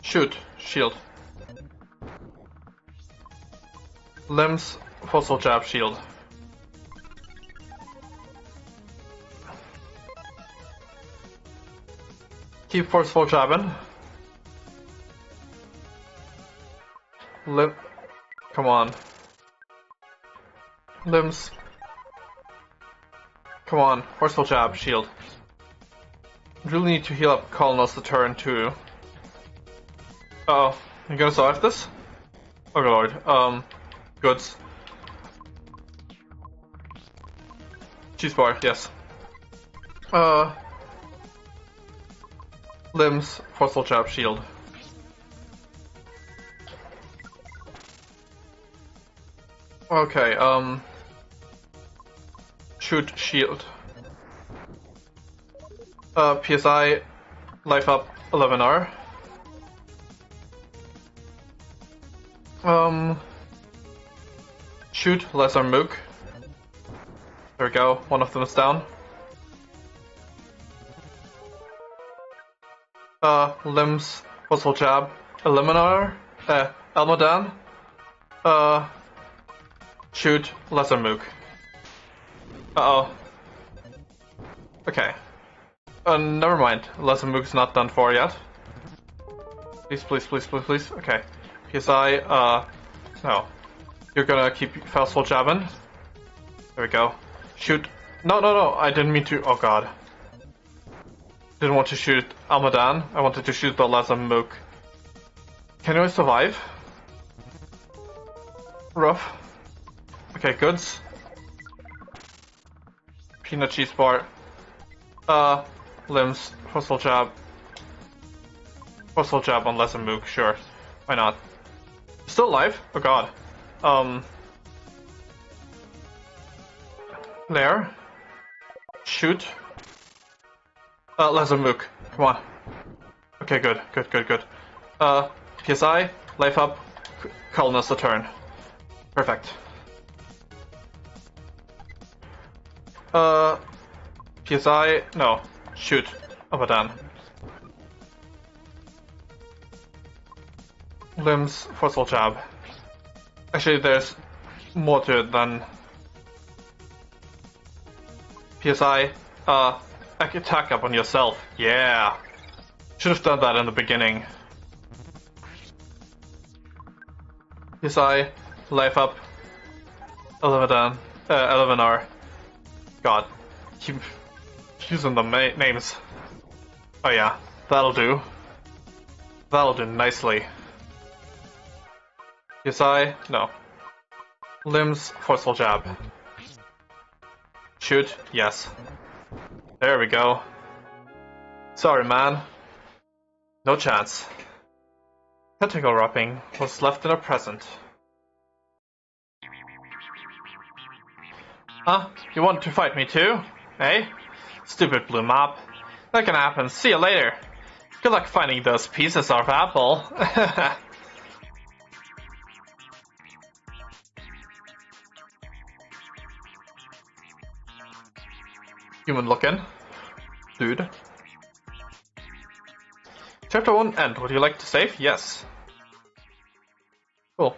Shoot. Shield. Limbs, fossil jab, shield. Keep forceful jabbing. Come on. Limbs. Come on, forceful jab, shield. Really need to heal up Colonel's the turn too. Uh-oh, you gonna survive this? Oh god lord, goods. Cheese bar, yes. Limbs, forceful jab, shield. Okay, shoot, shield. PSI, life up, 11R. Shoot, lesser mook. There we go, one of them is down. Limbs, forceful jab, Eliminar, Elmodan. Shoot, lesser mook. Uh-oh. Okay. Never mind. Lesser mook's not done for yet. Please. Okay. PSI, no. You're gonna keep forceful jabbing. There we go. Shoot. No, I didn't mean to. Oh god. Didn't want to shoot Almadan. I wanted to shoot the lesser mook. Can I survive? Rough. Okay, goods. Peanut cheese bar. Limbs. Forceful jab. Forceful jab on lesser mook, sure. Why not? Still alive? Oh god. Lair. Shoot. Lesser mook. Come on. Okay, good. PSI, life up, colonist a turn. Perfect. PSI, no. Shoot. Abadan. Limbs, forceful jab. Actually, there's more to it than PSI, attack up on yourself. Yeah. Should have done that in the beginning. PSI, life up, 11R. God. Keep using the names. Oh yeah. That'll do. That'll do nicely. PSI? No. Limbs, forceful jab. Shoot? Yes. There we go. Sorry, man. No chance. Tentacle wrapping was left in a present. Huh? You want to fight me too? Eh? Stupid blue mob. That can happen. See you later. Good luck finding those pieces of apple. Human looking. Dude. Chapter 1 end. Would you like to save? Yes. Cool.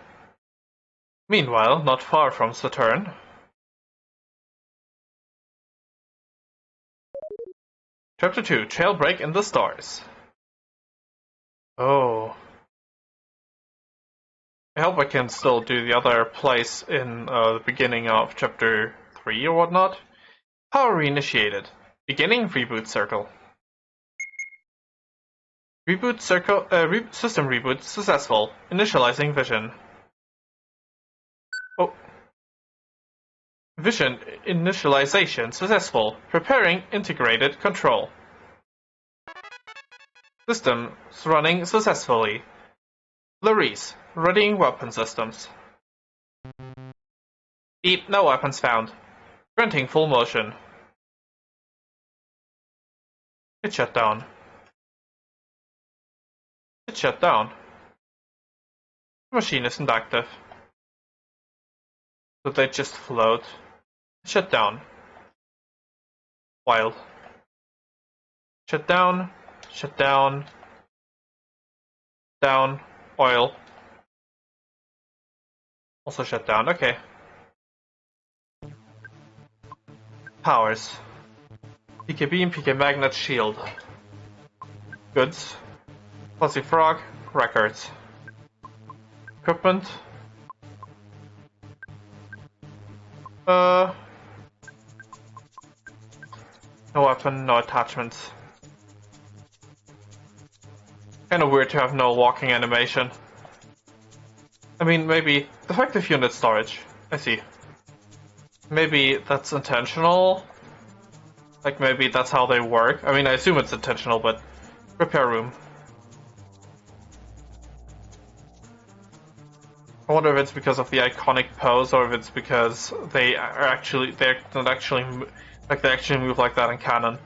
Meanwhile, not far from Saturn. Chapter 2 Jailbreak in the Stars. Oh. I hope I can still do the other place in the beginning of Chapter 3 or whatnot. Power reinitiated. Beginning reboot circle. Reboot circle. System reboot successful. Initializing vision. Oh. Vision initialization successful. Preparing integrated control. Systems running successfully. Larisse, readying weapon systems. Eat, no weapons found. Granting full motion. It shut down. It shut down. The machine isn't active. Did they just float? It shut down. Wild. Shut down. Shut down. Down. Oil. Also shut down. Okay. Powers. PK beam, PK magnet, shield. Goods. Fuzzy frog. Records. Equipment. No weapon, no attachments. Kinda weird to have no walking animation. I mean, maybe defective unit storage. I see. Maybe that's intentional. Like, maybe that's how they work. I mean, I assume it's intentional, but repair room. I wonder if it's because of the iconic pose, or if it's because they're not actually they actually move like that in canon.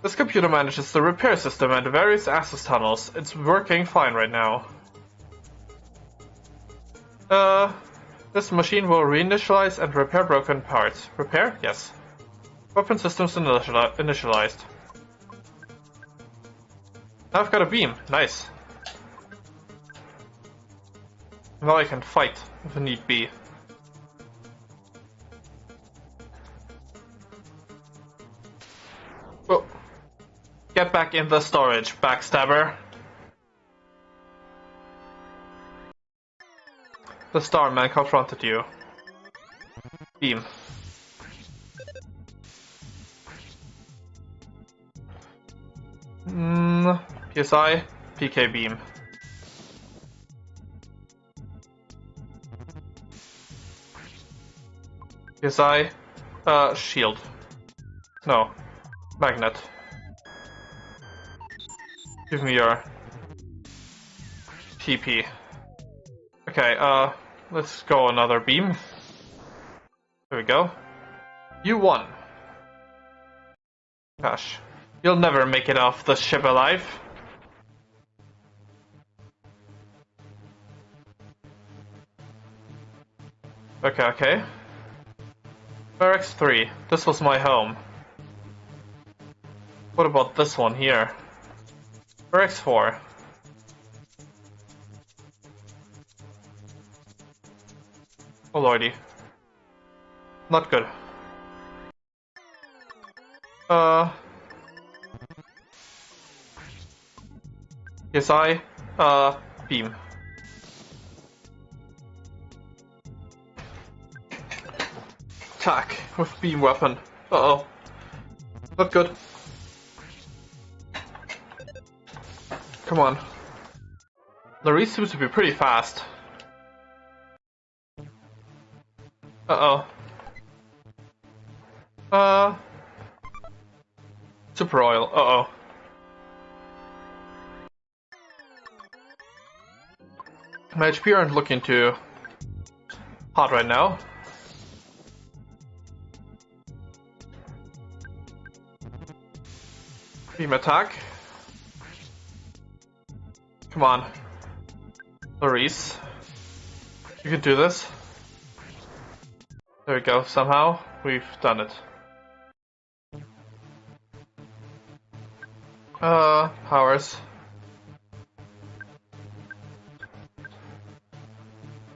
This computer manages the repair system and various access tunnels. It's working fine right now. This machine will reinitialize and repair broken parts. Repair? Yes. Weapon systems initialized. Now I've got a beam. Nice. Now I can fight if need be. Oh. Get back in the storage, backstabber. The Starman confronted you. Beam. PSI, PK beam. PSI, shield. No, magnet. Give me your TP. Okay, let's go another beam. There we go. You won. Gosh, you'll never make it off the ship alive. Okay. Barracks 3. This was my home. What about this one here? Barracks 4. Oh lordy. Not good. PSI, beam. Attack with beam weapon. Uh-oh. Not good. Come on. Larisse seems to be pretty fast. Uh-oh. Super oil. Uh-oh. My HP aren't looking too hot right now. Beam attack. Come on. Larisse. You can do this. There we go. Somehow, we've done it. Powers.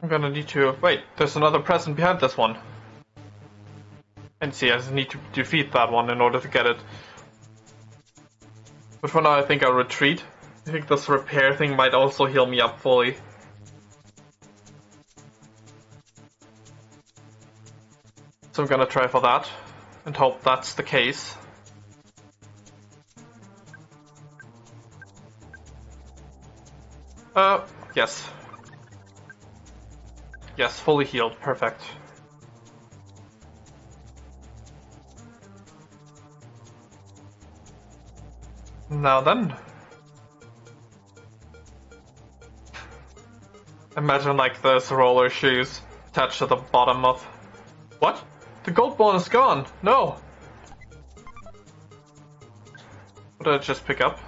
I'm gonna need to... Wait, there's another present behind this one. And see, I just need to defeat that one in order to get it. But for now, I think I'll retreat. I think this repair thing might also heal me up fully. So I'm gonna try for that, and hope that's the case. Yes. Yes, fully healed, perfect. Now then. Imagine like those roller shoes attached to the bottom of... What? The gold ball is gone! No! What did I just pick up?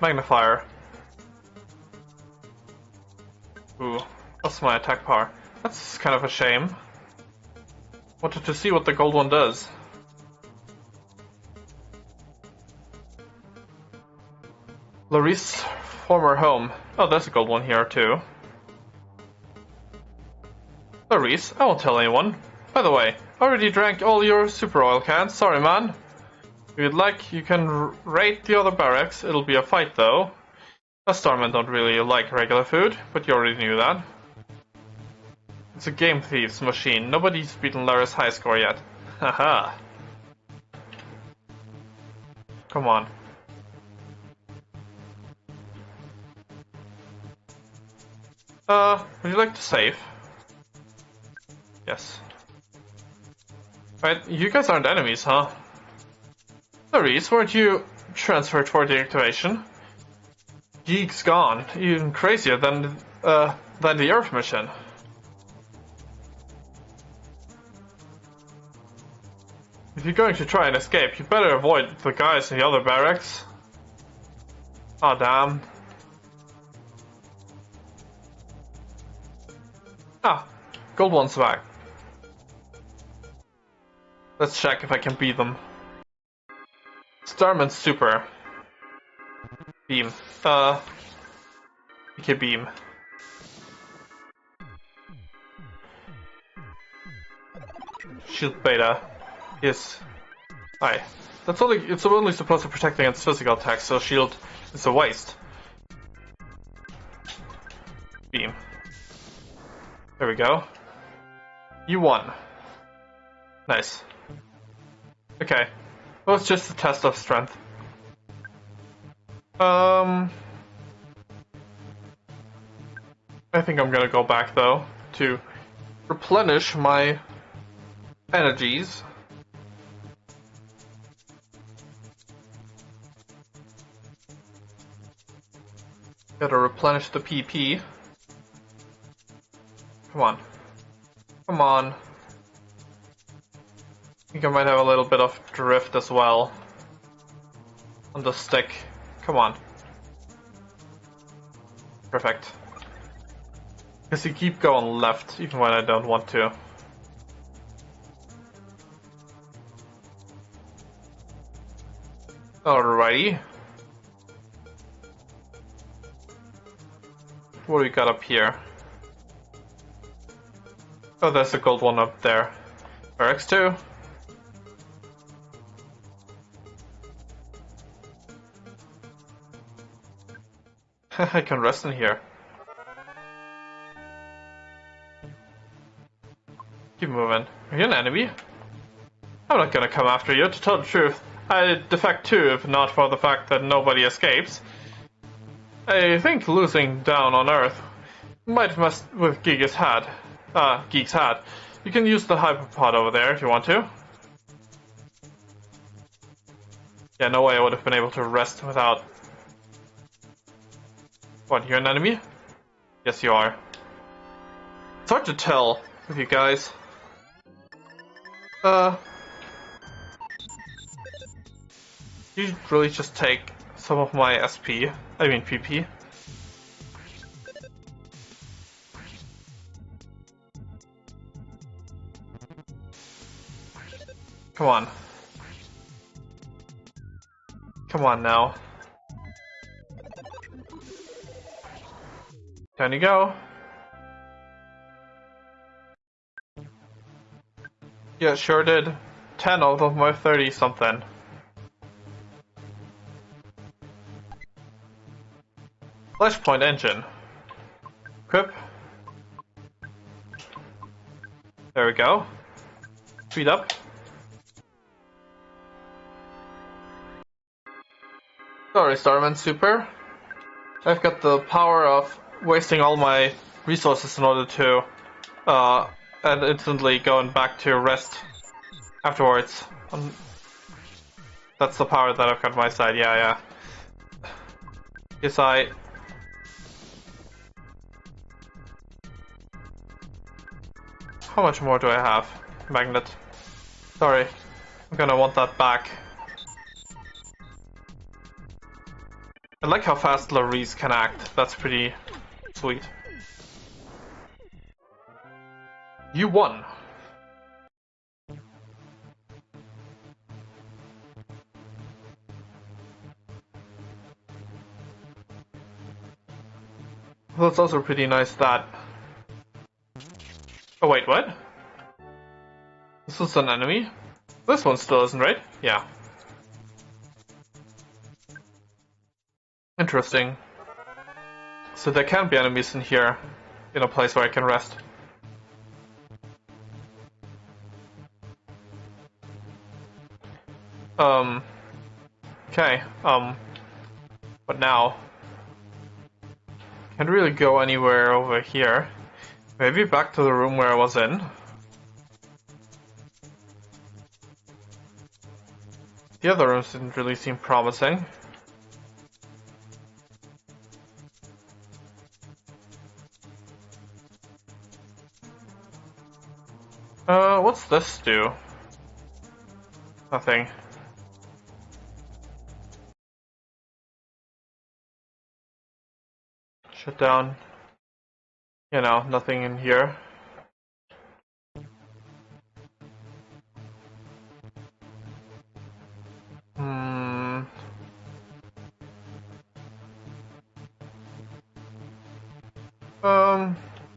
Magnifier. Ooh, that's my attack power. That's kind of a shame. Wanted to see what the gold one does. Larisse's former home. Oh, there's a gold one here too. Larisse, I won't tell anyone. By the way, I already drank all your super oil cans. Sorry, man. If you'd like, you can raid the other barracks. It'll be a fight, though. Us Starmen don't really like regular food, but you already knew that. It's a game thief's machine. Nobody's beaten Lara's high score yet. Haha. Come on. Would you like to save? Yes. Right, you guys aren't enemies, huh? Larisse, weren't you transferred for deactivation? Geek's gone. Even crazier than the Earth mission. If you're going to try and escape, you better avoid the guys in the other barracks. Aw, damn. Ah, gold one's back. Let's check if I can beat them. Starman Super. Beam. Okay, beam. Shield beta. Yes. Aye. It's only supposed to protect against physical attacks, so shield is a waste. Beam. There we go. You won. Nice. Okay. Well, it's just a test of strength. I think I'm gonna go back though to replenish my energies. Gotta replenish the PP. Come on. Come on. I think I might have a little bit of drift as well. On the stick. Come on. Perfect. Because you keep going left, even when I don't want to. Alrighty. What do we got up here? Oh, there's a gold one up there. Barracks 2. I can rest in here. Keep moving. Are you an enemy? I'm not gonna come after you, to tell the truth. I'd defect too if not for the fact that nobody escapes. I think losing down on Earth might mess with Geek's hat. You can use the hyperpod over there if you want to. Yeah, no way I would have been able to rest without... What, you're an enemy? Yes, you are. It's hard to tell with you guys. You really just take some of my SP, I mean PP. Come on. Come on now. Down you go. Yeah, sure did. 10 out of my 30 something. Flashpoint engine. Equip. There we go. Speed up. Sorry, Starman Super. I've got the power of wasting all my resources in order to and instantly going back to rest afterwards. That's the power that I've got on my side, yeah. Yes, How much more do I have? Magnet. Sorry. I'm gonna want that back. I like how fast Laurice can act. That's pretty sweet. You won. Well, it's also pretty nice that... Oh wait, what? This was an enemy? This one still isn't, right? Yeah. Interesting. So there can be enemies in here, in a place where I can rest. Okay, but now? Can't really go anywhere over here. Maybe back to the room where I was in. The other rooms didn't really seem promising. What's this do? Nothing. Shut down. You know, nothing in here.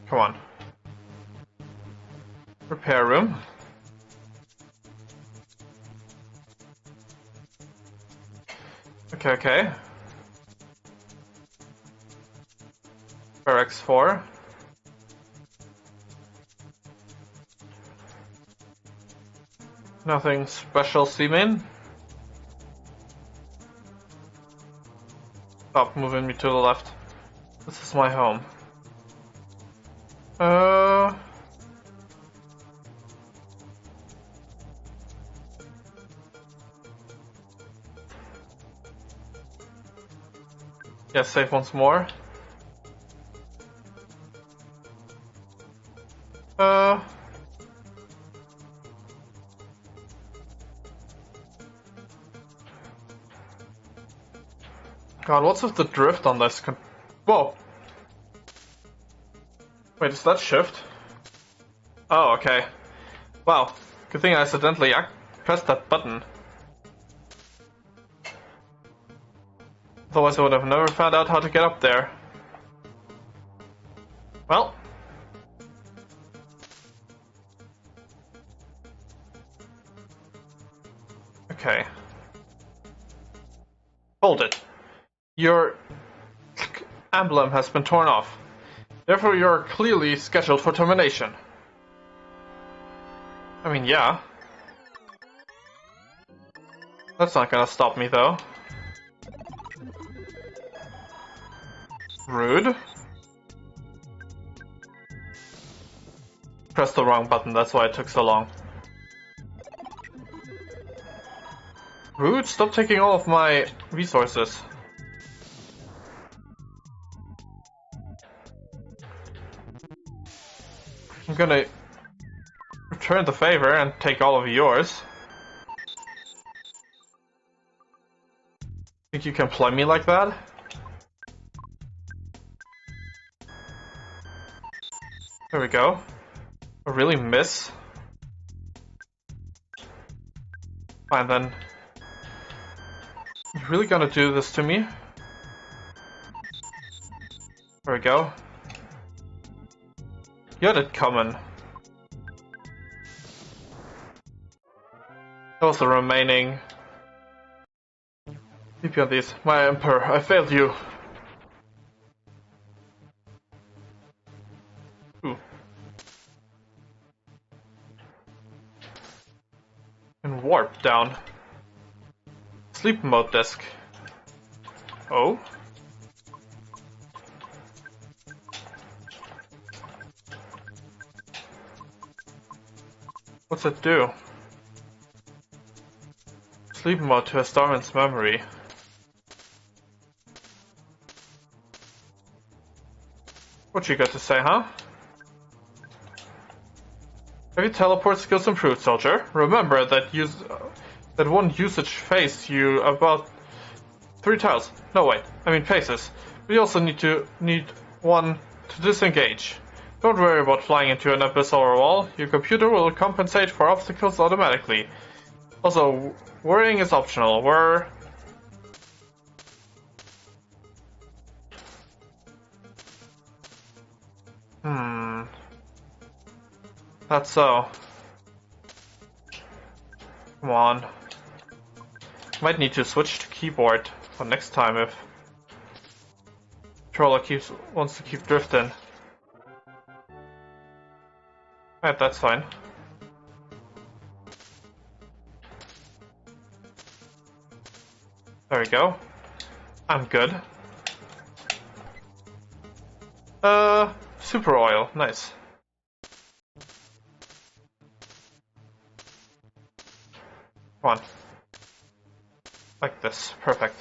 Come on. Repair room. Okay. Barracks 4. Nothing special, seeming. Stop moving me to the left. This is my home. Yeah, save once more. God, what's with the drift on this? Whoa! Wait, is that shift? Oh, okay. Wow, good thing I accidentally pressed that button. Otherwise I would have never found out how to get up there. Well. Okay. Hold it. Your emblem has been torn off. Therefore, you're clearly scheduled for termination. I mean, yeah. That's not gonna stop me though. Rude. Pressed the wrong button, that's why it took so long. Rude, stop taking all of my resources. I'm gonna return the favor and take all of yours. Think you can play me like that? There we go. I really miss. Fine then. You really gonna do this to me? There we go. You had it coming. That was the remaining PP on these. My Emperor, I failed you. Ooh. And warp down. Sleep mode disk. Oh? What's it do? Sleep mode to a Starman's memory. What you got to say, huh? Have your teleport skills improved, soldier? Remember that that one usage phased you about 3 tiles. No wait, I mean paces. We also need one to disengage. Don't worry about flying into an abyss or a wall. Your computer will compensate for obstacles automatically. Also, worrying is optional. That's so. Come on. Might need to switch to keyboard for next time if controller wants to keep drifting. Alright, that's fine. There we go. I'm good. Super oil, nice. Come on. Like this, perfect.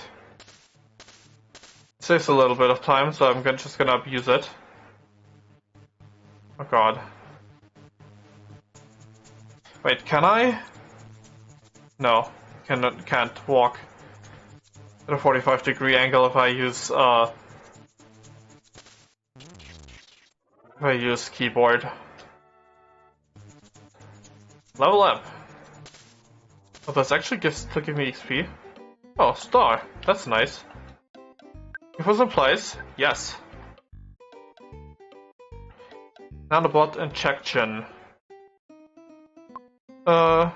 Saves a little bit of time, so I'm just gonna abuse it. Oh god. Wait, can I? No, can't walk at a 45-degree angle if I use keyboard. Level up. Oh, this actually still give me XP. Oh, star. That's nice. For supplies, yes. Nanobot injection. Uh-huh.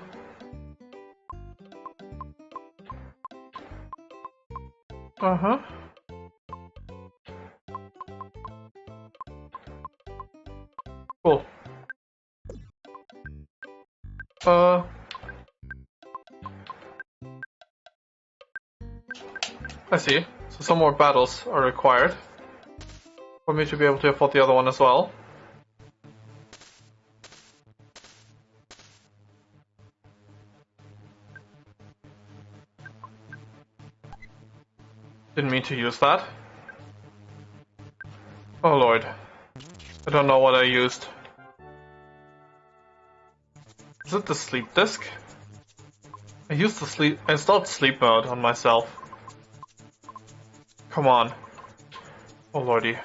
Cool. I see. So some more battles are required for me to be able to afford the other one as well. Didn't mean to use that. Oh lord. I don't know what I used. Is it the sleep disk? I installed sleep mode on myself. Come on. Oh lordy.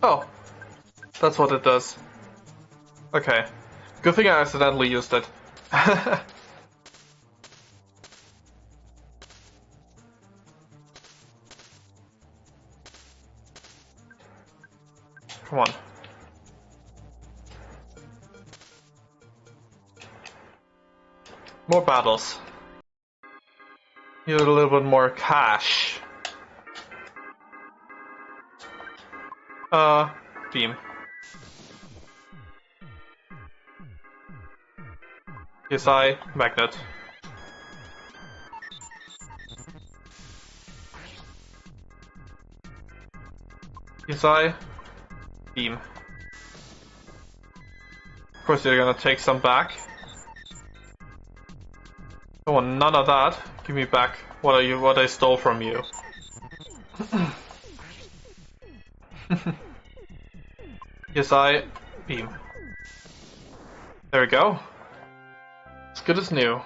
Oh. That's what it does. Okay. Good thing I accidentally used it. Come on. More battles. Need a little bit more cash. Beam. PSI, magnet. Yesai, beam. Of course you're gonna take some back. I want none of that. Give me back what I stole from you. Yesai, beam. There we go. As good as new.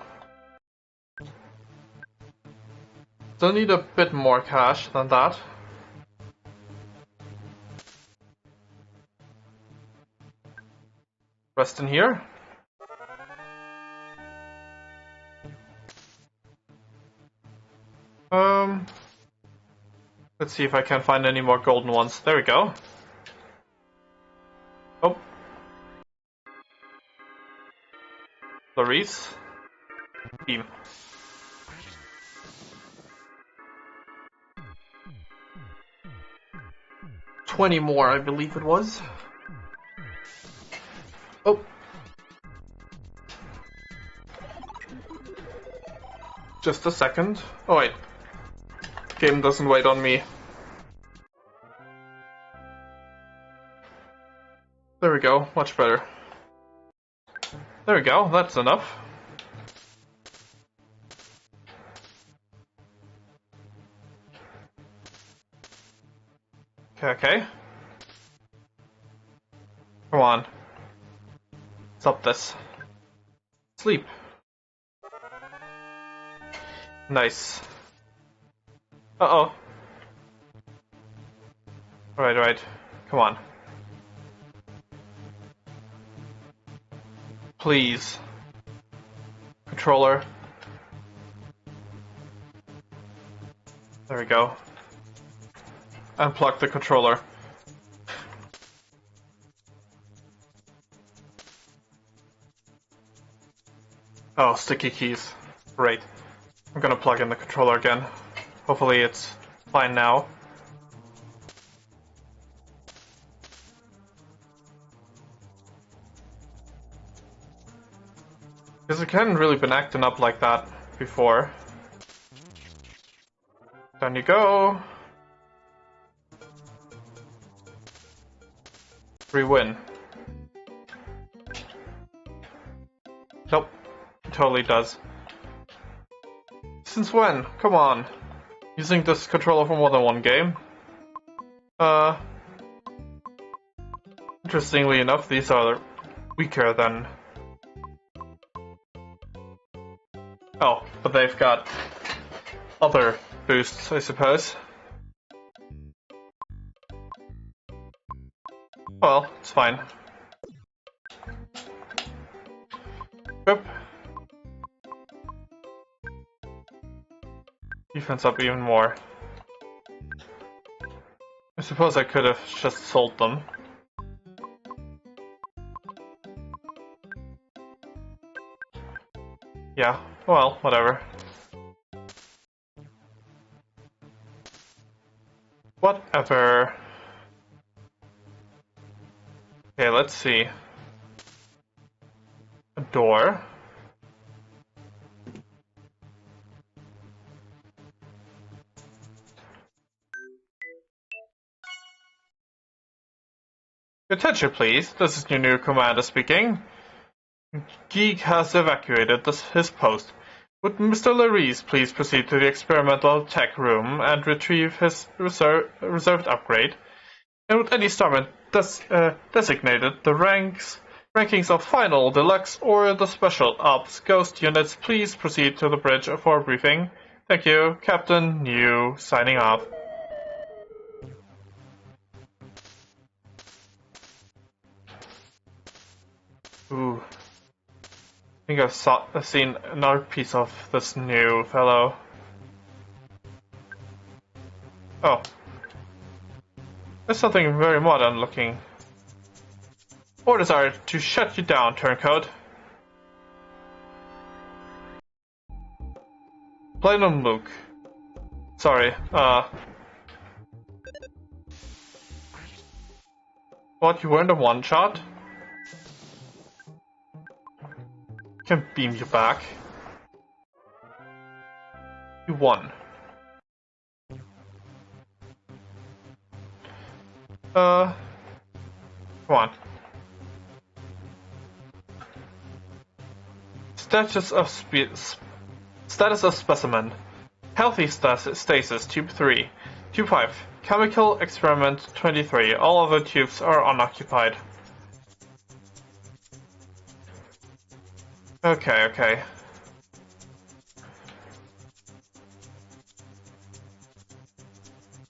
Still need a bit more cash than that. Rest in here. Let's see if I can find any more golden ones. There we go. Oh. Clarice. Beam. $20 more, I believe it was. Oh. Just a second. Oh wait. Game doesn't wait on me. There we go, much better. There we go, that's enough. Okay. Come on. Stop this. Sleep. Nice. Uh-oh. Right. Come on. Please. Controller. There we go. Unplug the controller. Oh, sticky keys. Great. I'm gonna plug in the controller again. Hopefully it's fine now. Because it hadn't really been acting up like that before. Down you go. Re-win. Nope. It totally does. Since when? Come on. Using this controller for more than one game? Interestingly enough, these are weaker than... Oh, but they've got other boosts, I suppose. Well, it's fine. Boop. Defense up even more. I suppose I could have just sold them. Yeah, well, whatever. Whatever. Okay, let's see. A door. Attention, please. This is your new commander speaking. Geek has evacuated his post. Would Mr. Larise please proceed to the experimental tech room and retrieve his reserved upgrade? And would any starman designated the rankings of Final, Deluxe, or the Special Ops Ghost units please proceed to the bridge for a briefing? Thank you, Captain New, signing off. Ooh. I think I've seen another piece of this new fellow. Oh. There's something very modern looking. Orders are to shut you down, turncoat. Plain on Luke. Sorry, What, you weren't a one-shot? Can beam you back. You won. Come on. Status of specimen. Healthy stasis, tube 3. Tube 5. Chemical experiment 23. All other tubes are unoccupied. Okay.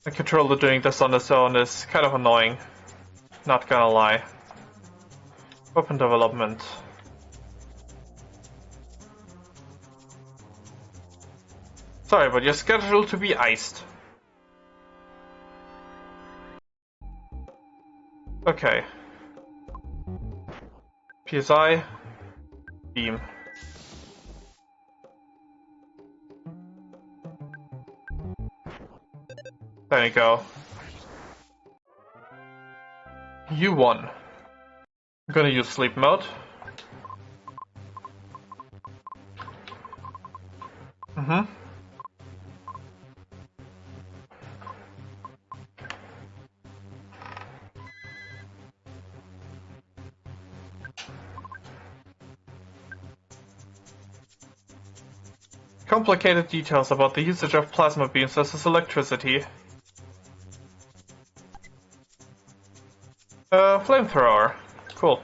The controller doing this on its own is kind of annoying. Not gonna lie. Open development. Sorry, but you're scheduled to be iced. Okay. PSI. Beam. There you go. You won. I'm gonna use sleep mode. Complicated details about the usage of plasma beams versus electricity. Flamethrower. Cool.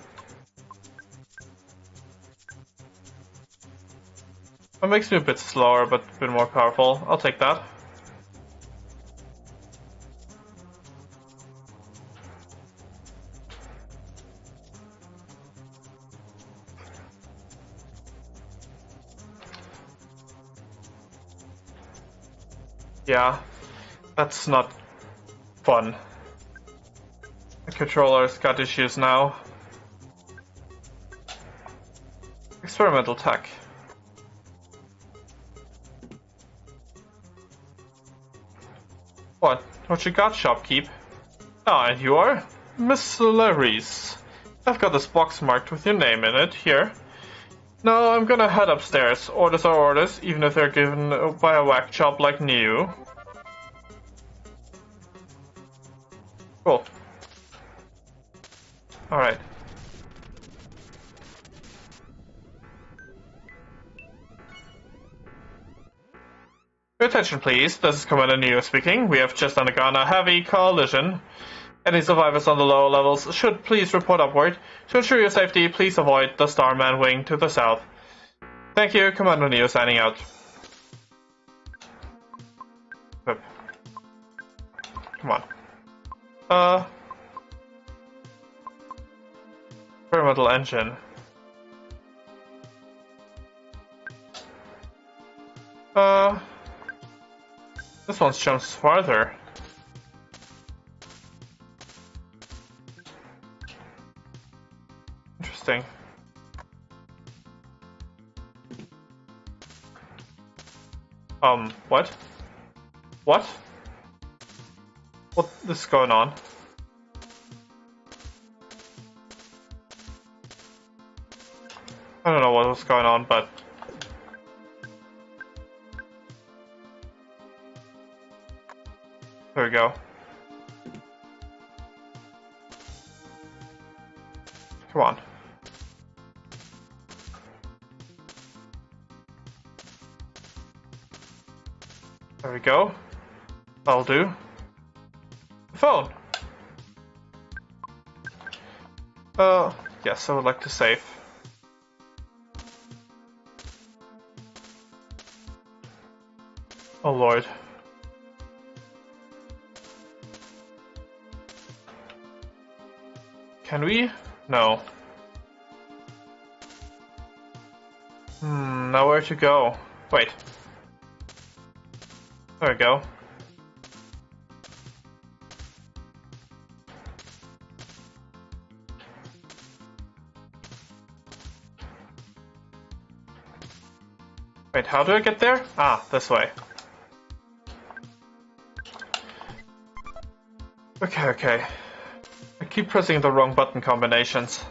That makes me a bit slower, but a bit more powerful. I'll take that. Yeah, that's not fun. The controller's got issues now. Experimental tech. What you got, shopkeep? Ah, and you are? Miss Larisse. I've got this box marked with your name in it, here. No, I'm gonna head upstairs. Orders are orders, even if they're given by a whack job like you. Cool. Alright. Your attention, please. This is Commander Neo speaking. We have just undergone a heavy collision. Any survivors on the lower levels should please report upward. To ensure your safety, please avoid the Starman wing to the south. Thank you, Commander Neo signing out. Come on. Experimental engine. This one jumps farther. Interesting. What? What? What is going on? I don't know what was going on, but... There we go. Come on. There we go. That'll do. Phone! Yes, I would like to save. Oh lord. Can we? No. Now where to go? Wait. There we go. Wait, how do I get there? Ah, this way. Okay. I keep pressing the wrong button combinations.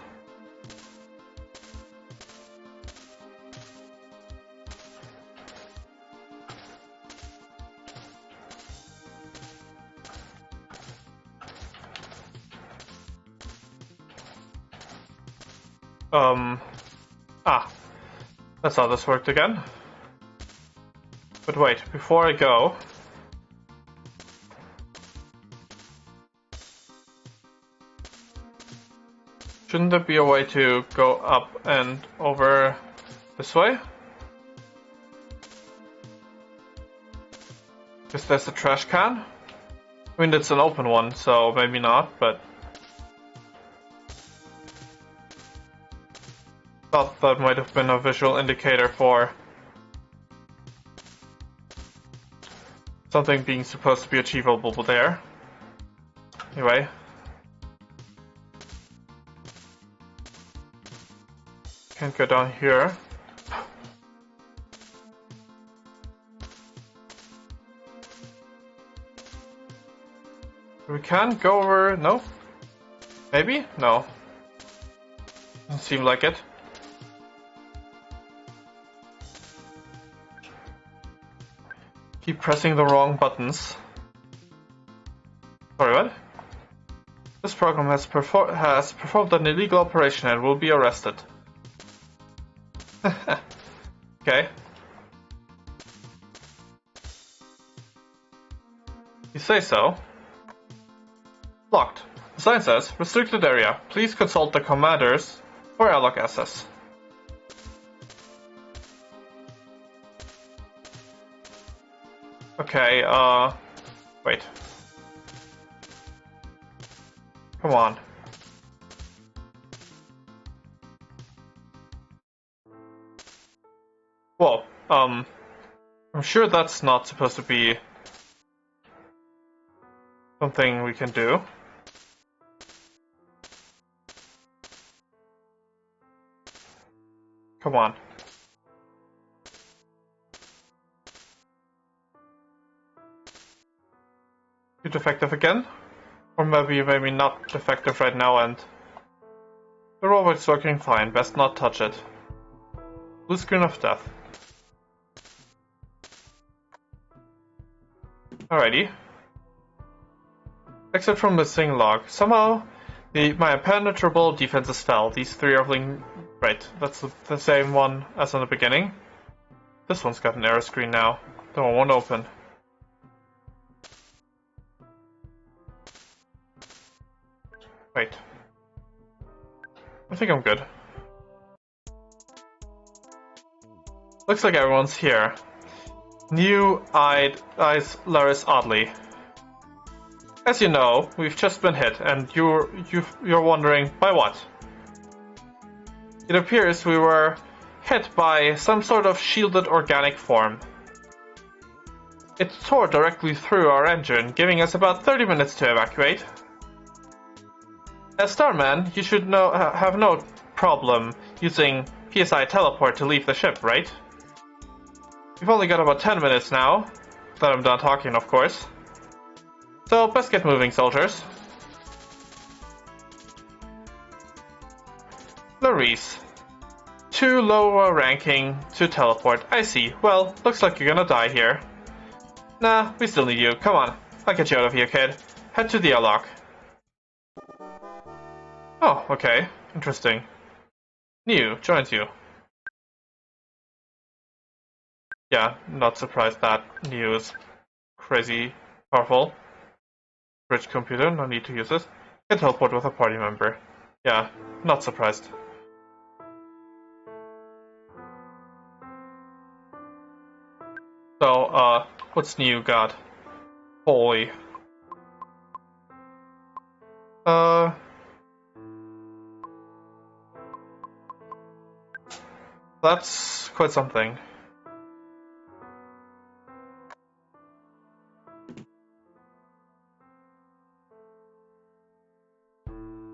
Ah, that's how this worked again. But wait, before I go... Shouldn't there be a way to go up and over this way? Because there's a trash can? I mean, it's an open one, so maybe not, but... Thought that might have been a visual indicator for something being supposed to be achievable there. Anyway. Can't go down here. We can go over... No? Maybe? No. Doesn't seem like it. Keep pressing the wrong buttons. Sorry, what? This program has performed an illegal operation and will be arrested. Okay. You say so. Locked. The sign says, restricted area. Please consult the commanders for airlock access. Okay, wait. Come on. Whoa, I'm sure that's not supposed to be something we can do. Come on. You defective again? Or maybe not defective right now and... The robot's working fine, best not touch it. Blue screen of death. Alrighty. Exit from missing log. Somehow, my impenetrable defenses fell. These three are linked... Right, that's the same one as in the beginning. This one's got an error screen now. The one won't open. Wait. I think I'm good. Looks like everyone's here. New-eyed eyes Laris oddly. As you know, we've just been hit, and you're wondering by what? It appears we were hit by some sort of shielded organic form. It tore directly through our engine, giving us about 30 minutes to evacuate. As Starman, you should have no problem using PSI teleport to leave the ship, right? We've only got about 10 minutes now, that I'm done talking, of course. So, best get moving, soldiers. Larice. Too low a ranking to teleport. I see. Well, looks like you're gonna die here. Nah, we still need you. Come on. I'll get you out of here, kid. Head to the airlock. Oh, okay. Interesting. New joins you. Yeah, not surprised that New is crazy powerful. Bridge computer, no need to use it. Can teleport with a party member. Yeah, not surprised. So, what's new, God? Holy. That's quite something.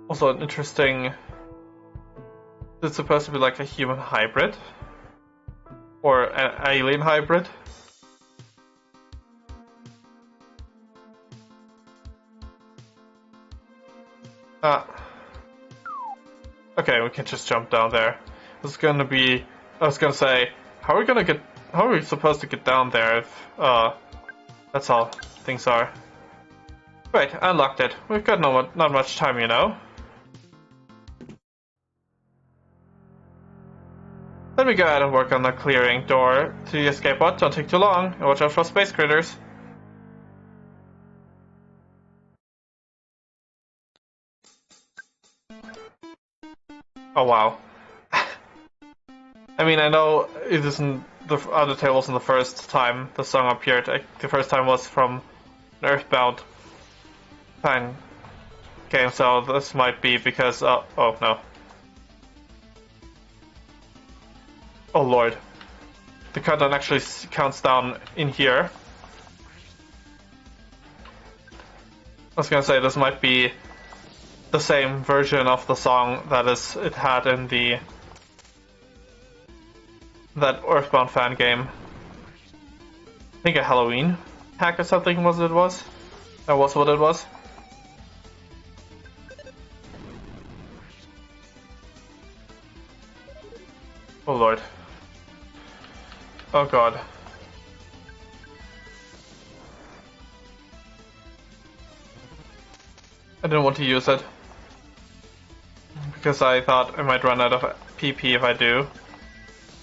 Also an interesting... It's supposed to be like a human hybrid? Or an alien hybrid? Okay, we can just jump down there. This is gonna be... I was gonna say, how are we supposed to get down there if, that's how things are. Right, I unlocked it. We've got not much time, you know. Let me go ahead and work on the clearing door to the escape pod. Don't take too long, and watch out for space critters. Oh wow. I mean, I know it isn't the Undertale wasn't the first time the song appeared. The first time was from an Earthbound fan game, so this might be because. Oh no. Oh lord. The countdown actually counts down in here. I was gonna say this might be the same version of the song it had in that Earthbound fan game. I think a Halloween hack or something was it was? That was what it was. Oh lord. Oh god. I didn't want to use it because I thought I might run out of PP if I do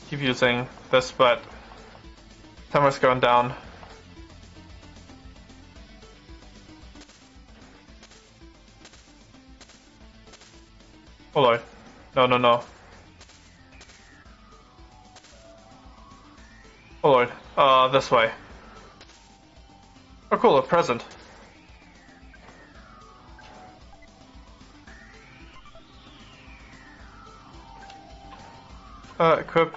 keep using this, but timer's going down. Oh lord. No. Oh lord. This way. Oh cool, a present. Equip.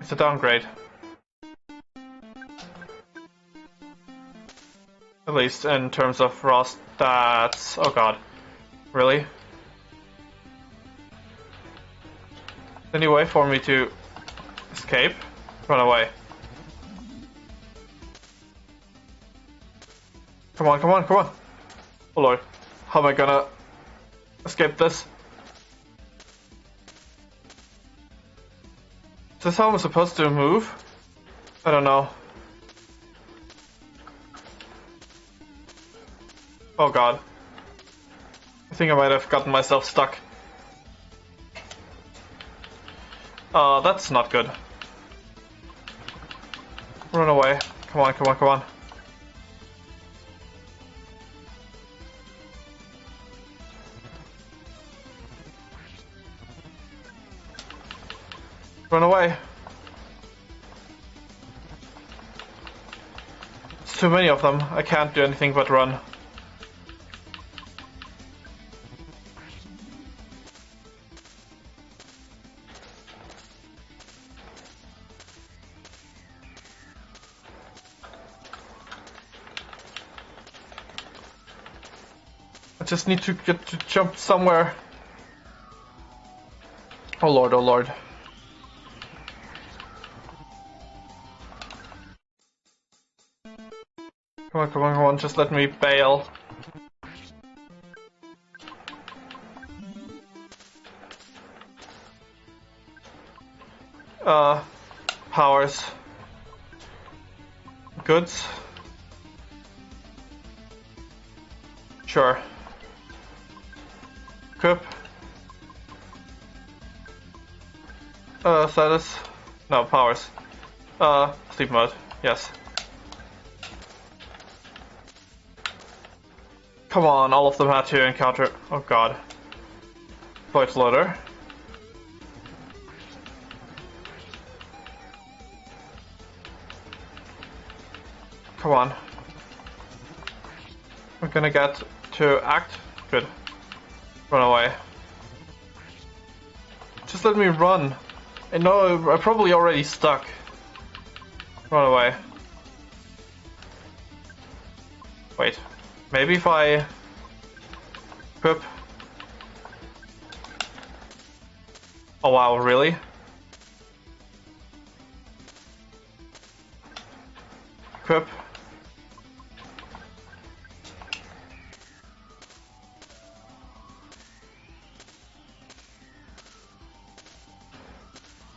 It's a downgrade. At least in terms of raw stats. Oh god. Really? Any way for me to escape? Run away. Come on. Oh lord. How am I gonna escape this? Is this how I'm supposed to move? I don't know. Oh god. I think I might have gotten myself stuck. That's not good. Run away. Come on. Run away. There's too many of them. I can't do anything but run. I just need to get to jump somewhere. Oh lord. Come on, just let me bail. Powers. Goods. Sure. Equip. Status. No, powers. Sleep mode. Yes. Come on, all of them had to encounter. Oh god. Voice loader. Come on. We're gonna get to act. Good. Run away. Just let me run. I know I'm probably already stuck. Run away. Wait. Maybe if I equip. Oh wow, really? Equip.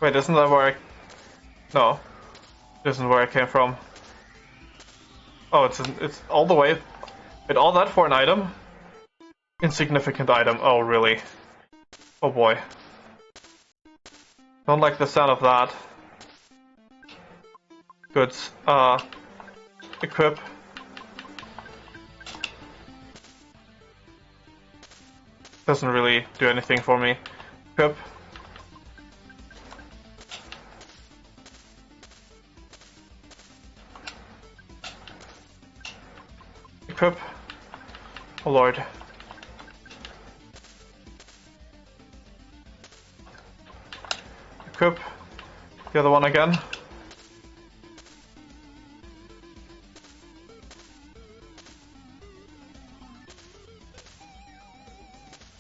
Wait, isn't that where I... No. This isn't where I came from. Oh, it's all the way... Wait, all that for an item? Insignificant item. Oh, really? Oh boy. Don't like the sound of that. Goods. Equip. Doesn't really do anything for me. Equip. Equip. Oh lord. Equip. The other one again.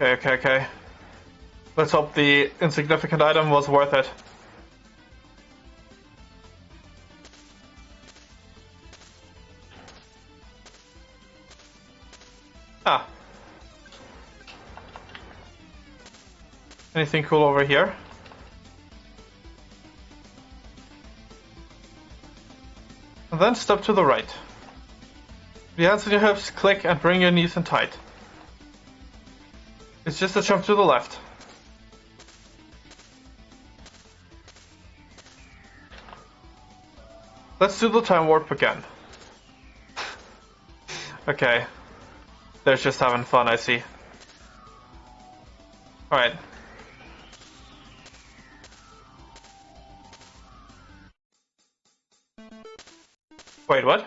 Okay. Let's hope the insignificant item was worth it. Ah. Anything cool over here? And then step to the right. The hands on your hips, click and bring your knees in tight. It's just a jump to the left. Let's do the time warp again. Okay. They're just having fun, I see. Alright. Wait, what?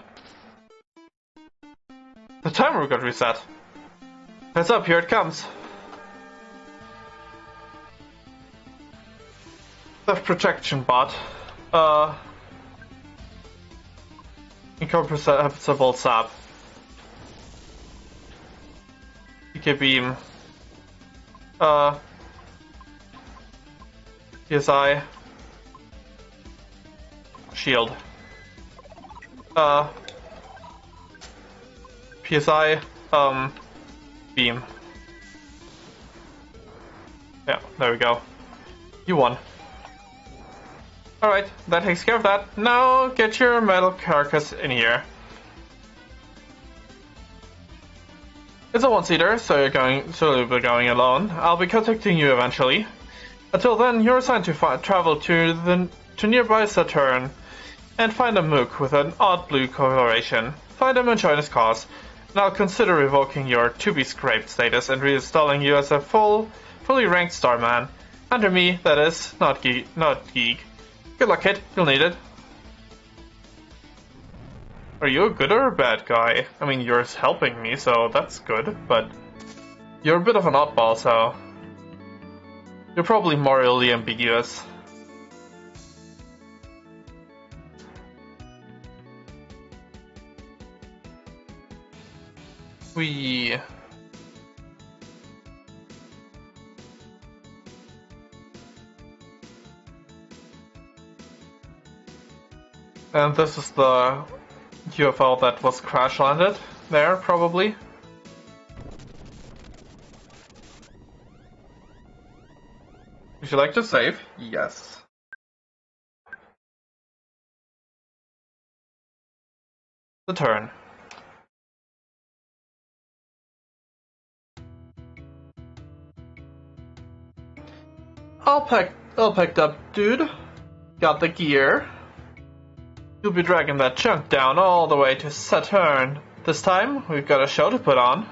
The timer got reset. Heads up, here it comes. Left projection bot. Incompressible sap. PK beam. PSI. Shield. PSI. Beam. Yeah, there we go. You won. Alright, that takes care of that. Now get your metal carcass in here. It's a one-seater, so you'll be going alone. I'll be contacting you eventually. Until then, you're assigned to travel to nearby Saturn and find a mook with an odd blue coloration. Find him and join his cause. And I'll consider revoking your to-be-scraped status and reinstalling you as a fully ranked starman. Under me, that is, not geek. Good luck, kid. You'll need it. Are you a good or a bad guy? I mean, you're helping me, so that's good, but you're a bit of an oddball, so you're probably morally ambiguous. And this is the UFO that was crash landed there, probably. Would you like to save? Yes. The turn. All packed up, dude. Got the gear. You'll be dragging that chunk down all the way to Saturn. This time, we've got a show to put on.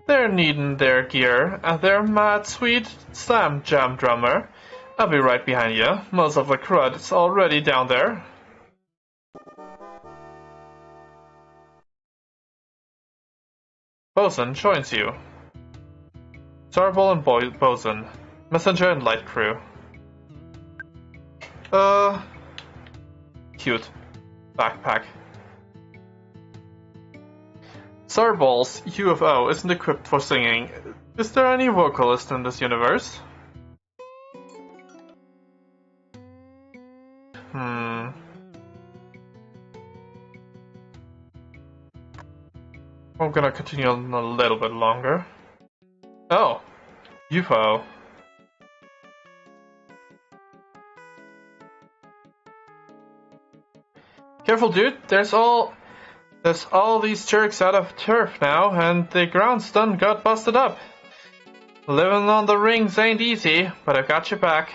They're needing their gear, and their mad sweet slam jam drummer. I'll be right behind you. Most of the crud is already down there. Bosun joins you. Starball and Bosun. Messenger and light crew. Cute. Backpack. Starball's UFO isn't equipped for singing. Is there any vocalist in this universe? I'm gonna continue on a little bit longer. Oh. UFO. Careful, dude. There's There's all these jerks out of turf now, and the ground's done got busted up. Living on the rings ain't easy, but I've got your back.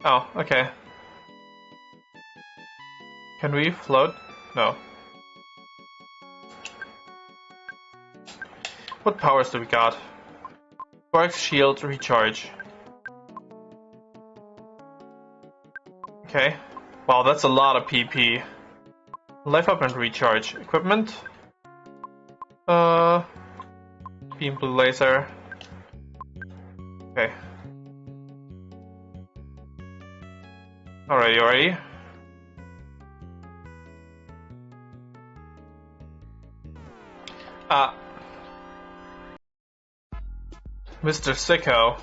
Oh, okay. Can we float? No. What powers do we got? Sparks, shield, recharge. Okay. Wow, that's a lot of PP. Life up and recharge. Equipment. Beam blue laser. Okay. Alrighty. Mr. Sicko.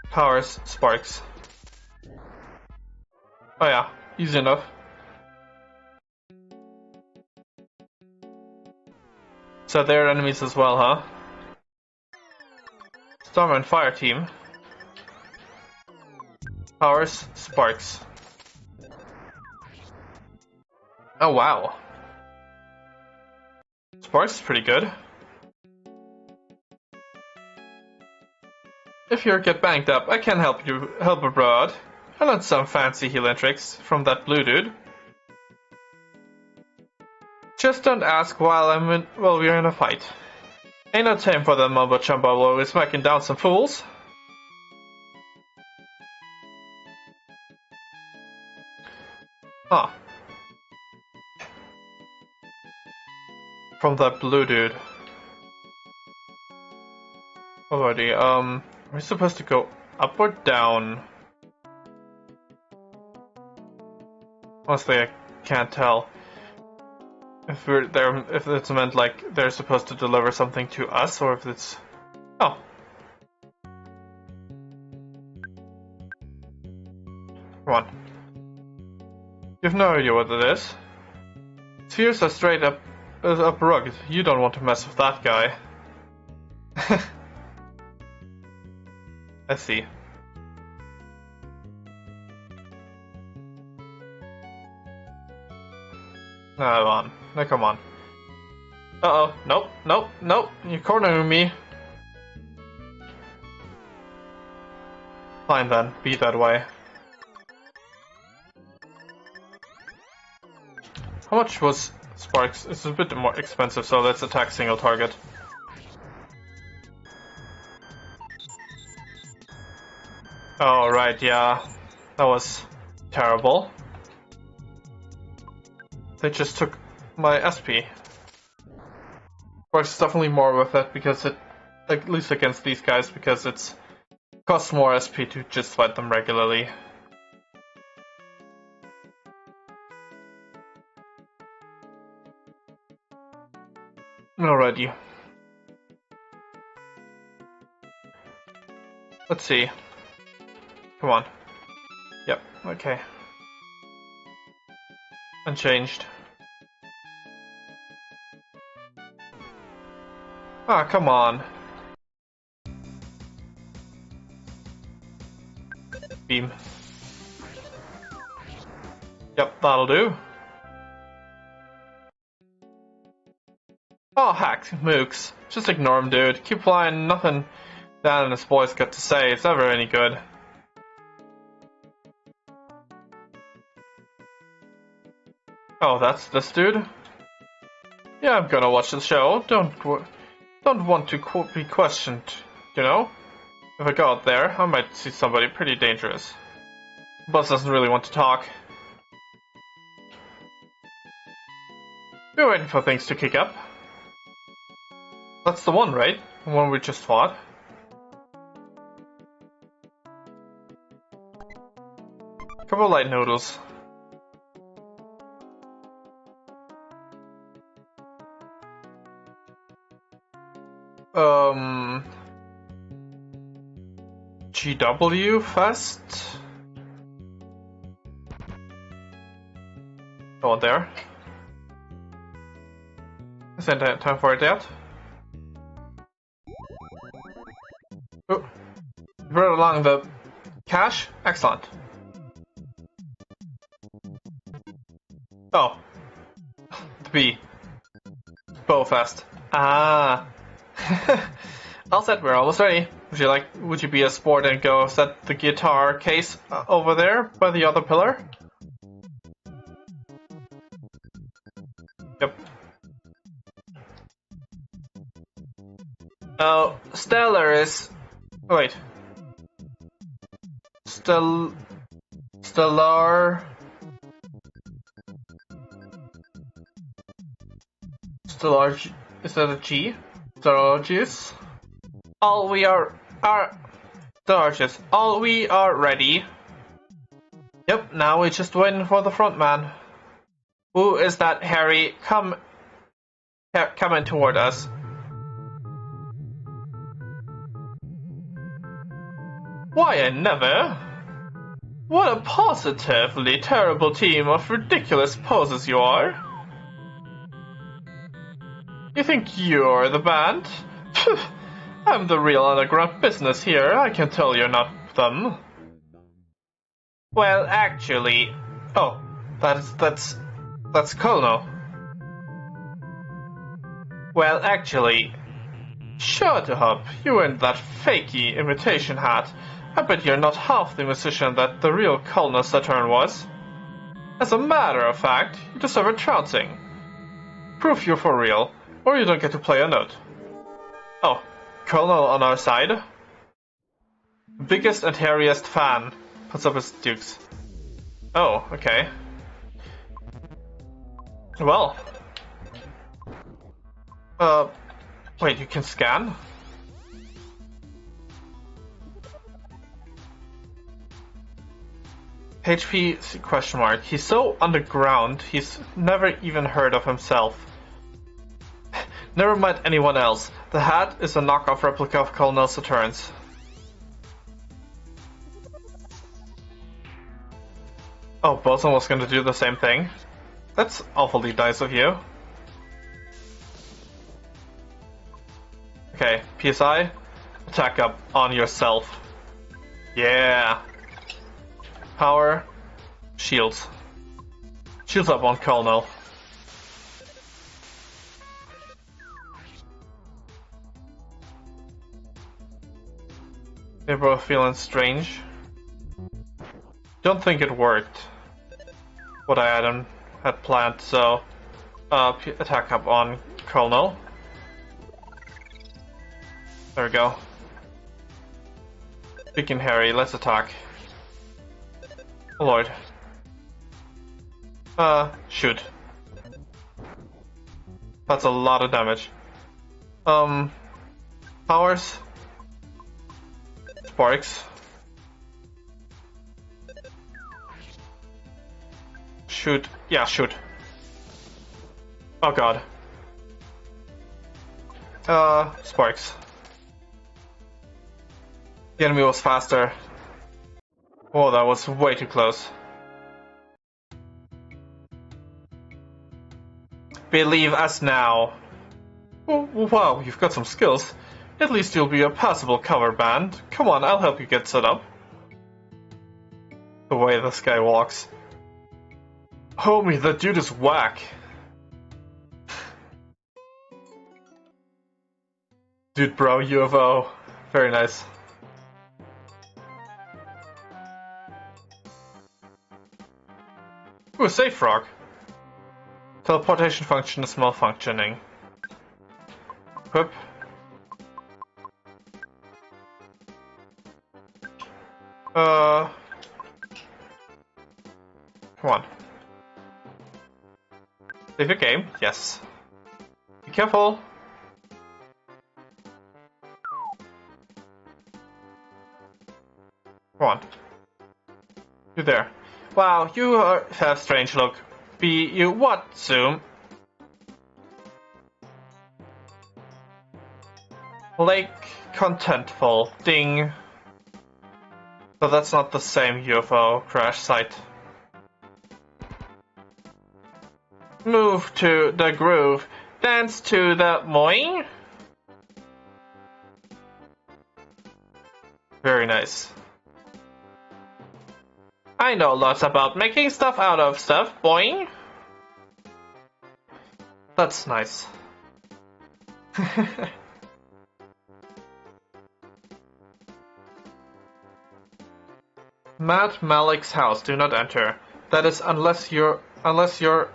Powers, sparks. Oh yeah, easy enough. So they're enemies as well, huh? Storm and fire team. Powers, sparks. Oh wow. Sparks is pretty good. If you get banged up, I can help a bro out. I learned some fancy healing tricks from that blue dude. Just don't ask while we're in a fight. Ain't no time for that mumbo jumbo while we're smacking down some fools. Huh. From that blue dude. Alrighty, are we supposed to go up or down? Honestly, I can't tell. If we're there, if it's meant like they're supposed to deliver something to us, or if it's... Oh. Come on. You have no idea what it is. Spheres are straight up rugged. You don't want to mess with that guy. I see. No, come on. Uh-oh. Nope. You're cornering me. Fine then. Be that way. How much was Sparks? It's a bit more expensive, so let's attack single target. Oh, right, yeah. That was terrible. They just took my SP. Sparks is definitely more worth it because it, at least against these guys, because it costs more SP to just fight them regularly. Alrighty. Let's see. Come on. Yep, okay. Unchanged. Ah, come on. Beam. Yep, that'll do. Oh, heck, mooks. Just ignore him, dude. Keep flying, nothing Dan and his boys got to say. It's never any good. Oh, that's this dude? Yeah, I'm gonna watch the show. Don't want to be questioned, you know? If I go out there, I might see somebody pretty dangerous. The boss doesn't really want to talk. We're waiting for things to kick up. That's the one, right? The one we just fought. Couple light noodles. GW Fest? Go on there. Isn't that time for it yet? Oh, you brought along the cash? Excellent. Oh, the B. Bowfest. Ah. All set, we're almost ready. Would you be a sport and go set the guitar case over there by the other pillar? Yep. Oh, Stellar is... Wait. Stellar... Stellar... Is that a G? Stellargis? All we are Stellargis. All we are ready. Yep, now we're just waiting for the front man. Who is that, Harry? Coming toward us. Why, I never. What a positively terrible team of ridiculous poses you are. You think you're the band? I'm the real underground business here. I can tell you're not them. Well, actually... Oh, that's Colonel. Well, actually... Shut up. You wearing that fakey imitation hat. I bet you're not half the musician that the real Colonel Saturn was. As a matter of fact, you deserve a trouncing. Prove you're for real, or you don't get to play a note. Oh, Colonel on our side? Biggest and hairiest fan. Puts up his dukes. Oh, okay. Well. Wait, you can scan? HP question mark. He's so underground, he's never even heard of himself. Never met anyone else. The hat is a knockoff replica of Colonel Saturn's. Oh, Bosun was going to do the same thing? That's awfully nice of you. Okay, PSI, attack up on yourself. Yeah. Power, shields. Shields up on Colonel. They're both feeling strange. Don't think it worked. What I had planned, so attack up on Colonel. There we go. Speaking Harry, let's attack. Oh lord. Shoot. That's a lot of damage. Powers. Sparks. Shoot. Yeah, shoot. Oh god. Sparks. The enemy was faster. Oh, that was way too close. Believe us now. Oh, wow, you've got some skills. At least you'll be a passable cover band. Come on, I'll help you get set up. The way this guy walks. Homie, that dude is whack. Dude, bro, UFO. Very nice. Ooh, a safe frog. Teleportation function is malfunctioning. Equip. Come on. Save your game. Yes. Be careful. Come on. You there. Wow, you have strange look. You what, Zoom? Lake Contentful. Ding. But that's not the same UFO crash site. Move to the groove. Dance to the moing. Very nice. I know lots about making stuff out of stuff, boing. That's nice. Matt Malik's house. Do not enter. That is unless you're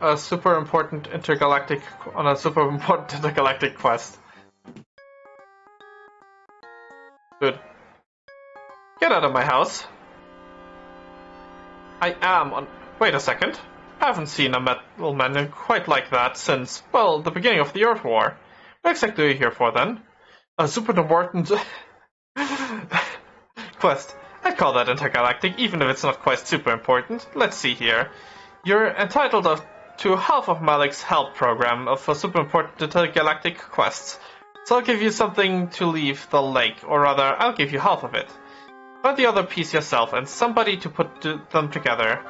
a super important intergalactic on a super important intergalactic quest. Good. Get out of my house. I am on. Wait a second. I haven't seen a metal man quite like that since, well, the beginning of the Earth War. What exactly are you here for then? A super important quest. I'd call that intergalactic, even if it's not quite super important. Let's see here. You're entitled to half of Malik's help program for super important intergalactic quests. So I'll give you something to leave the lake, or rather, I'll give you half of it. Find the other piece yourself and somebody to put them together.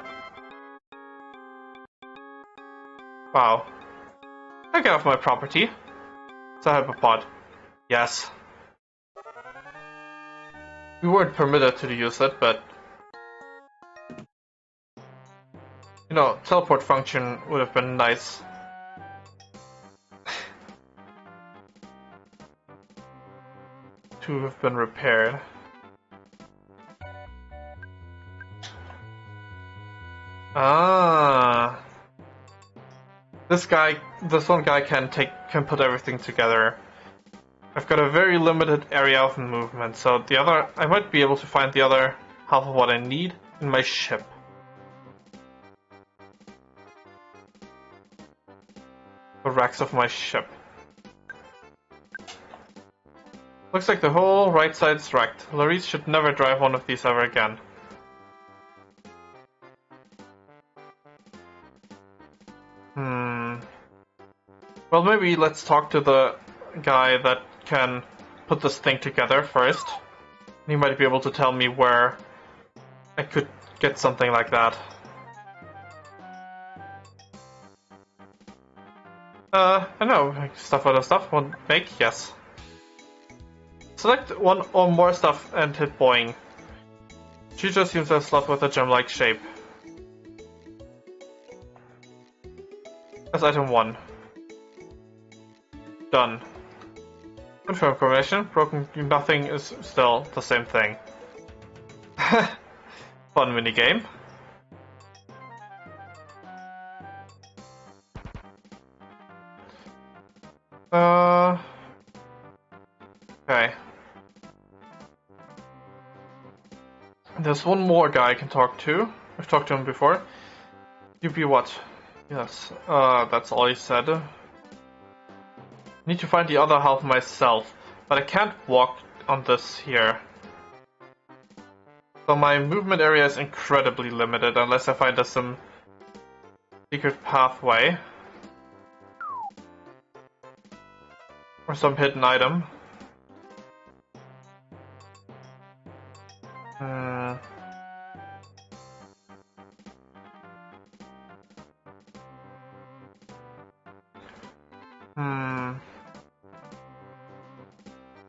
Wow. I get off my property. It's a hyperpod. Yes. We weren't permitted to use it, but... You know, teleport function would have been nice. To have been repaired. Ah. This one guy can put everything together. I've got a very limited area of movement, so I might be able to find the other half of what I need in my ship. The racks of my ship. Looks like the whole right side's wrecked. Larice should never drive one of these ever again. Well, maybe let's talk to the guy that can put this thing together first. He might be able to tell me where I could get something like that. I know, stuff other stuff, one make, yes. Select one or more stuff and hit boing. She just seems a slot with a gem-like shape. That's item 1. Done. Confirm combination. Broken nothing is still the same thing. Fun minigame. Okay. There's one more guy I can talk to. I've talked to him before. You be what? Yes. That's all he said. Need to find the other half myself, but I can't walk on this here. So my movement area is incredibly limited unless I find some secret pathway. Or some hidden item.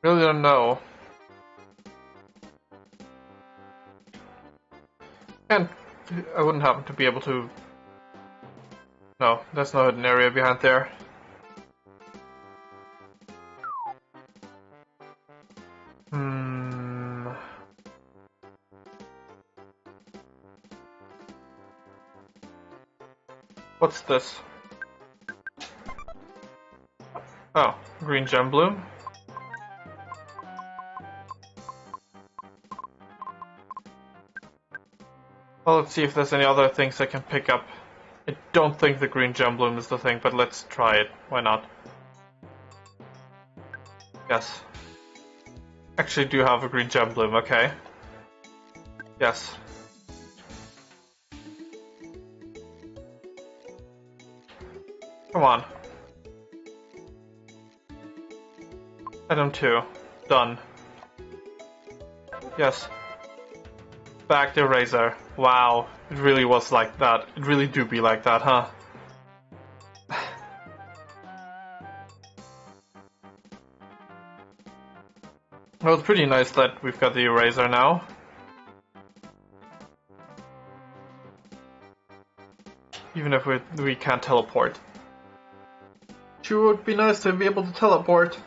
Really don't know. And I wouldn't happen to be able to... No, there's no hidden area behind there. What's this? Oh, green gem bloom. Well, let's see if there's any other things I can pick up. I don't think the green gem bloom is the thing, but let's try it. Why not? Yes. Actually do have a green gem bloom, okay. Yes. Come on. Item 2. Done. Yes. Back the eraser. Wow. It really was like that. It really do be like that, huh? Well, it's pretty nice that we've got the eraser now. Even if we can't teleport. Sure would be nice to be able to teleport.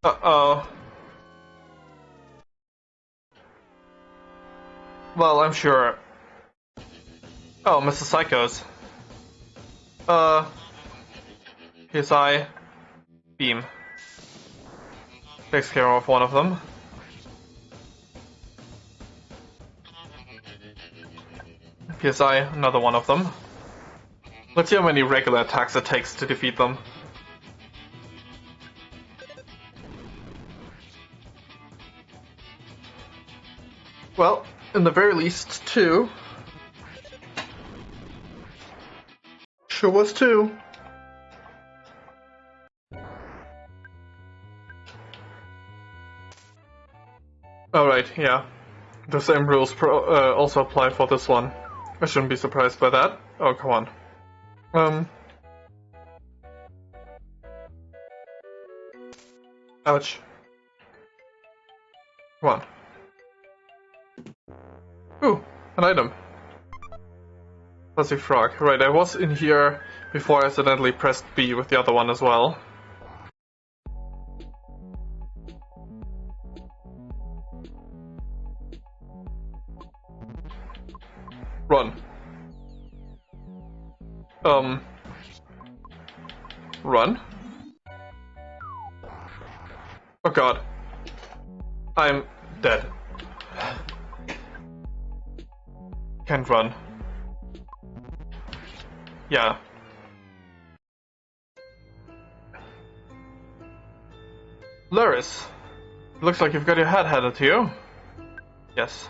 Uh-oh. Well, I'm sure. Oh, Mr. Psychos. His eye. Beam. Takes care of one of them. PSI, another one of them. Let's see how many regular attacks it takes to defeat them. Well, in the very least, 2. Sure was 2. Alright, yeah. The same rules also apply for this one. I shouldn't be surprised by that. Oh, come on. Ouch. Come on. Ooh, an item. Fuzzy frog. Right, I was in here before I accidentally pressed B with the other one as well. Run. Run? Oh god. I'm dead. Can't run. Yeah. Luris. Looks like you've got your head headed to you. Yes.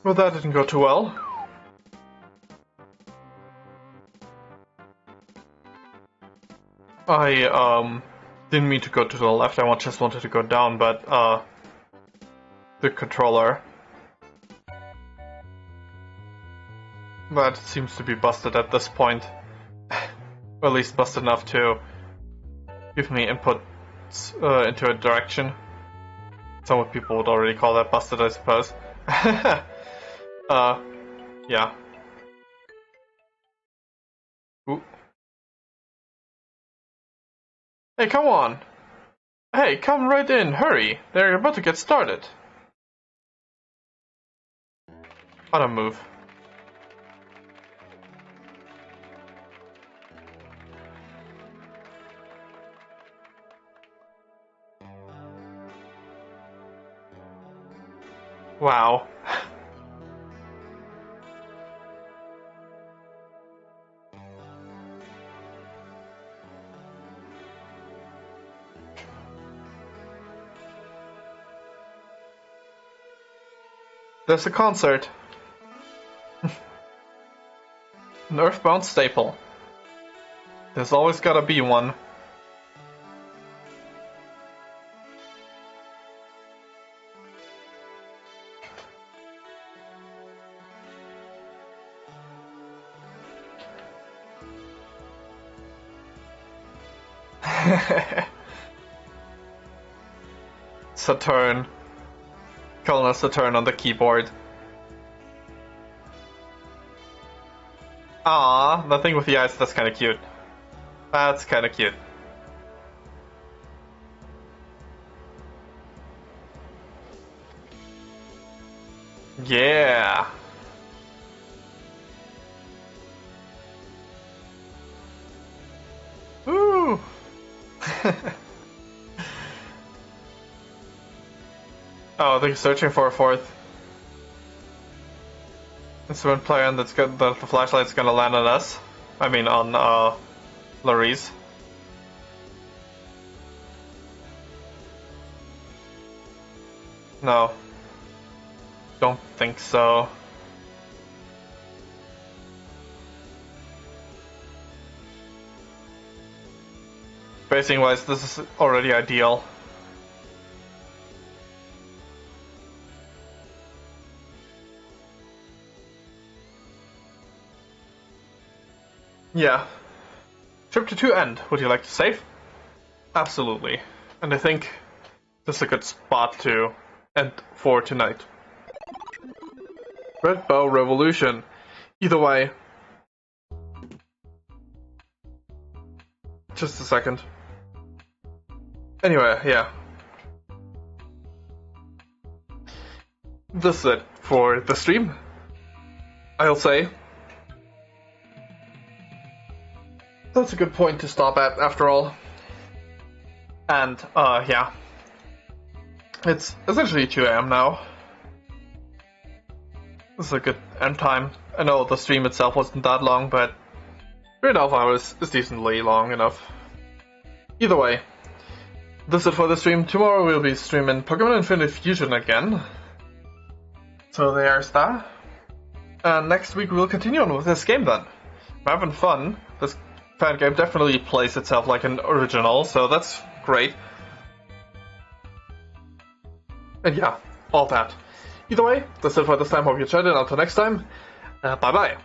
Well, that didn't go too well. I, didn't mean to go to the left, I just wanted to go down, but, the controller... that seems to be busted at this point. Or at least busted enough to give me input into a direction. Some people would already call that busted, I suppose. Yeah. Ooh. Hey, come on! Hey, come right in, hurry! They're about to get started. Auto move. Wow. There's a concert. An Earthbound staple. There's always gotta be one. Saturn. Colonel Saturn on the keyboard. Ah, the thing with the eyes, that's kinda cute. That's kinda cute. Yeah. Woo. Oh, they're searching for a fourth. It's one player that's good that the flashlight's gonna land on us. I mean on Larice. No. Don't think so. Spacing wise, this is already ideal. Yeah. Chapter 2 end. Would you like to save? Absolutely. And I think this is a good spot to end for tonight. Red Bow Revolution. Either way. Just a second. Anyway, yeah. This is it for the stream, I'll say. That's a good point to stop at, after all. And, yeah. It's essentially 2 AM now. This is a good end time. I know the stream itself wasn't that long, but 3.5 hours is decently long enough. Either way, this is it for the stream. Tomorrow we'll be streaming Pokemon Infinite Fusion again. So there's that. And next week we'll continue on with this game then. I'm having fun. This fan game definitely plays itself like an original, so that's great. And yeah, all that. Either way, that's it for this time. Hope you enjoyed it. Until next time, bye bye.